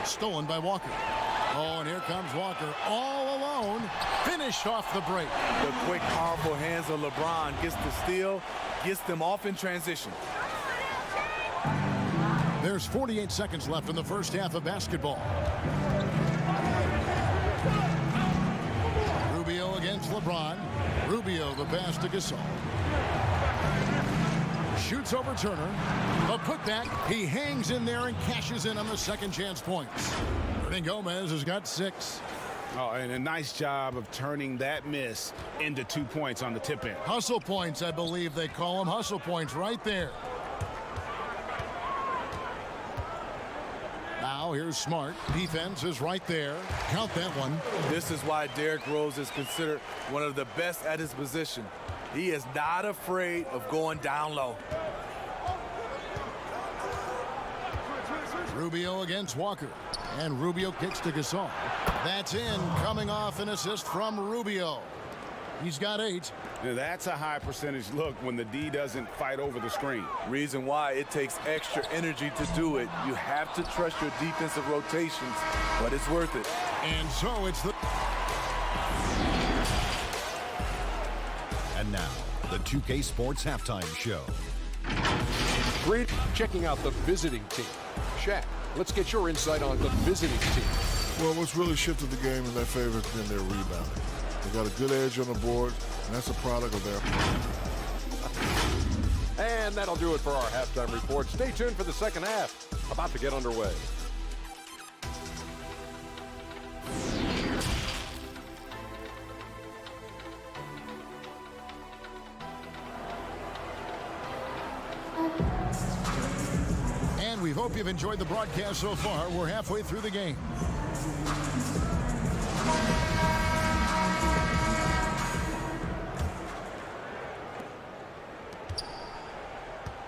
Stolen by Walker. Oh, and here comes Walker all alone. Finished off the break. The quick, powerful hands of LeBron gets the steal, gets them off in transition. There's 48 seconds left in the first half of basketball. Rubio against LeBron. Rubio the pass to Gasol. Shoots over Turner. A putback. He hangs in there and cashes in on the second chance points. Hernan Gomez has got 6. Oh, and a nice job of turning that miss into 2 points on the tip in. Hustle points, I believe they call them. Hustle points right there. Now here's Smart. Defense is right there. Count that one. This is why Derrick Rose is considered one of the best at his position. He is not afraid of going down low. Rubio against Walker. And Rubio kicks to Gasol. That's in, coming off an assist from Rubio. He's got 8. Now that's a high percentage look when the D doesn't fight over the screen. Reason why it takes extra energy to do it. You have to trust your defensive rotations, but it's worth it. And so it's the... And now, the 2K Sports Halftime Show. Great checking out the visiting team. Shaq, let's get your insight on the visiting team. Well, what's really shifted the game in their favor has been their rebounding. They got a good edge on the board, and that's a product of their... And that'll do it for our halftime report. Stay tuned for the second half. About to get underway. And we hope you've enjoyed the broadcast so far. We're halfway through the game.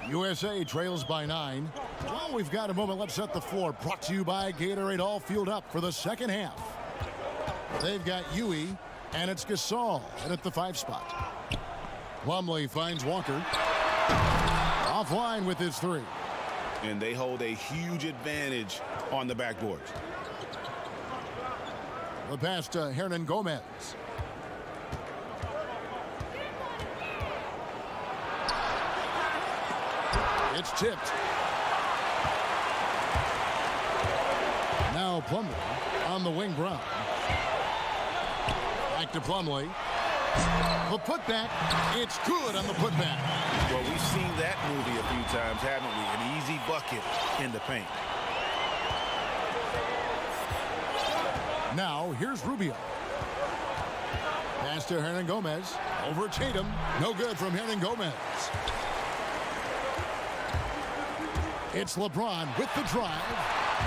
USA trails by 9. Well, we've got a moment. Let's set the floor. Brought to you by Gatorade, all fueled up for the second half. They've got Huey, and it's Gasol at the 5 spot. Plumlee finds Walker. Offline with his 3. And they hold a huge advantage on the backboards. The pass to Hernan Gomez. It's tipped. Now Plumlee on the wing. Brown. Back to Plumlee. The putback. It's good on the putback. Well, we've seen that movie a few times, haven't we? An easy bucket in the paint. Now here's Rubio. Pass to Hernan Gomez. Over Tatum. No good from Hernan Gomez. It's LeBron with the drive.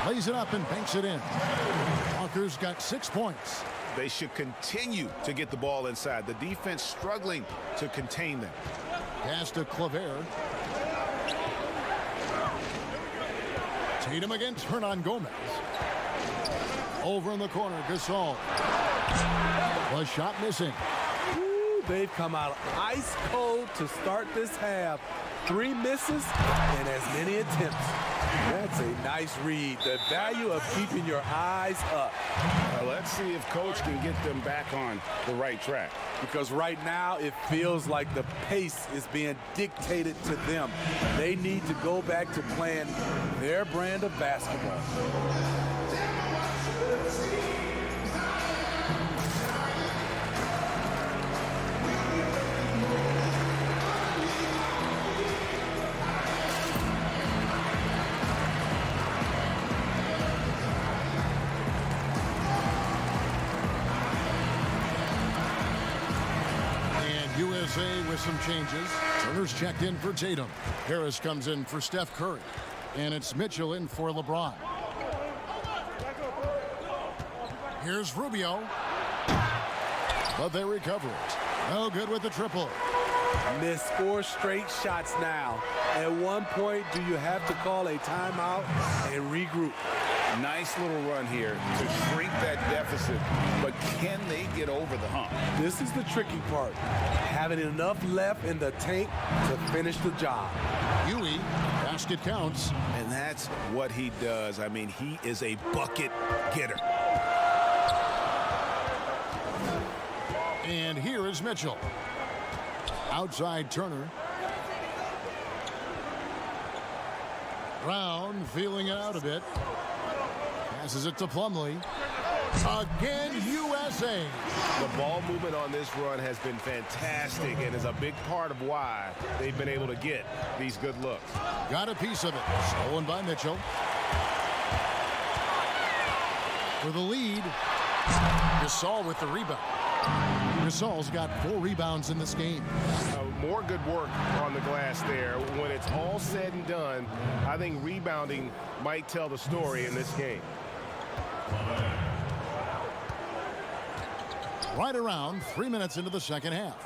Lays it up and banks it in. Walker's got 6 points. They should continue to get the ball inside. The defense struggling to contain them. Pass to Claver. Tatum against Hernan Gomez. Over in the corner, Gasol. The shot missing. Ooh, they've come out ice cold to start this half. 3 misses and as many attempts. That's a nice read. The value of keeping your eyes up. Let's see if coach can get them back on the right track. Because right now it feels like the pace is being dictated to them. They need to go back to playing their brand of basketball. USA with some changes. Turner's checked in for Tatum. Harris comes in for Steph Curry. And it's Mitchell in for LeBron. Here's Rubio. But they recover it. No good with the triple. Missed 4 straight shots now. At one point, do you have to call a timeout and regroup? Nice little run here to shrink that deficit, but can they get over the hump? This is the tricky part. Having enough left in the tank to finish the job. Huey, basket counts. And that's what he does. I mean, he is a bucket getter. And here is Mitchell. Outside Turner. Brown feeling it out a bit. Passes it to Plumlee. Again, USA. The ball movement on this run has been fantastic and is a big part of why they've been able to get these good looks. Got a piece of it. Stolen by Mitchell. For the lead, Gasol with the rebound. Gasol's got 4 rebounds in this game. More good work on the glass there. When it's all said and done, I think rebounding might tell the story in this game. Right around 3 minutes into the second half.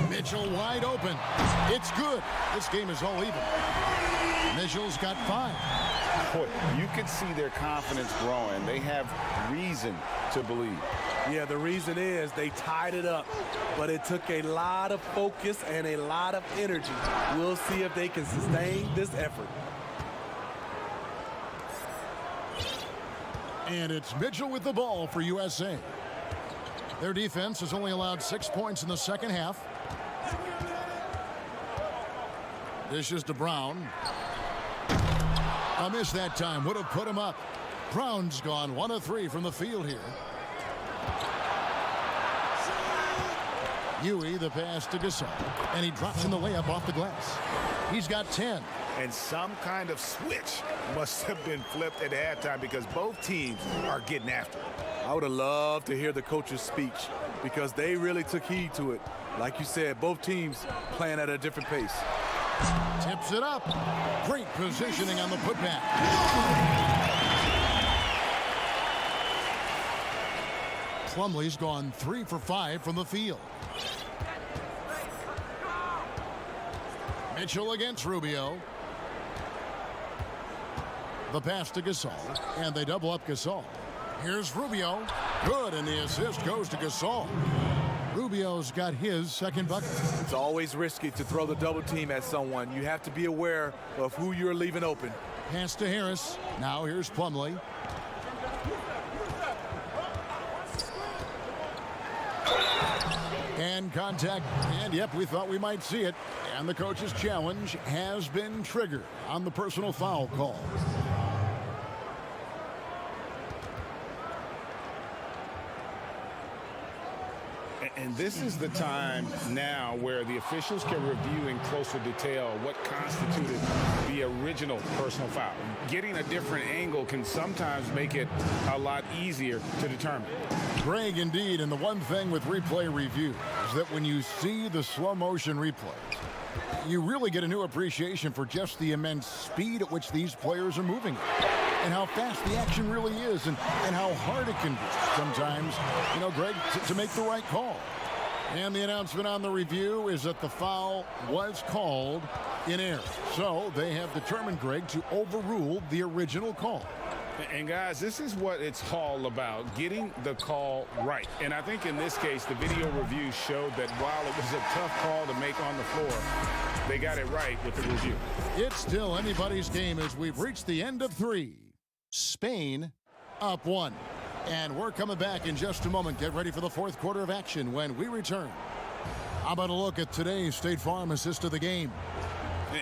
Mitchell wide open. It's good. This game is all even. Mitchell's got 5. Boy, you can see their confidence growing. They have reason to believe. Yeah, the reason is they tied it up, but it took a lot of focus and a lot of energy. We'll see if they can sustain this effort. And it's Mitchell with the ball for USA. Their defense has only allowed 6 points in the second half. Dishes to Brown. A miss that time would have put him up. Brown's gone 1 of 3 from the field here. Huey, the pass to Gasol, and he drops in the layup off the glass. He's got 10. And some kind of switch must have been flipped at halftime because both teams are getting after it. I would have loved to hear the coach's speech because they really took heed to it. Like you said, both teams playing at a different pace. Tips it up. Great positioning on the putback. Plumlee's gone 3 for 5 from the field. Mitchell against Rubio. The pass to Gasol, and they double up Gasol. Here's Rubio. Good, and the assist goes to Gasol. Rubio's got his second bucket. It's always risky to throw the double team at someone. You have to be aware of who you're leaving open. Pass to Harris. Now here's Plumlee. And contact, and yep, we thought we might see it. And the coach's challenge has been triggered on the personal foul call. And this is the time now where the officials can review in closer detail what constituted the original personal foul. Getting a different angle can sometimes make it a lot easier to determine. Greg, indeed, and the one thing with replay review is that when you see the slow motion replays, you really get a new appreciation for just the immense speed at which these players are moving and how fast the action really is and how hard it can be sometimes, you know, Greg, to make the right call. And the announcement on the review is that the foul was called in error. So they have determined, Greg, to overrule the original call. And guys, this is what it's all about, getting the call right. And I think in this case, the video review showed that while it was a tough call to make on the floor, they got it right with the review. It's still anybody's game as we've reached the end of 3. Spain up 1. And we're coming back in just a moment. Get ready for the fourth quarter of action when we return. How about a look at today's State Farm assist of the game?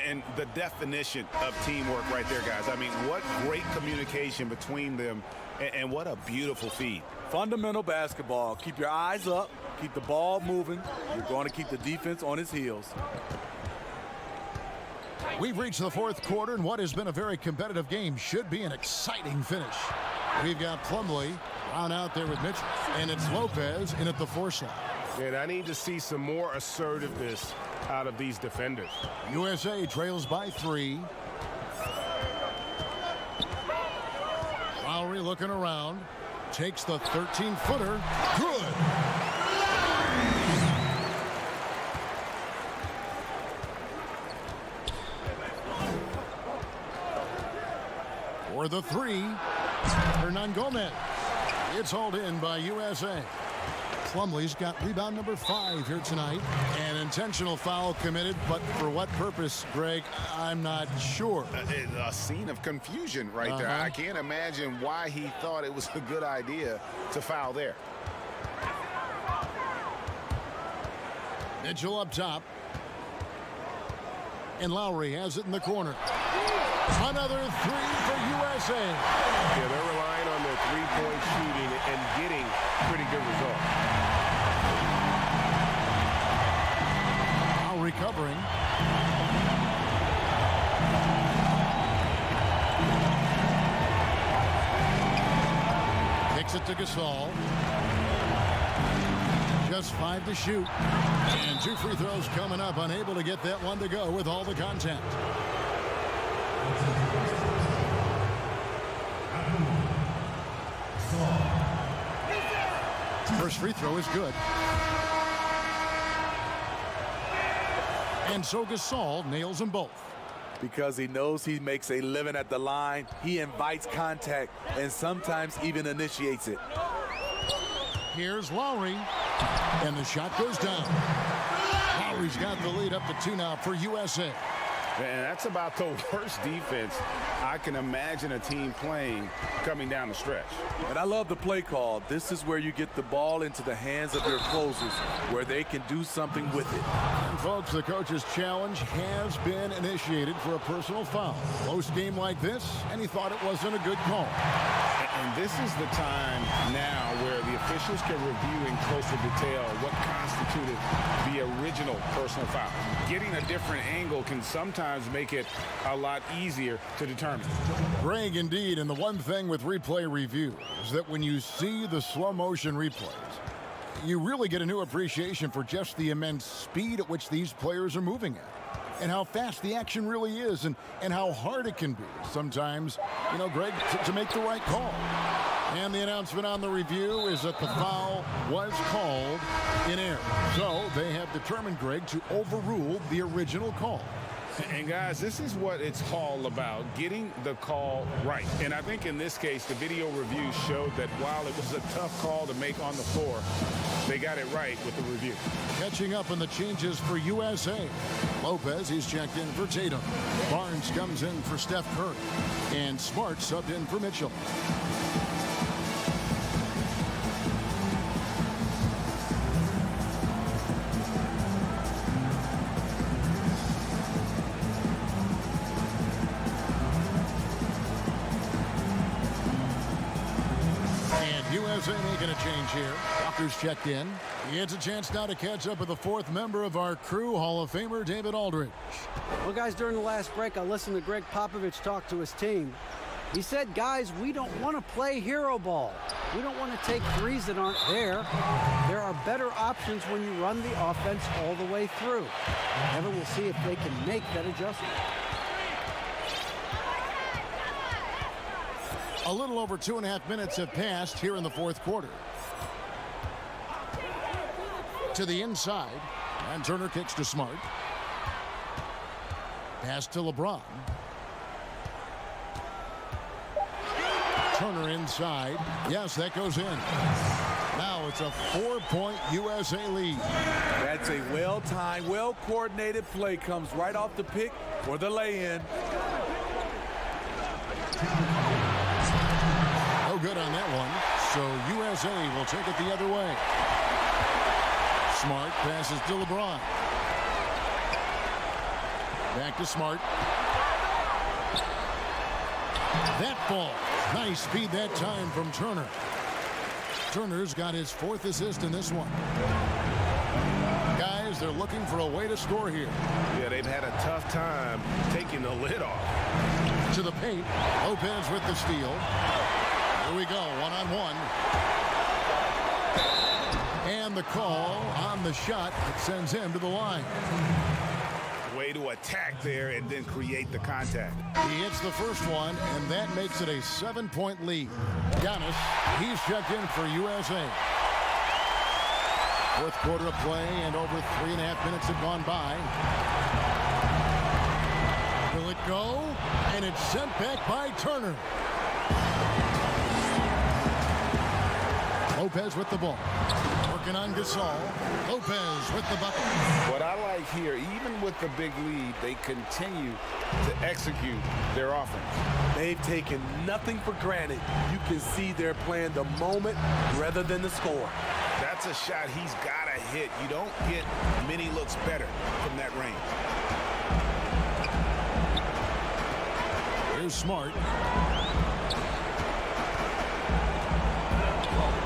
And the definition of teamwork right there, guys. I mean, what great communication between them, and what a beautiful feed. Fundamental basketball. Keep your eyes up. Keep the ball moving. You're going to keep the defense on its heels. We've reached the fourth quarter, and what has been a very competitive game should be an exciting finish. We've got Plumlee on out there with Mitchell, and it's Lopez in at the 4 slot. And I need to see some more assertiveness out of these defenders. USA trails by 3. Lowry looking around, takes the 13-footer. Good. For the 3, Hernan Gomez. It's hauled in by USA. Plumlee's got rebound number 5 here tonight. An intentional foul committed, but for what purpose, Greg, I'm not sure. A scene of confusion right there. I can't imagine why he thought it was a good idea to foul there. Mitchell up top. And Lowry has it in the corner. Another 3 for USA. Yeah, they're relying on their three-point shooting and getting pretty good results. Now recovering. Kicks it to Gasol. Just 5 to shoot. And 2 free throws coming up. Unable to get that one to go with all the contact. First free throw is good. And so Gasol nails them both. Because he knows he makes a living at the line, he invites contact and sometimes even initiates it. Here's Lowry. And the shot goes down. Lowry's got the lead up to 2 now for USA. And that's about the worst defense I can imagine a team playing coming down the stretch. And I love the play call. This is where you get the ball into the hands of your closers, where they can do something with it. And folks, the coach's challenge has been initiated for a personal foul. Close game like this, and he thought it wasn't a good call. And this is the time now where the officials can review in closer detail what constituted the original personal foul. Getting a different angle can sometimes make it a lot easier to determine. Greg, indeed, and the one thing with replay review is that when you see the slow motion replays, you really get a new appreciation for just the immense speed at which these players are moving at. And how fast the action really is, and how hard it can be sometimes, you know, Greg, to make the right call. And the announcement on the review is that the foul was called in error. So they have determined, Greg, to overrule the original call. And guys, this is what it's all about, getting the call right. And I think in this case, the video review showed that while it was a tough call to make on the floor, they got it right with the review. Catching up on the changes for USA. Lopez, he's checked in for Tatum. Barnes comes in for Steph Curry. And Smart subbed in for Mitchell. USA making a change here. Walker's checked in. He gets a chance now to catch up with the 4th member of our crew, Hall of Famer David Aldridge. Well, guys, during the last break, I listened to Greg Popovich talk to his team. He said, guys, we don't want to play hero ball. We don't want to take threes that aren't there. There are better options when you run the offense all the way through. However, we'll see if they can make that adjustment. A little over 2.5 minutes have passed here in the fourth quarter. To the inside, and Turner kicks to Smart. Pass to LeBron. Turner inside. Yes, that goes in. Now it's a 4-point USA lead. That's a well-timed, well-coordinated play. Comes right off the pick for the lay-in. No good on that one. So USA will take it the other way. Smart passes to LeBron. Back to Smart. That ball. Nice speed that time from Turner. Turner's got his 4th assist in this one. Guys, they're looking for a way to score here. Yeah, they've had a tough time taking the lid off. To the paint. Lopez with the steal. Here we go, one-on-one. And the call on the shot that sends him to the line. Way to attack there and then create the contact. He hits the first one, and that makes it a 7-point lead. Giannis, he's checked in for USA. 4th quarter of play, and over 3.5 minutes have gone by. Will it go? And it's sent back by Turner. Lopez with the ball. Working on Gasol. Lopez with the bucket. What I like here, even with the big lead, they continue to execute their offense. They've taken nothing for granted. You can see they're playing the moment rather than the score. That's a shot he's got to hit. You don't get many looks better from that range. Here's Smart.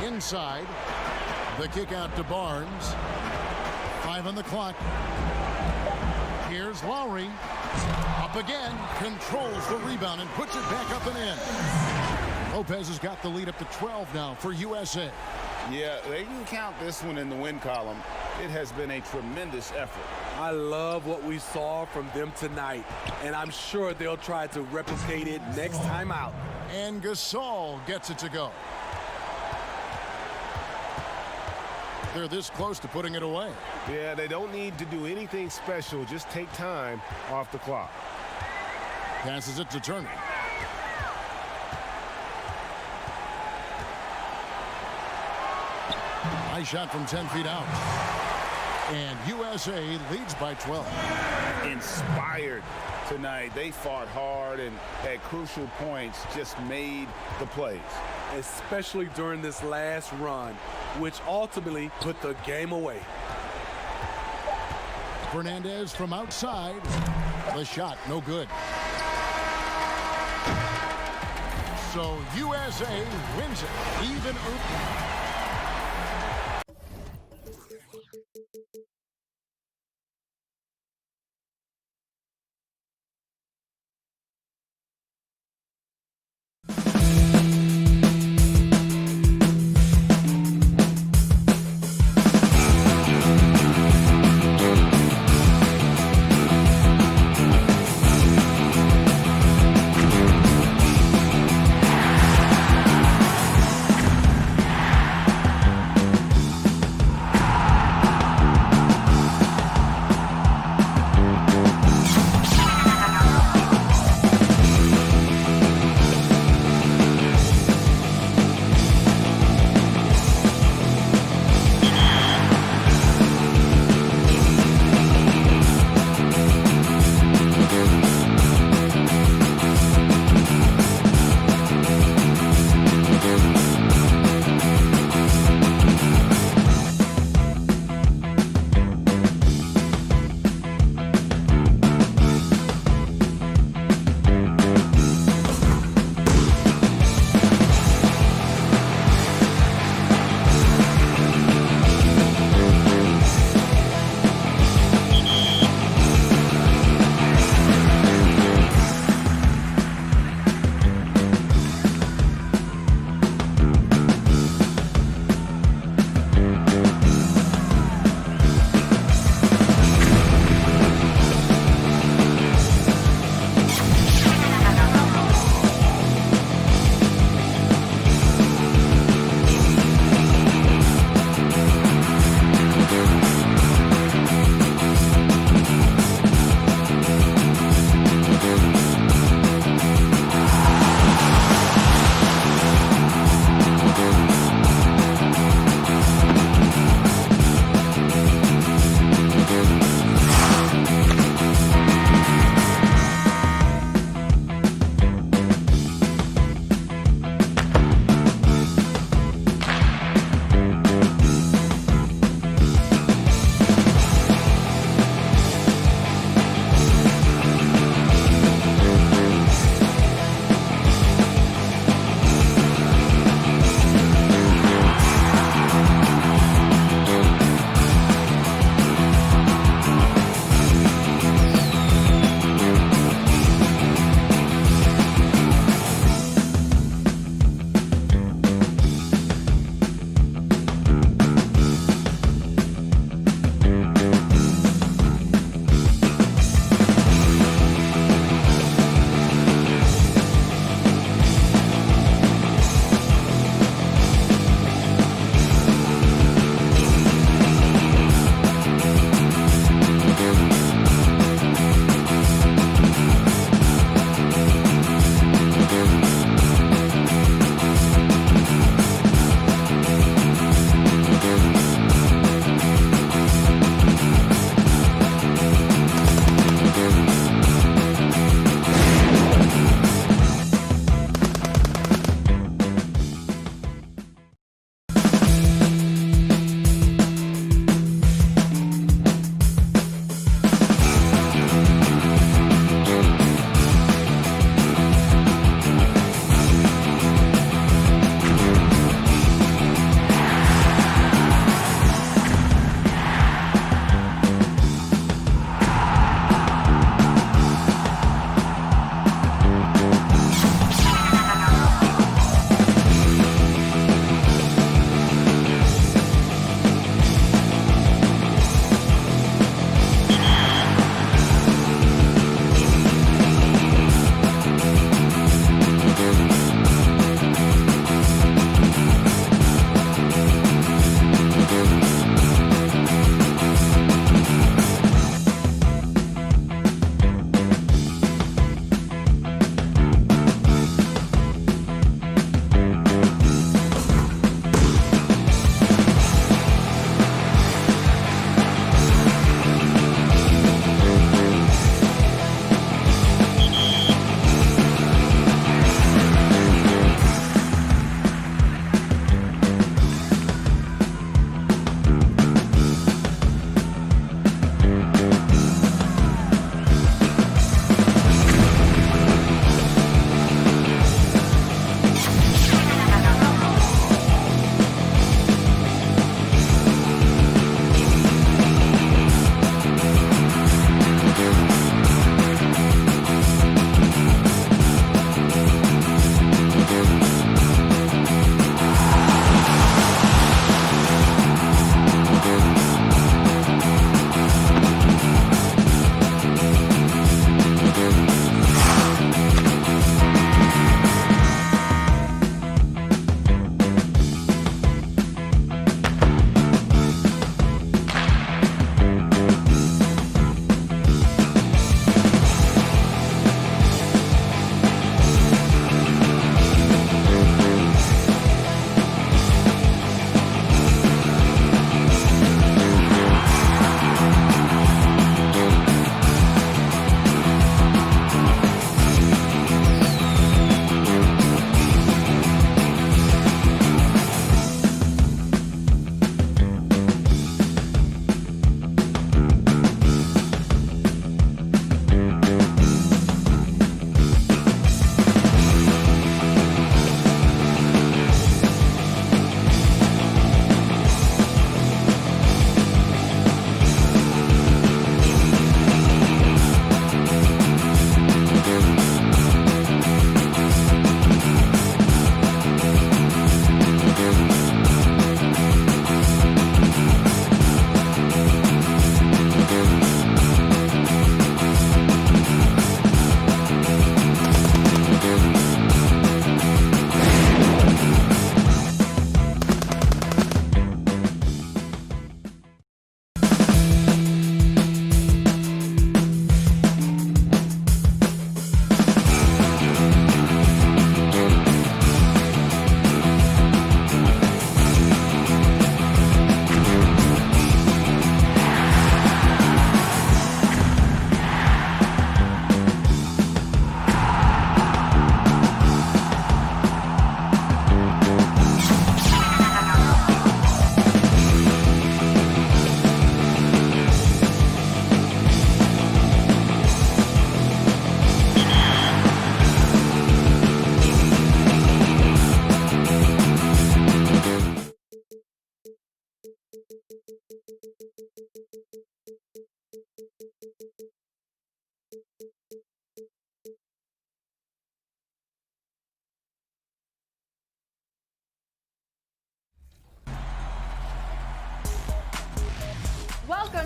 Inside. The kick out to Barnes. 5 on the clock. Here's Lowry. Up again. Controls the rebound and puts it back up and in. Lopez has got the lead up to 12 now for USA. Yeah, they can count this one in the win column. It has been a tremendous effort. I love what we saw from them tonight, and I'm sure they'll try to replicate it next time out. And Gasol gets it to go. They're this close to putting it away. Yeah, they don't need to do anything special. Just take time off the clock. Passes it to Turner. Nice shot from 10 feet out. And USA leads by 12. Inspired tonight. They fought hard and at crucial points just made the plays. Especially during this last run, which ultimately put the game away. Fernandez from outside. The shot, no good. So USA wins it. Even open.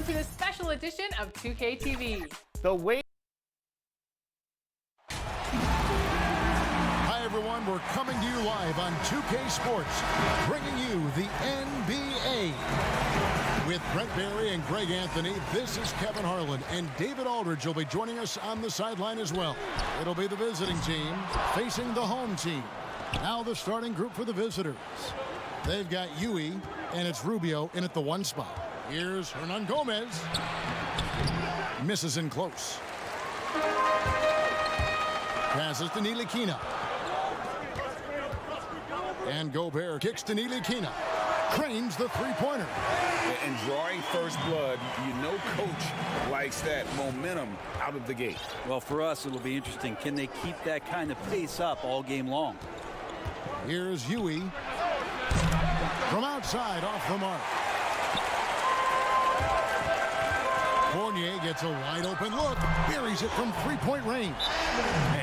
to this special edition of 2K TV. The way. Hi, everyone. We're coming to you live on 2K Sports, bringing you the NBA. With Brent Barry and Greg Anthony, this is Kevin Harlan, and David Aldridge will be joining us on the sideline as well. It'll be the visiting team facing the home team. Now the starting group for the visitors. They've got Yui, and it's Rubio in at the 1 spot. Here's Hernan Gomez. Misses in close. Passes to Ntilikina. And Gobert kicks to Ntilikina. Cranes the three-pointer. And drawing first blood, you know coach likes that momentum out of the gate. Well, for us, it'll be interesting. Can they keep that kind of pace up all game long? Here's Yui. From outside, off the mark. Fournier gets a wide-open look. Buries it from three-point range.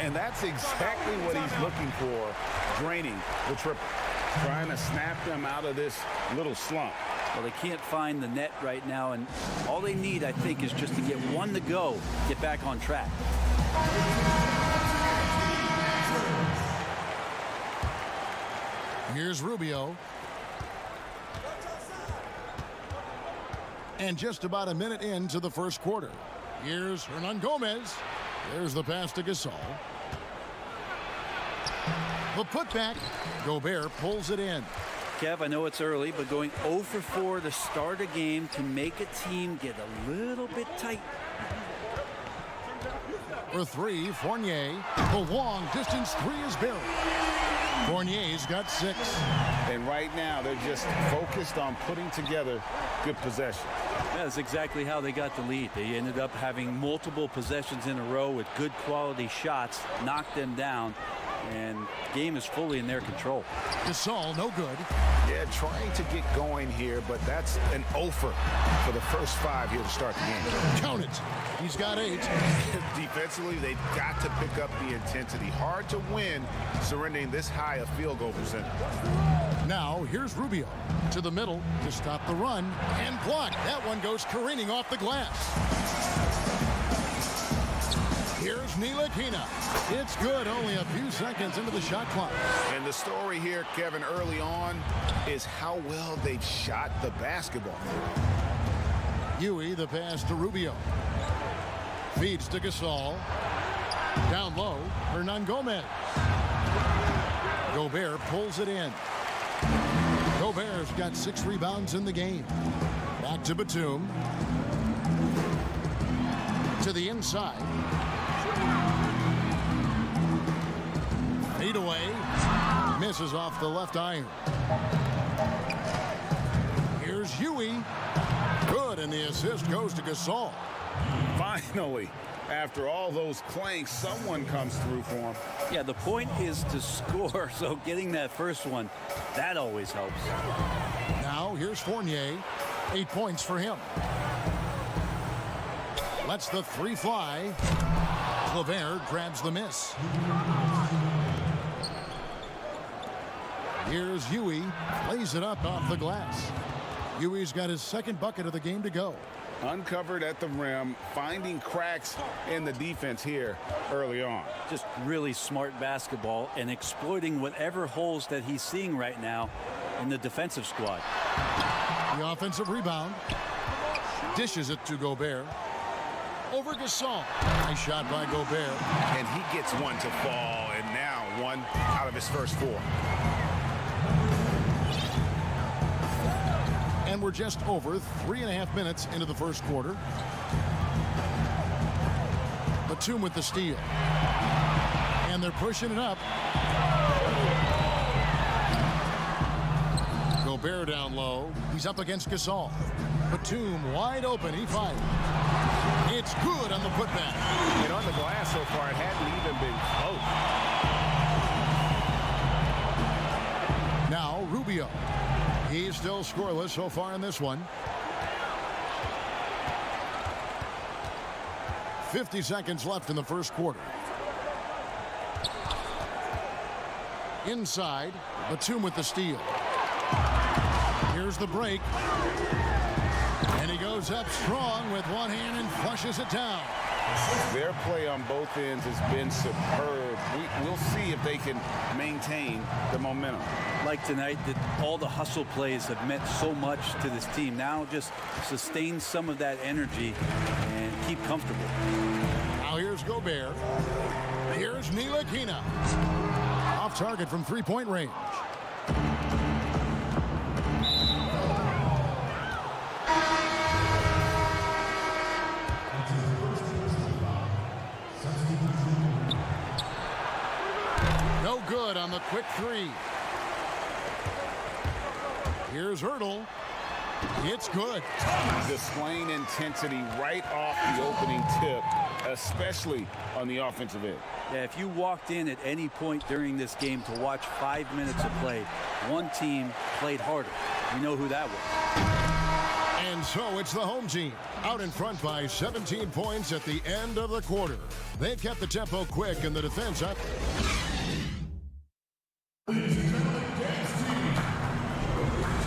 And that's exactly what he's looking for, draining the triple. Trying to snap them out of this little slump. Well, they can't find the net right now, and all they need, I think, is just to get one to go, get back on track. Here's Rubio. And just about a minute into the first quarter. Here's Hernan Gomez. There's the pass to Gasol. The putback. Gobert pulls it in. Kev, I know it's early, but going 0 for 4 to start a game can make a team get a little bit tight. For 3, Fournier. The long distance 3 is buried. Fournier's got 6. And right now, they're just focused on putting together good possession. That's exactly how they got the lead. They ended up having multiple possessions in a row with good quality shots, knocked them down, and the game is fully in their control. Gasol, no good. Yeah, trying to get going here, but that's an offer for the first 5 here to start the game. Count it. He's got 8. Defensively, they've got to pick up the intensity. Hard to win surrendering this high a field goal percentage. Now, here's Rubio to the middle to stop the run and block. That one goes careening off the glass. Here's Ntilikina. It's good, only a few seconds into the shot clock. And the story here, Kevin, early on is how well they've shot the basketball. Yui, the pass to Rubio. Feeds to Gasol. Down low, Hernan Gomez. Gobert pulls it in. Gobert's got 6 rebounds in the game. Back to Batum. To the inside. Fade away. Misses off the left iron. Here's Yui. Good, and the assist goes to Gasol. Finally, after all those clanks, someone comes through for him. Yeah, the point is to score, so getting that first one, that always helps. Now, here's Fournier. 8 points for him. Lets the 3 fly. Clavert grabs the miss. Here's Yui. Lays it up off the glass. Yui's got his 2nd bucket of the game to go. Uncovered at the rim, finding cracks in the defense here early on. Just really smart basketball and exploiting whatever holes that he's seeing right now in the defensive squad. The offensive rebound. Dishes it to Gobert. Over Gasol. Nice shot by Gobert. And he gets one to fall, and now 1 out of his first 4. And we're just over 3.5 minutes into the first quarter. Batum with the steal. And they're pushing it up. Gobert down low. He's up against Gasol. Batum wide open. He fires. It's good on the putback. And on the glass so far, it hadn't even been close. Now Rubio. He's still scoreless so far in this one. 50 seconds left in the first quarter. Inside, Batum with the steal. Here's the break. And he goes up strong with one hand and flushes it down. Their play on both ends has been superb. We'll see if they can maintain the momentum. Like tonight, all the hustle plays have meant so much to this team. Now just sustain some of that energy and keep comfortable. Now here's Gobert. Here's Ntilikina. Off target from three-point range. No good on the quick three. Here's Hurdle. It's good. Displaying intensity right off the opening tip, especially on the offensive end. Yeah, if you walked in at any point during this game to watch 5 minutes of play, one team played harder. We know who that was. And so it's the home team out in front by 17 points at the end of the quarter. They've kept the tempo quick and the defense up.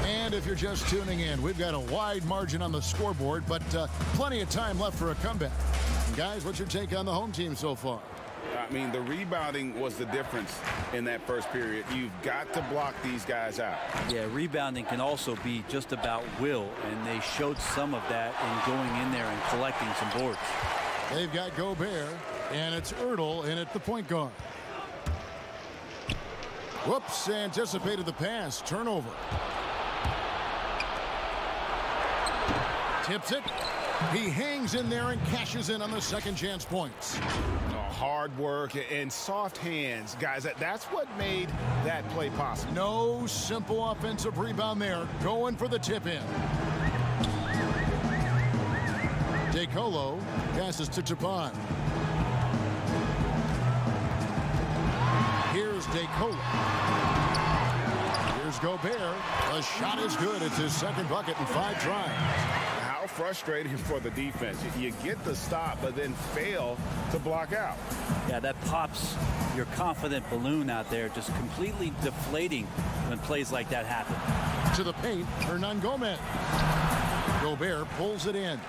And if you're just tuning in, we've got a wide margin on the scoreboard, but plenty of time left for a comeback. Guys, what's your take on the home team so far? I mean, the rebounding was the difference in that first period. You've got to block these guys out. Yeah, rebounding can also be just about will, and they showed some of that in going in there and collecting some boards. They've got Gobert, and it's Hurdle in at the point guard. Whoops, anticipated the pass. Turnover. Tips it. He hangs in there and cashes in on the second chance points. Hard work and soft hands, guys. That's what made that play possible. No simple offensive rebound there. Going for the tip in. DeColo passes to Chapon. Here's DeColo. Here's Gobert. The shot is good. It's his second bucket in 5 tries. Frustrating for the defense. You get the stop, but then fail to block out. Yeah, that pops your confident balloon out there, just completely deflating when plays like that happen. To the paint, Hernangomez. Gobert pulls it in.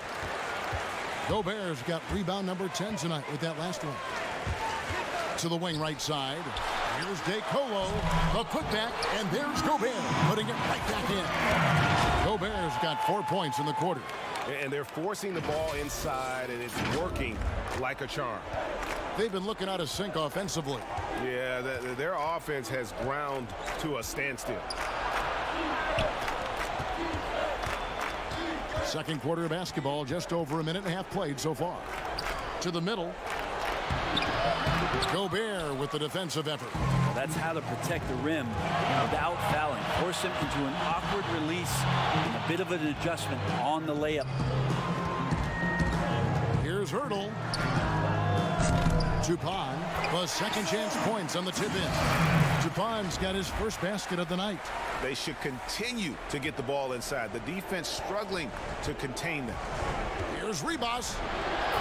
Gobert's got rebound number 10 tonight with that last one. To the wing right side. Here's DeColo, the putback, and there's Gobert putting it right back in. Gobert's got 4 points in the quarter. And they're forcing the ball inside, and it's working like a charm. They've been looking out of sync offensively. Yeah, their offense has ground to a standstill. Second quarter of basketball, just over a minute and a half played so far. To the middle. Gobert with the defensive effort. That's how to protect the rim without fouling. Force him into an awkward release and a bit of an adjustment on the layup. Here's Hurdle. Chapon, the second chance points on the tip in. Chapon's got his first basket of the night. They should continue to get the ball inside. The defense struggling to contain them. Here's Ribas.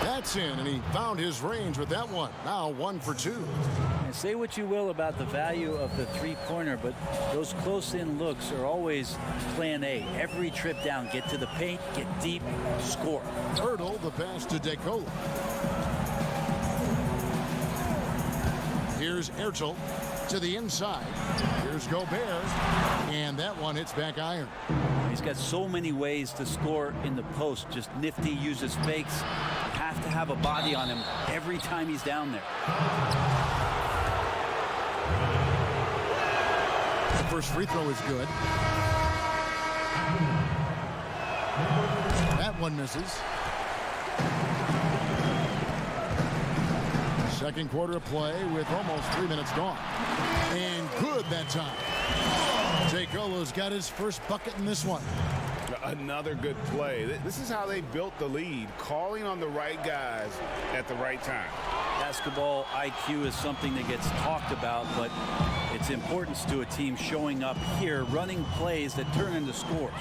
That's in, and he found his range with that one. Now 1 for 2. And say what you will about the value of the three-pointer, but those close-in looks are always plan A. Every trip down, get to the paint, get deep, score. Hurdle, the pass to DeColo. Here's Ertel to the inside. Here's Gobert, and that one hits back iron. He's got so many ways to score in the post. Just nifty, uses fakes. You have to have a body on him every time he's down there. The first free throw is good. That one misses. Second quarter of play with almost 3 minutes gone. And good that time. DeColo's got his first bucket in this one. Another good play. This is how they built the lead, calling on the right guys at the right time. Basketball IQ is something that gets talked about, but its importance to a team showing up here, running plays that turn into scores.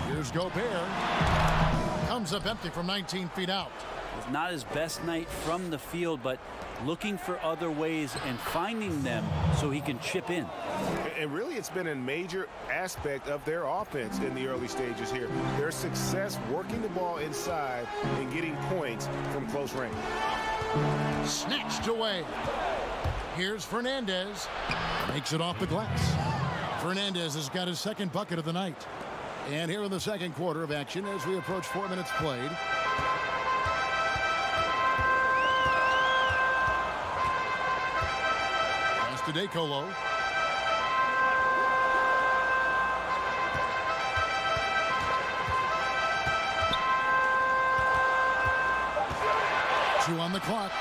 Here's Gobert. Comes up empty from 19 feet out. Not his best night from the field, but looking for other ways and finding them so he can chip in. And really, it's been a major aspect of their offense in the early stages here. Their success working the ball inside and getting points from close range. Snatched away. Here's Fernandez. Makes it off the glass. Fernandez has got his second bucket of the night. And here in the second quarter of action as we approach 4 minutes played. Pass to DeColo. Two on the clock.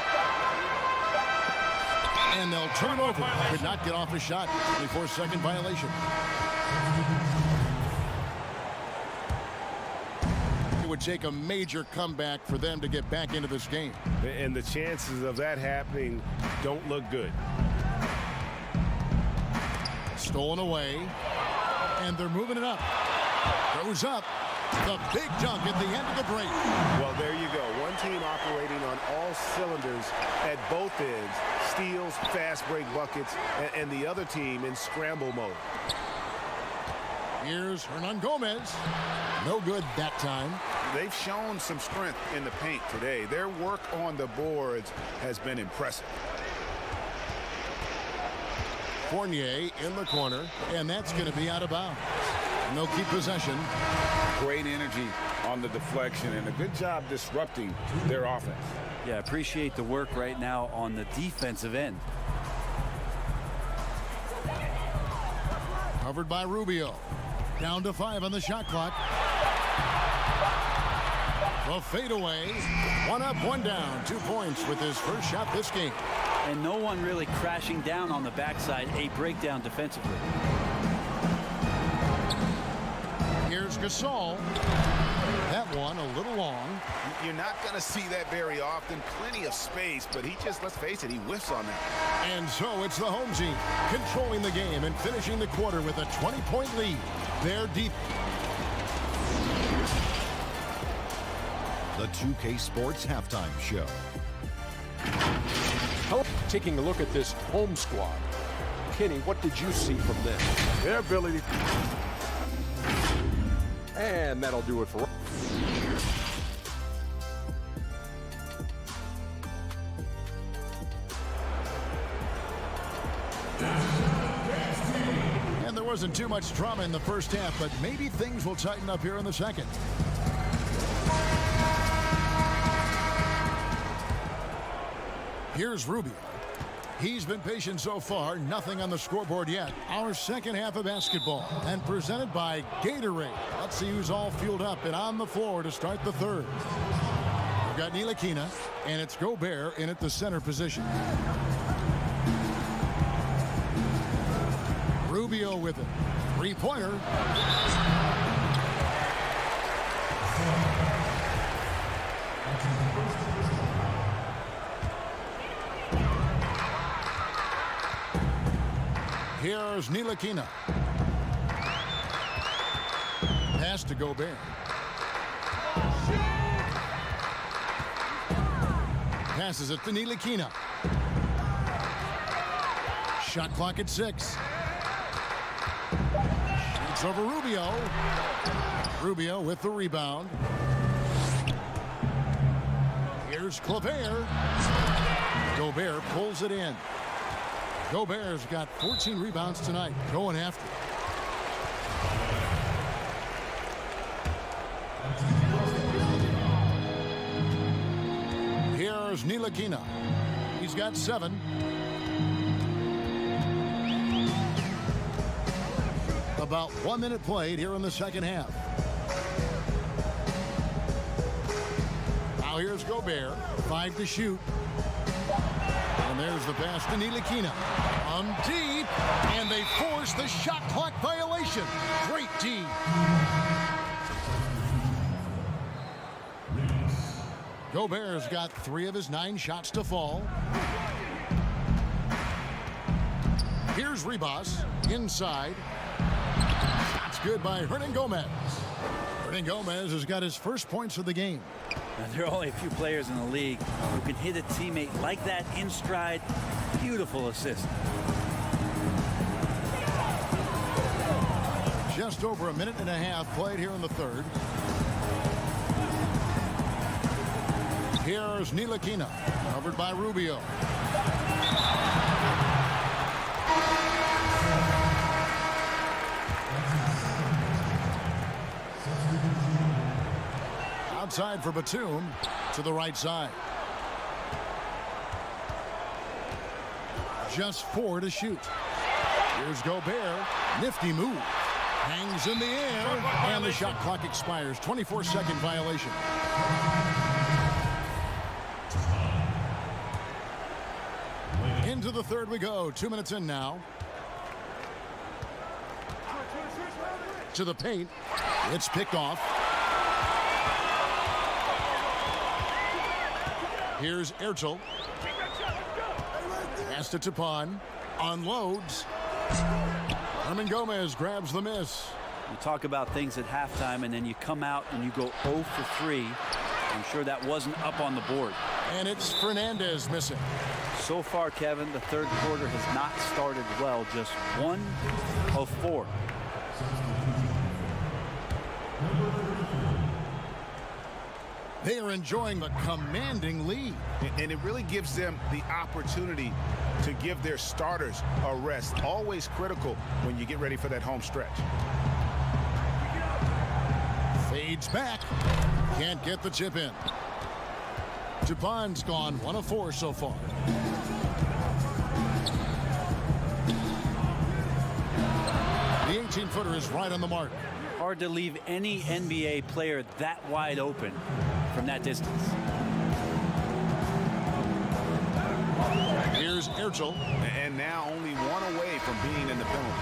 And they'll turn it over. Could not get off a shot. 24-second violation. It would take a major comeback for them to get back into this game. And the chances of that happening don't look good. Stolen away. And they're moving it up. Goes up. The big dunk at the end of the break. Well, there you go. One team operating on all cylinders at both ends. Steals, fast break buckets, and the other team in scramble mode. Here's Hernan Gomez. No good that time. They've shown some strength in the paint today. Their work on the boards has been impressive. Fournier in the corner, and that's going to be out of bounds. And they'll keep possession. Great energy on the deflection and a good job disrupting their offense. Yeah, appreciate the work right now on the defensive end. Covered by Rubio. Down to 5 on the shot clock. The fadeaway. One up, one down. 2 points with his first shot this game. And no one really crashing down on the backside. A breakdown defensively. Here's Gasol. That one a little long. You're not going to see that very often. Plenty of space, but he just, let's face it, he whiffs on that. And so it's the home team controlling the game and finishing the quarter with a 20-point lead. They're deep. The 2K Sports Halftime Show. Taking a look at this home squad. Kenny, what did you see from them? Their ability. And that'll do it for. And there wasn't too much drama in the first half, but maybe things will tighten up here in the second. Here's Rubio. He's been patient so far. Nothing on the scoreboard yet. Our second half of basketball and presented by Gatorade. Let's see who's all fueled up and on the floor to start the third. We've got Ntilikina, and it's Gobert in at the center position. Rubio with it. Three-pointer. Here's Ntilikina. Pass to Gobert. Passes it to Ntilikina. Shot clock at 6. It's over Rubio. Rubio with the rebound. Here's Gobert. Gobert pulls it in. Gobert's got 14 rebounds tonight. Going after it. Here's Ntilikina. He's got 7. About 1 minute played here in the second half. Now here's Gobert. 5 to shoot. And there's the pass to Ntilikina. Deep, and they force the shot clock violation. Great D. Gobert's got 3 of his 9 shots to fall. Here's Ribas inside. Shot's good by Hernan Gomez. Hernan Gomez has got his first points of the game. And there are only a few players in the league who can hit a teammate like that in stride. Beautiful assist. Just over a minute and a half played here in the third. Here's Ntilikina, covered by Rubio. Outside for Batum, to the right side. Just 4 to shoot. Here's Gobert, nifty move. Hangs in the air, and the shot clock expires. 24-second violation. Into the third we go. 2 minutes in now. To the paint. It's picked off. Here's Ertel. Pass to Tapon. Unloads. Herman Gomez grabs the miss. You talk about things at halftime, and then you come out and you go 0 for 3. I'm sure that wasn't up on the board. And it's Fernandez missing. So far, Kevin, the third quarter has not started well. Just 1 of 4. They are enjoying the commanding lead. And it really gives them the opportunity to give their starters a rest. Always critical when you get ready for that home stretch. Fades back. Can't get the chip in. Tapon's gone 1 of 4 so far. The 18-footer is right on the mark. Hard to leave any NBA player that wide open from that distance. Here's Ertel. And now only 1 away from being in the penalty.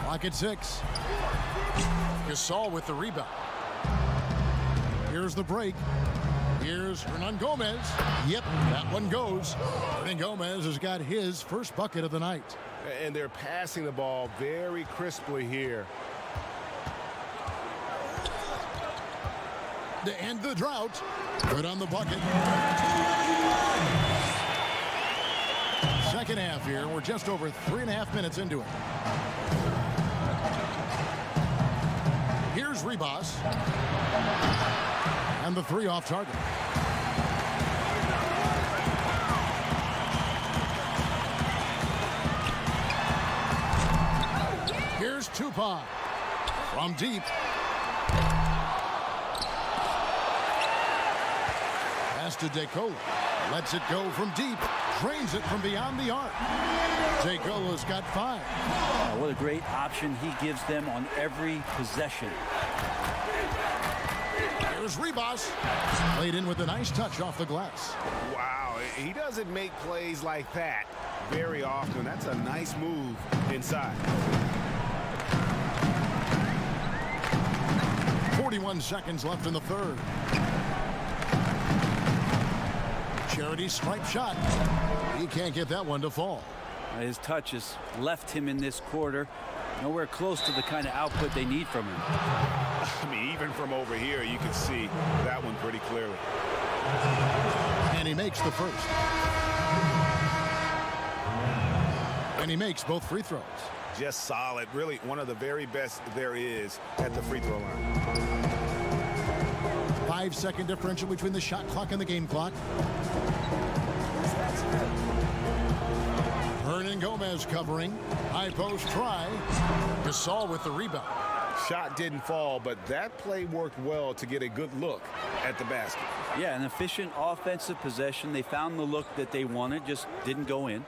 Clock at 6. Gasol with the rebound. Here's the break. Here's Hernan Gomez. Yep, that one goes. Hernan Gomez has got his first bucket of the night. And they're passing the ball very crisply here. To end the drought. Good on the bucket. Second half here. We're just over 3.5 minutes into it. Here's Ribas. And the 3 off target. Here's Tupac. From deep. Pass to DeCola. Lets it go from deep. Drains it from beyond the arc. DeCola's got 5. What a great option he gives them on every possession. Here's Ribas. Played in with a nice touch off the glass. Wow, he doesn't make plays like that very often. That's a nice move inside. 41 seconds left in the third. Charity stripe shot. He can't get that one to fall. His touch has left him in this quarter. Nowhere close to the kind of output they need from him. I mean, even from over here, you can see that one pretty clearly. And he makes the first. And he makes both free throws. Just solid. Really one of the very best there is at the free throw line. 5-second differential between the shot clock and the game clock. Hernan Gomez covering. High post try. Gasol with the rebound. Shot didn't fall, but that play worked well to get a good look at the basket. Yeah, an efficient offensive possession. They found the look that they wanted, just didn't go in.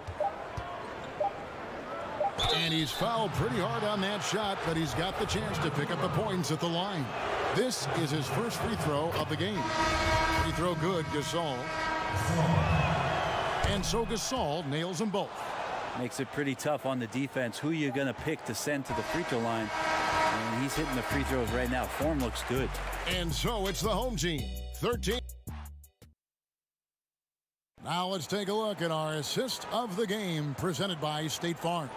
And he's fouled pretty hard on that shot, but he's got the chance to pick up the points at the line. This is his first free throw of the game. Free throw good, Gasol. And so Gasol nails them both. Makes it pretty tough on the defense. Who you going to pick to send to the free throw line? And he's hitting the free throws right now. Form looks good. And so it's the home team 13. Now let's take a look at our assist of the game presented by State Farm.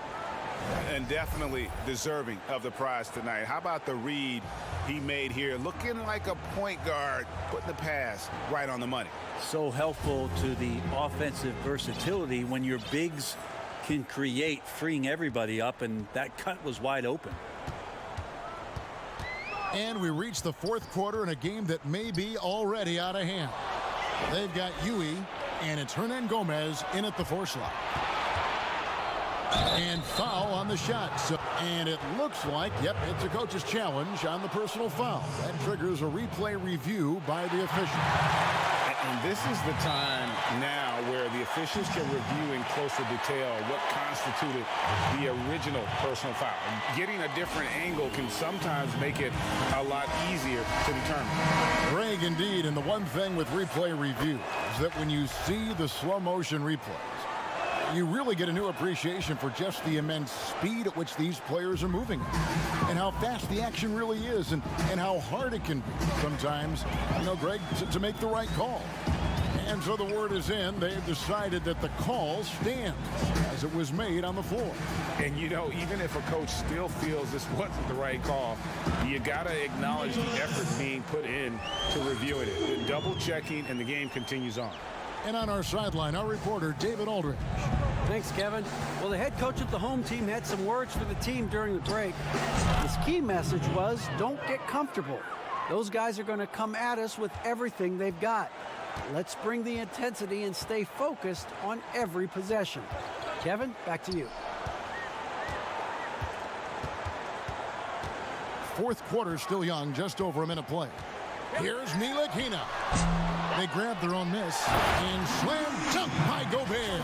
And definitely deserving of the prize tonight. How about the read he made here? Looking like a point guard, putting the pass right on the money. So helpful to the offensive versatility when your bigs can create, freeing everybody up, and that cut was wide open. And we reach the fourth quarter in a game that may be already out of hand. They've got Huey, and it's Hernan Gomez in at the 4 slot. And foul on the shot. And it looks like, yep, it's a coach's challenge on the personal foul. That triggers a replay review by the official. And this is the time now where the officials can review in closer detail what constituted the original personal foul. Getting a different angle can sometimes make it a lot easier to determine. Greg, indeed, and the one thing with replay review is that when you see the slow motion replays, you really get a new appreciation for just the immense speed at which these players are moving and how fast the action really is and how hard it can be sometimes, Greg, to make the right call. And so the word is in. They've decided that the call stands as it was made on the floor. And, even if a coach still feels this wasn't the right call, you got to acknowledge the effort being put in to reviewing it. The double checking, and the game continues on. And on our sideline, our reporter, David Aldridge. Thanks, Kevin. Well, the head coach of the home team had some words for the team during the break. His key message was, don't get comfortable. Those guys are going to come at us with everything they've got. Let's bring the intensity and stay focused on every possession. Kevin, back to you. Fourth quarter still young, just over a minute play. Here's Ntilikina. They grab their own miss and slam dunk by Gobert.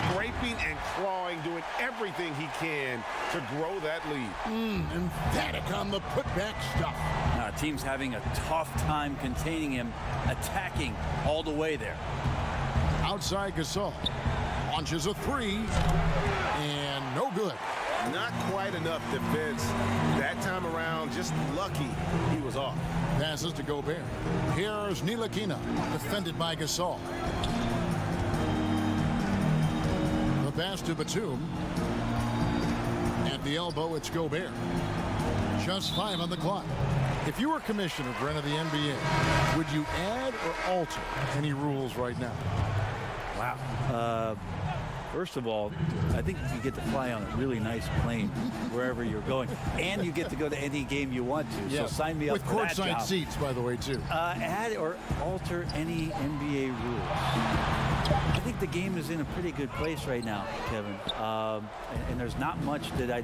Scraping and clawing, doing everything he can to grow that lead. Emphatic on the putback stuff. Team's having a tough time containing him, attacking all the way there. Outside Gasol. Launches a 3 and no good. Not quite enough defense that time around. Just lucky he was off. Passes to Gobert. Here's Ntilikina, defended by Gasol. The pass to Batum. At the elbow, it's Gobert. Just 5 on the clock. If you were commissioner, Brent, of the NBA, would you add or alter any rules right now? Wow. First of all, I think you get to fly on a really nice plane wherever you're going, and you get to go to any game you want to. Yeah. So sign me up with for that job. With courtside seats, by the way, too. Add or alter any NBA rules. I think the game is in a pretty good place right now, Kevin. And there's not much that I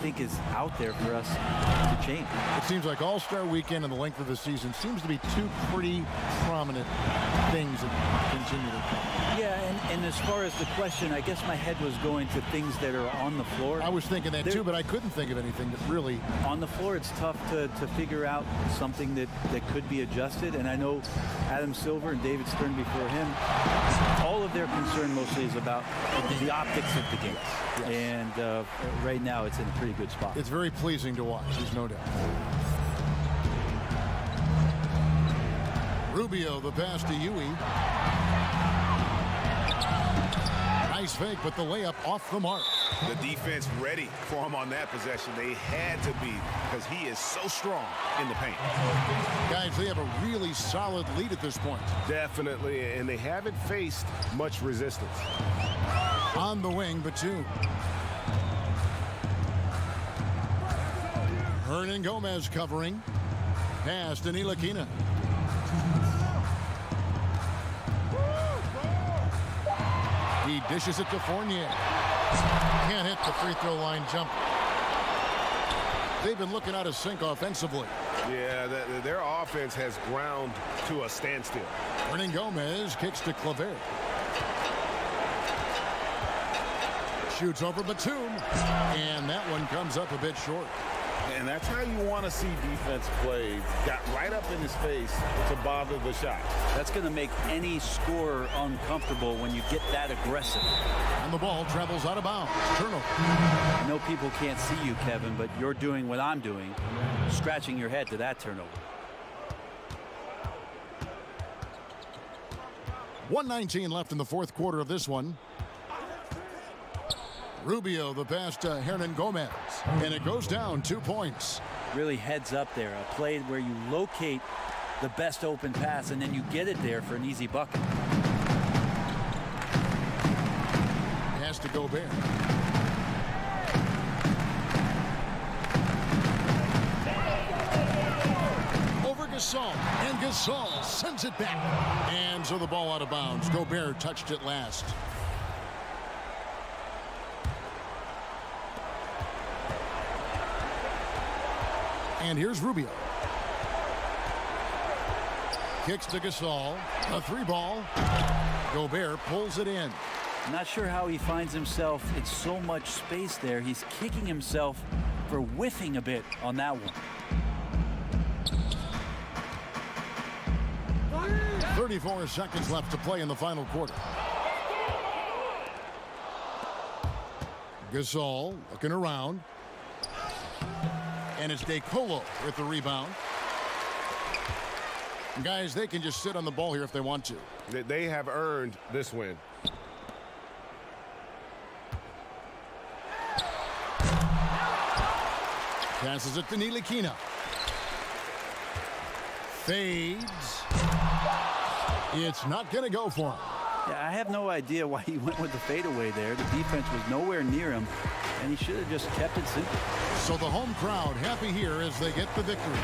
think is out there for us to change. It seems like All-Star Weekend and the length of the season seems to be two pretty prominent things that continue to come. Yeah, and as far as the question, I guess my head was going to things that are on the floor. I was thinking that too, but I couldn't think of anything that really... On the floor, it's tough to figure out something that could be adjusted. And I know Adam Silver and David Stern before him, all of their concern mostly is about the optics of the game. Yes. And right now, it's in a pretty good spot. It's very pleasing to watch, there's no doubt. Rubio, the pass to Huey. Nice fake, but the layup off the mark. The defense ready for him on that possession. They had to be, because he is so strong in the paint. Guys, they have a really solid lead at this point. Definitely, and they haven't faced much resistance. On the wing, Batum. Hernan Gomez covering. Pass to Ntilikina. He dishes it to Fournier. Can't hit the free throw line jump. They've been looking out of sync offensively. Yeah, their offense has ground to a standstill. Hernan Gomez kicks to Claver. Shoots over Batum. And that one comes up a bit short. And that's how you want to see defense play. Got right up in his face to bother the shot. That's going to make any scorer uncomfortable when you get that aggressive. And the ball travels out of bounds. Turnover. I know people can't see you, Kevin, but you're doing what I'm doing, scratching your head to that turnover. 1:19 left in the fourth quarter of this one. Rubio, the pass to Hernan Gomez, and it goes down 2 points. Really heads up there, a play where you locate the best open pass and then you get it there for an easy bucket. Pass to Gobert. Over Gasol, and Gasol sends it back. And so the ball out of bounds. Gobert touched it last. And here's Rubio. Kicks to Gasol. A 3-ball. Gobert pulls it in. I'm not sure how he finds himself. It's so much space there. He's kicking himself for whiffing a bit on that one. 34 seconds left to play in the final quarter. Gasol looking around. And it's DeColo with the rebound. Guys, they can just sit on the ball here if they want to. They have earned this win. Passes it to Ntilikina. Fades. It's not going to go for him. Yeah, I have no idea why he went with the fadeaway there. The defense was nowhere near him, and he should have just kept it simple. So the home crowd happy here as they get the victory.